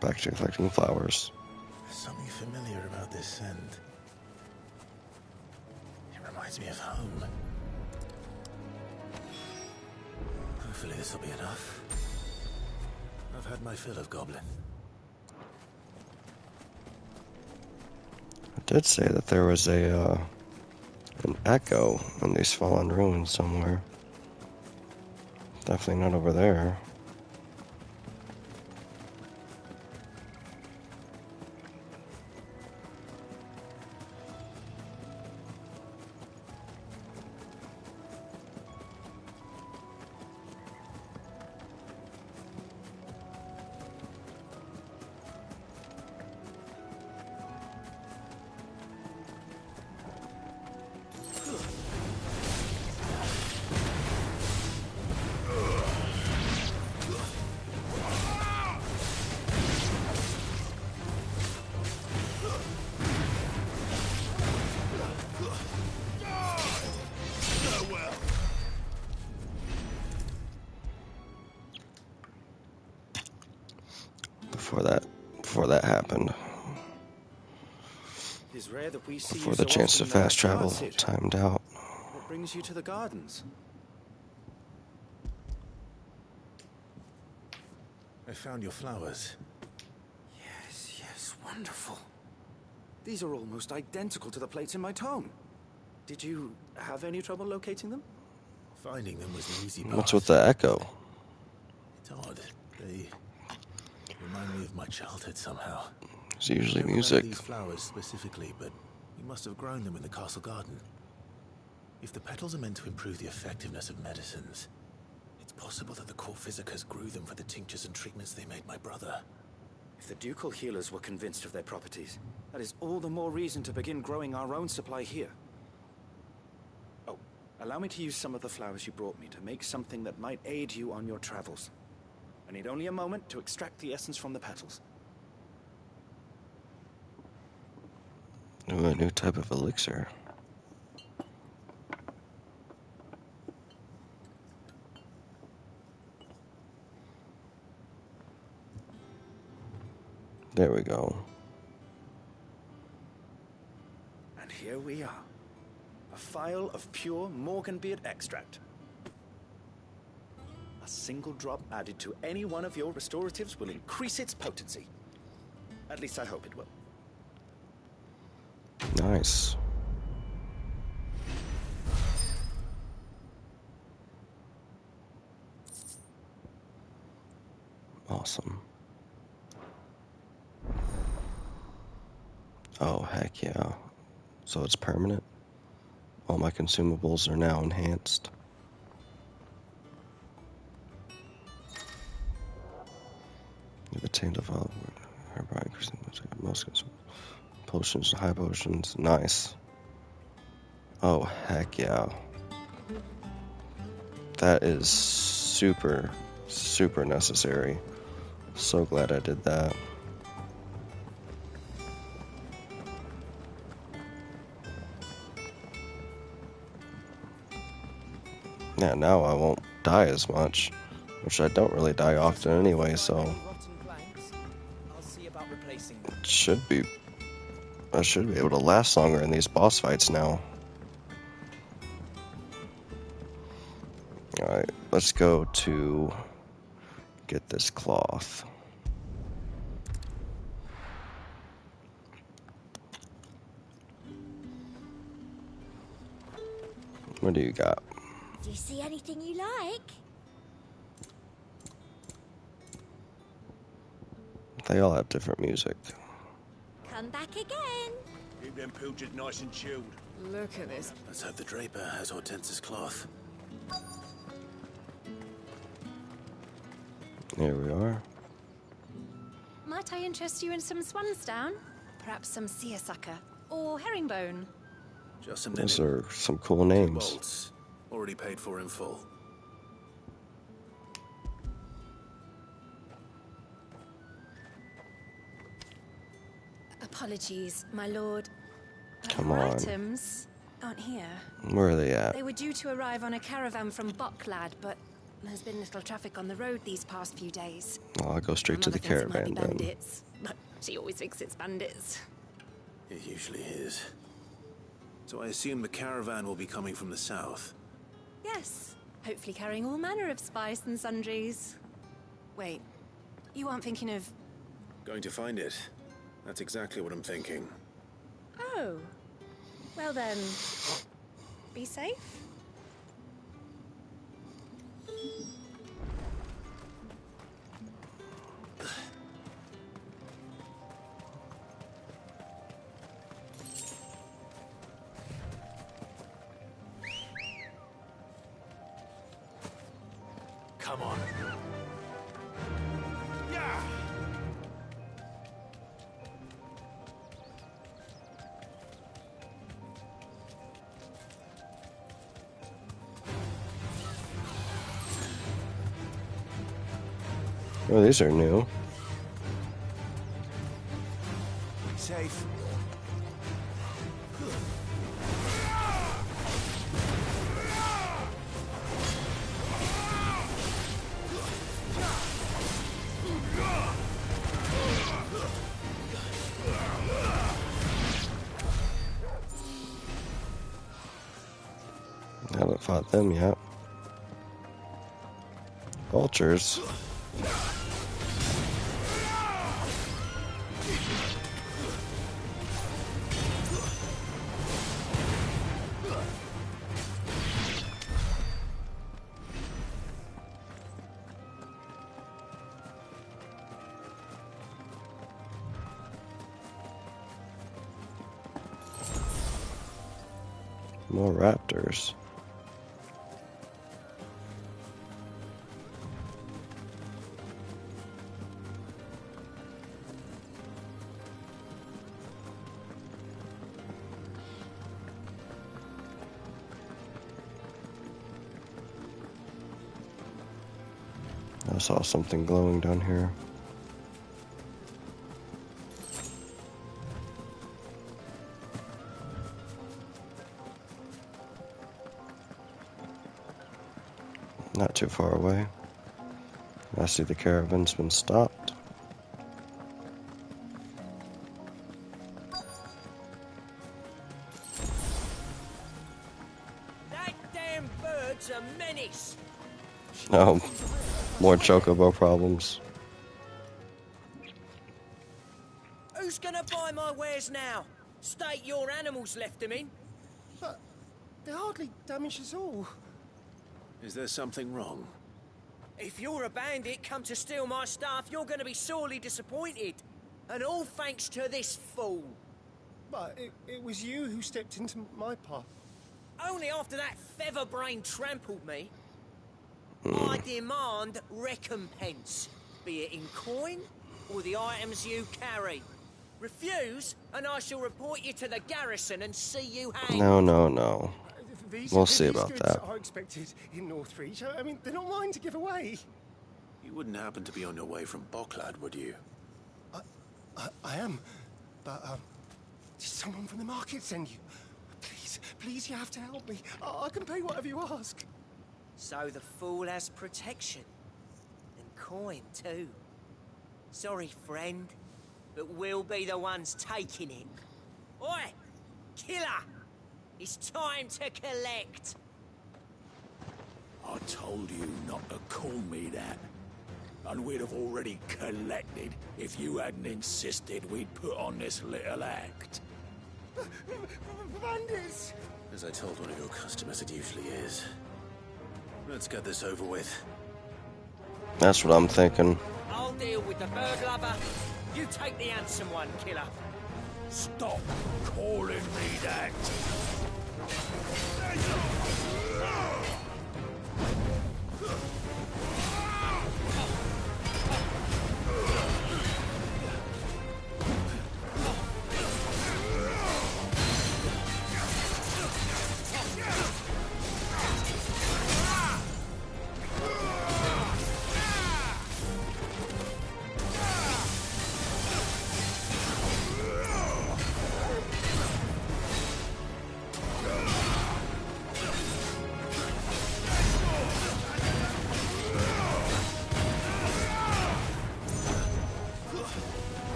Back to collecting flowers. There's something familiar about this scent. It reminds me of home. Hopefully this will be enough. I've had my fill of goblin. I did say that there was an echo in these fallen ruins somewhere. Definitely not over there. Before that happened. It's rare that we see Before you the so chance to often, fast travel Tarsit. timed out. What brings you to the gardens? I found your flowers. Yes, wonderful. These are almost identical to the plates in my tome. Did you have any trouble locating them? Finding them was the easy part. What's with the echo? It's odd. They remind me of my childhood somehow. It's usually I don't music. remember these flowers specifically, but we must have grown them in the castle garden. If the petals are meant to improve the effectiveness of medicines, it's possible that the court physicers grew them for the tinctures and treatments they made my brother. If the ducal healers were convinced of their properties, that is all the more reason to begin growing our own supply here. Oh, allow me to use some of the flowers you brought me to make something that might aid you on your travels. I need only a moment to extract the essence from the petals. Ooh, a new type of elixir. There we go. And here we are. A phial of pure Morganbeard extract. A single drop added to any one of your restoratives will increase its potency. At least I hope it will. Nice. Awesome. Oh, heck yeah. So it's permanent? All my consumables are now enhanced. You've attained a level whereby increasing most consumables. Potions, high potions. Nice. Oh, heck yeah. That is super, super necessary. So glad I did that. Yeah, now I won't die as much, which I don't really die often anyway, so should be, I should be able to last longer in these boss fights now. Alright, let's go to get this cloth. What do you got? Do you see anything you like? They all have different music. Come back again. Keep them pilchards nice and chilled. Look at this. Let's hope the Draper has Hortense's cloth. Here we are. Might I interest you in some swansdown? Perhaps some seersucker or herringbone? Just a Those minute. are some cool 2 names. bolts. Already paid for in full. Apologies, my lord. Come Our on. items aren't here. Where are they at? They were due to arrive on a caravan from Bucklad, but there's been little traffic on the road these past few days. Well, I'll go straight My to the mother thinks it might caravan be then. bandits, but she always thinks it's bandits. It usually is. So I assume the caravan will be coming from the south. Yes, hopefully carrying all manner of spice and sundries. Wait, you aren't thinking of... Going to find it. That's exactly what I'm thinking. Oh, well then, be safe. Come on. Yeah! Oh, these are new. Safe. Haven't fought them yet. Vultures. More raptors. I saw something glowing down here. Not too far away. I see the caravan's been stopped. That damn bird's a menace. Oh, more chocobo problems. Who's gonna buy my wares now? State your animals left them in. But they hardly damaged us all. Is there something wrong? If you're a bandit come to steal my stuff, you're gonna be sorely disappointed. And all thanks to this fool. But it was you who stepped into my path. Only after that featherbrain trampled me. I demand recompense, be it in coin or the items you carry. Refuse, and I shall report you to the garrison and see you hanged. No. We'll see about These that. goods are expected in Northreach. I mean, they're not mine to give away. You wouldn't happen to be on your way from Boklad, would you? I am, but did someone from the market send you? Please, you have to help me. I can pay whatever you ask. So the fool has protection. And coin, too. Sorry, friend, but we'll be the ones taking it. Oi! Killer! It's time to collect! I told you not to call me that. And we'd have already collected if you hadn't insisted we'd put on this little act. Bandits! As I told one of your customers, it usually is. Let's get this over with. That's what I'm thinking. I'll deal with the bird lover. You take the handsome one, killer. Stop calling me that.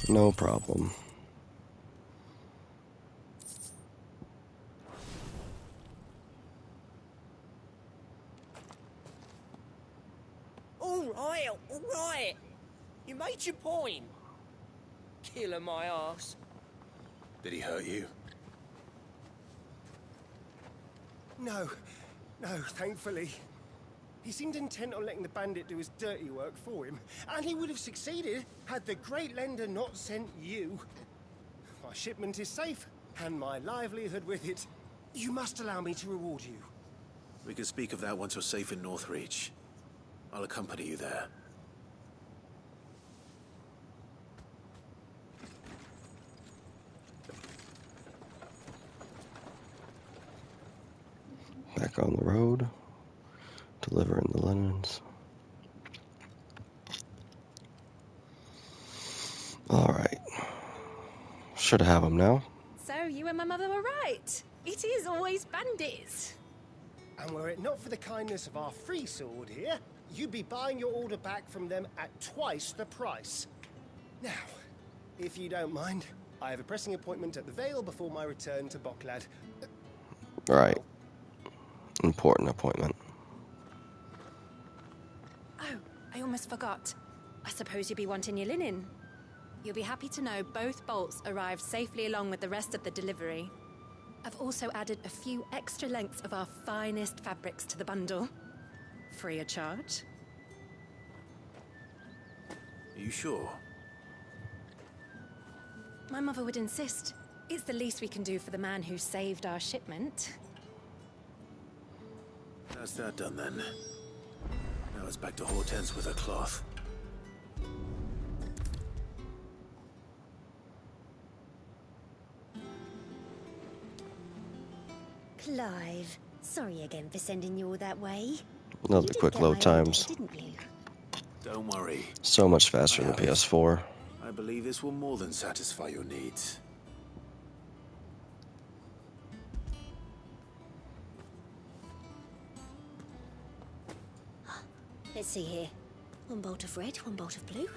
No problem. All right. You made your point. Killer my ass. Did he hurt you? No, thankfully. He seemed intent on letting the bandit do his dirty work for him, and he would have succeeded had the Great Lender not sent you. My shipment is safe, and my livelihood with it. You must allow me to reward you. We can speak of that once you're safe in Northreach. I'll accompany you there. Back on the road, delivering the linens. Alright. Should have them now. So you and my mother were right. It is always bandits. And were it not for the kindness of our free sword here, you'd be buying your order back from them at twice the price. Now, if you don't mind, I have a pressing appointment at the Vale before my return to Boklad. Right. Important appointment. Oh, I almost forgot. I suppose you'll be wanting your linen. You'll be happy to know both bolts arrived safely along with the rest of the delivery. I've also added a few extra lengths of our finest fabrics to the bundle. Free of charge. Are you sure? My mother would insist. It's the least we can do for the man who saved our shipment. That's that done then. Now it's back to Hortense with her cloth. Clive, sorry again for sending you all that way. Love the quick load times. Didn't you? Don't worry. So much faster than the PS4. I believe this will more than satisfy your needs. Let's see here. One bolt of red, one bolt of blue.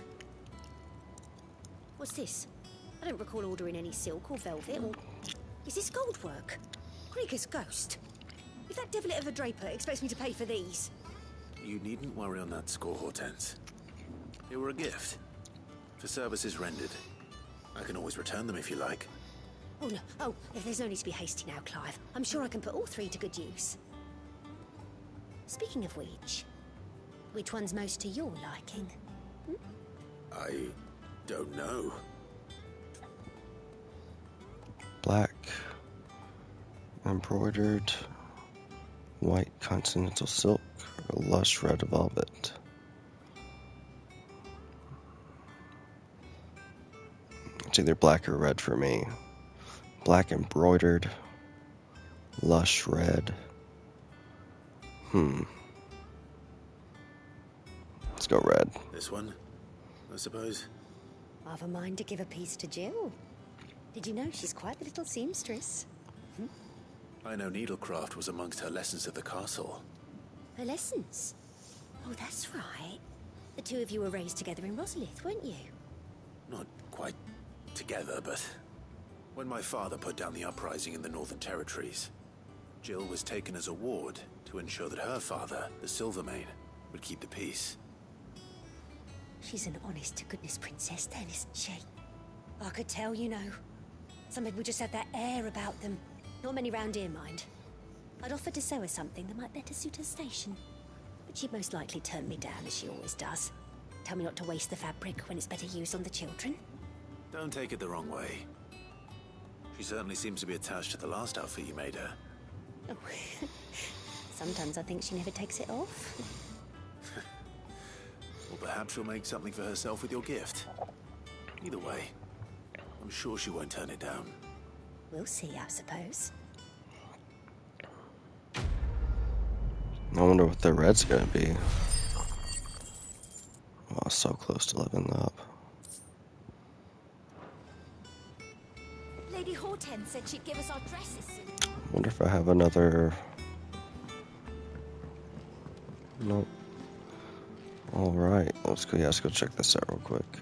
What's this? I don't recall ordering any silk or velvet or... Is this gold work? Krieger's ghost. If that devilet of a draper expects me to pay for these... You needn't worry on that score, Hortense. They were a gift. For services rendered. I can always return them if you like. Oh, no. Oh, there's no need to be hasty now, Clive. I'm sure I can put all three to good use. Speaking of which one's most to your liking? I don't know. Black, embroidered, white continental silk, or lush red velvet. It's either black or red for me. Black embroidered, lush red. Let's go red. This one, I suppose. I've a mind to give a piece to Jill. Did you know she's quite the little seamstress? I know needlecraft was amongst her lessons at the castle. Her lessons? Oh, that's right. The two of you were raised together in Rosalith, weren't you? Not quite together, but when my father put down the uprising in the Northern Territories, Jill was taken as a ward to ensure that her father, the Silvermane, would keep the peace. She's an honest-to-goodness princess then, isn't she? I could tell, you know. Some people just have that air about them. Not many round here, mind. I'd offered to sew her something that might better suit her station. But she'd most likely turn me down, as she always does. Tell me not to waste the fabric when it's better used on the children. Don't take it the wrong way. She certainly seems to be attached to the last outfit you made her. Oh. Sometimes I think she never takes it off. Or perhaps she'll make something for herself with your gift. Either way, I'm sure she won't turn it down. We'll see, I suppose. I wonder what the red's gonna be. Oh, so close to leveling up. Lady Hortense said she'd give us our dresses soon. Wonder if I have another... Nope. Alright, let's go check this out real quick.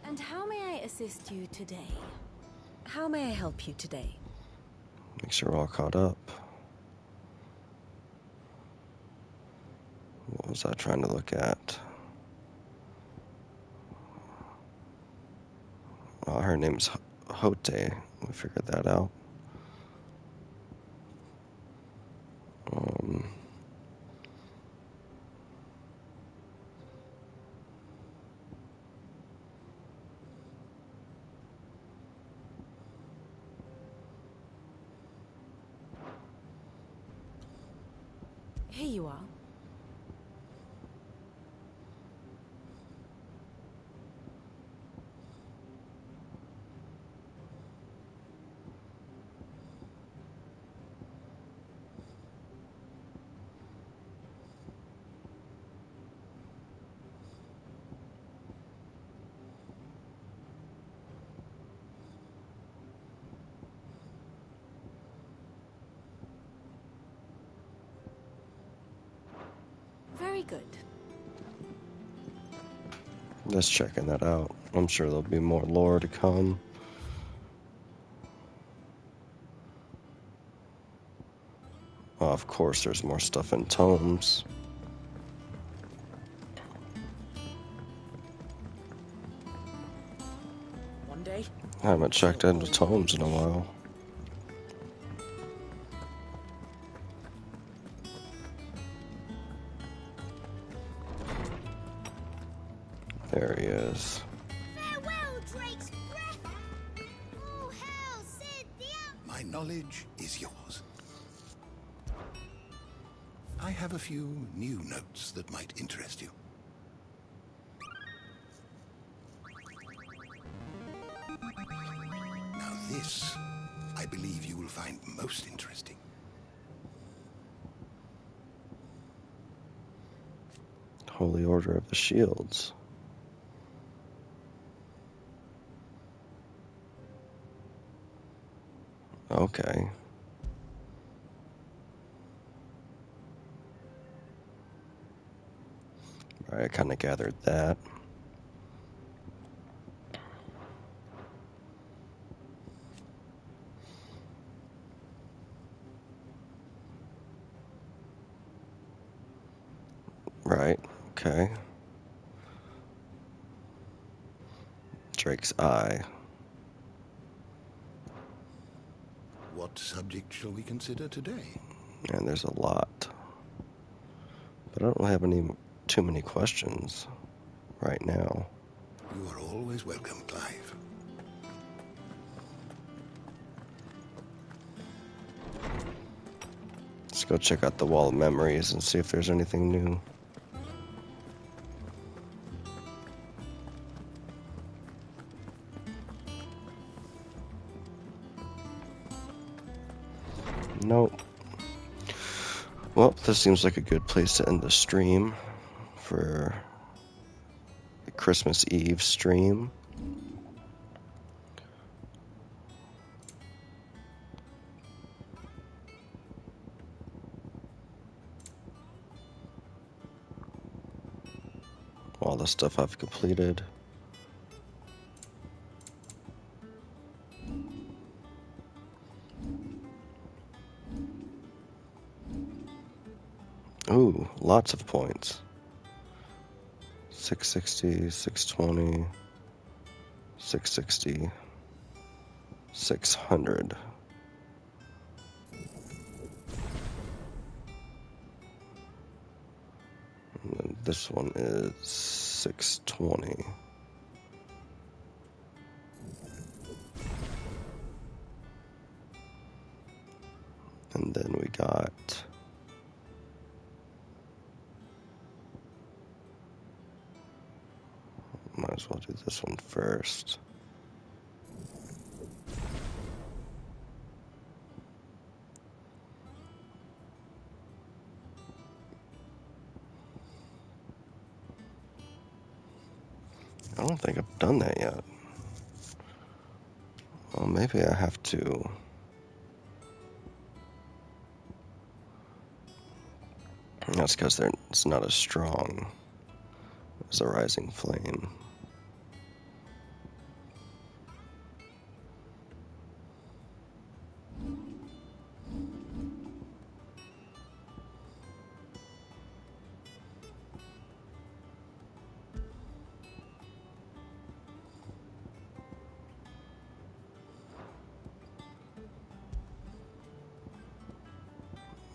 And how may I assist you today? How may I help you today? Make sure we're all caught up. What was I trying to look at? Oh, her name's Hote. We figured that out. Here you are. Very good. Just checking that out. I'm sure there'll be more lore to come. Oh, of course, there's more stuff in tomes. One day. I haven't checked into tomes in a while. There he is. Farewell, Drake's breath! Oh, hell, Sid, My knowledge is yours. I have a few new notes that might interest you. Now this, I believe you will find most interesting. Holy Order of the Shields. Okay. Alright, I kind of gathered that. Right, okay. Drake's Eye. What subject shall we consider today? And there's a lot. But I don't have too many questions right now. You are always welcome, Clive. Let's go check out the Wall of Memories and see if there's anything new. Nope. Well, this seems like a good place to end the stream for the Christmas Eve stream. All the stuff I've completed. Ooh, lots of points. 660, 620, 660, 600. And then this one is 620. And then we got might as well do this one first. I don't think I've done that yet. Well, maybe I have to. That's because it's not as strong as a rising flame.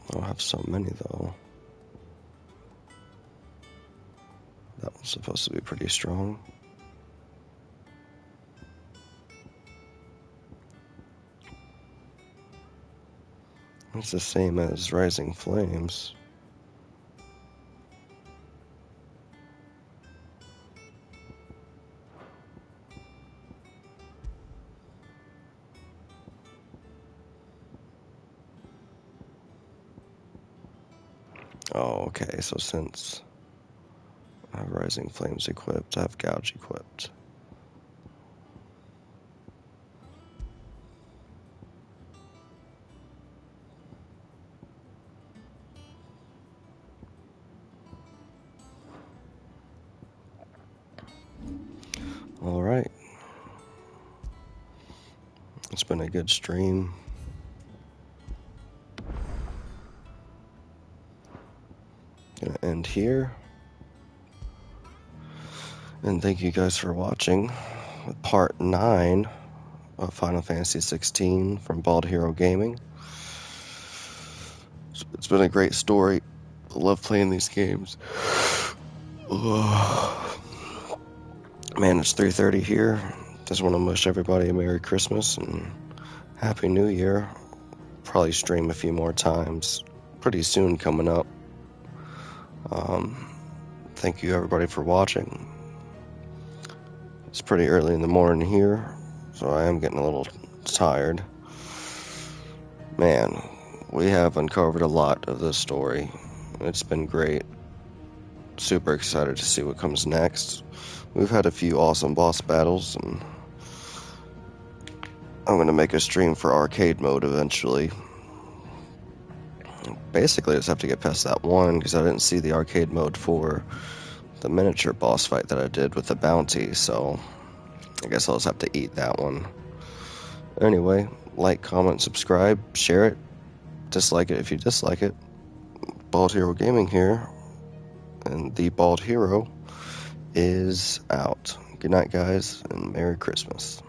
I don't have so many though. That one's supposed to be pretty strong. It's the same as Rising Flames. Oh, okay, so since I have Rising Flames equipped, I have Gouge equipped. Alright. It's been a good stream. Gonna end here. And thank you guys for watching part 9 of Final Fantasy XVI from BaldHeroGaming. It's been a great story. I love playing these games. Man, it's 3:30 here. Just want to wish everybody a Merry Christmas and Happy New Year. Probably stream a few more times pretty soon coming up. Thank you everybody for watching. It's pretty early in the morning here, so I am getting a little tired. Man, we have uncovered a lot of this story. It's been great. Super excited to see what comes next. We've had a few awesome boss battles, and I'm going to make a stream for arcade mode eventually. Basically, I just have to get past that one because I didn't see the arcade mode for the miniature boss fight that I did with the bounty, so I guess I'll just have to eat that one. Anyway, like, comment, subscribe, share it, dislike it if you dislike it. BaldHeroGaming here, and the Bald Hero is out. Good night, guys, and Merry Christmas.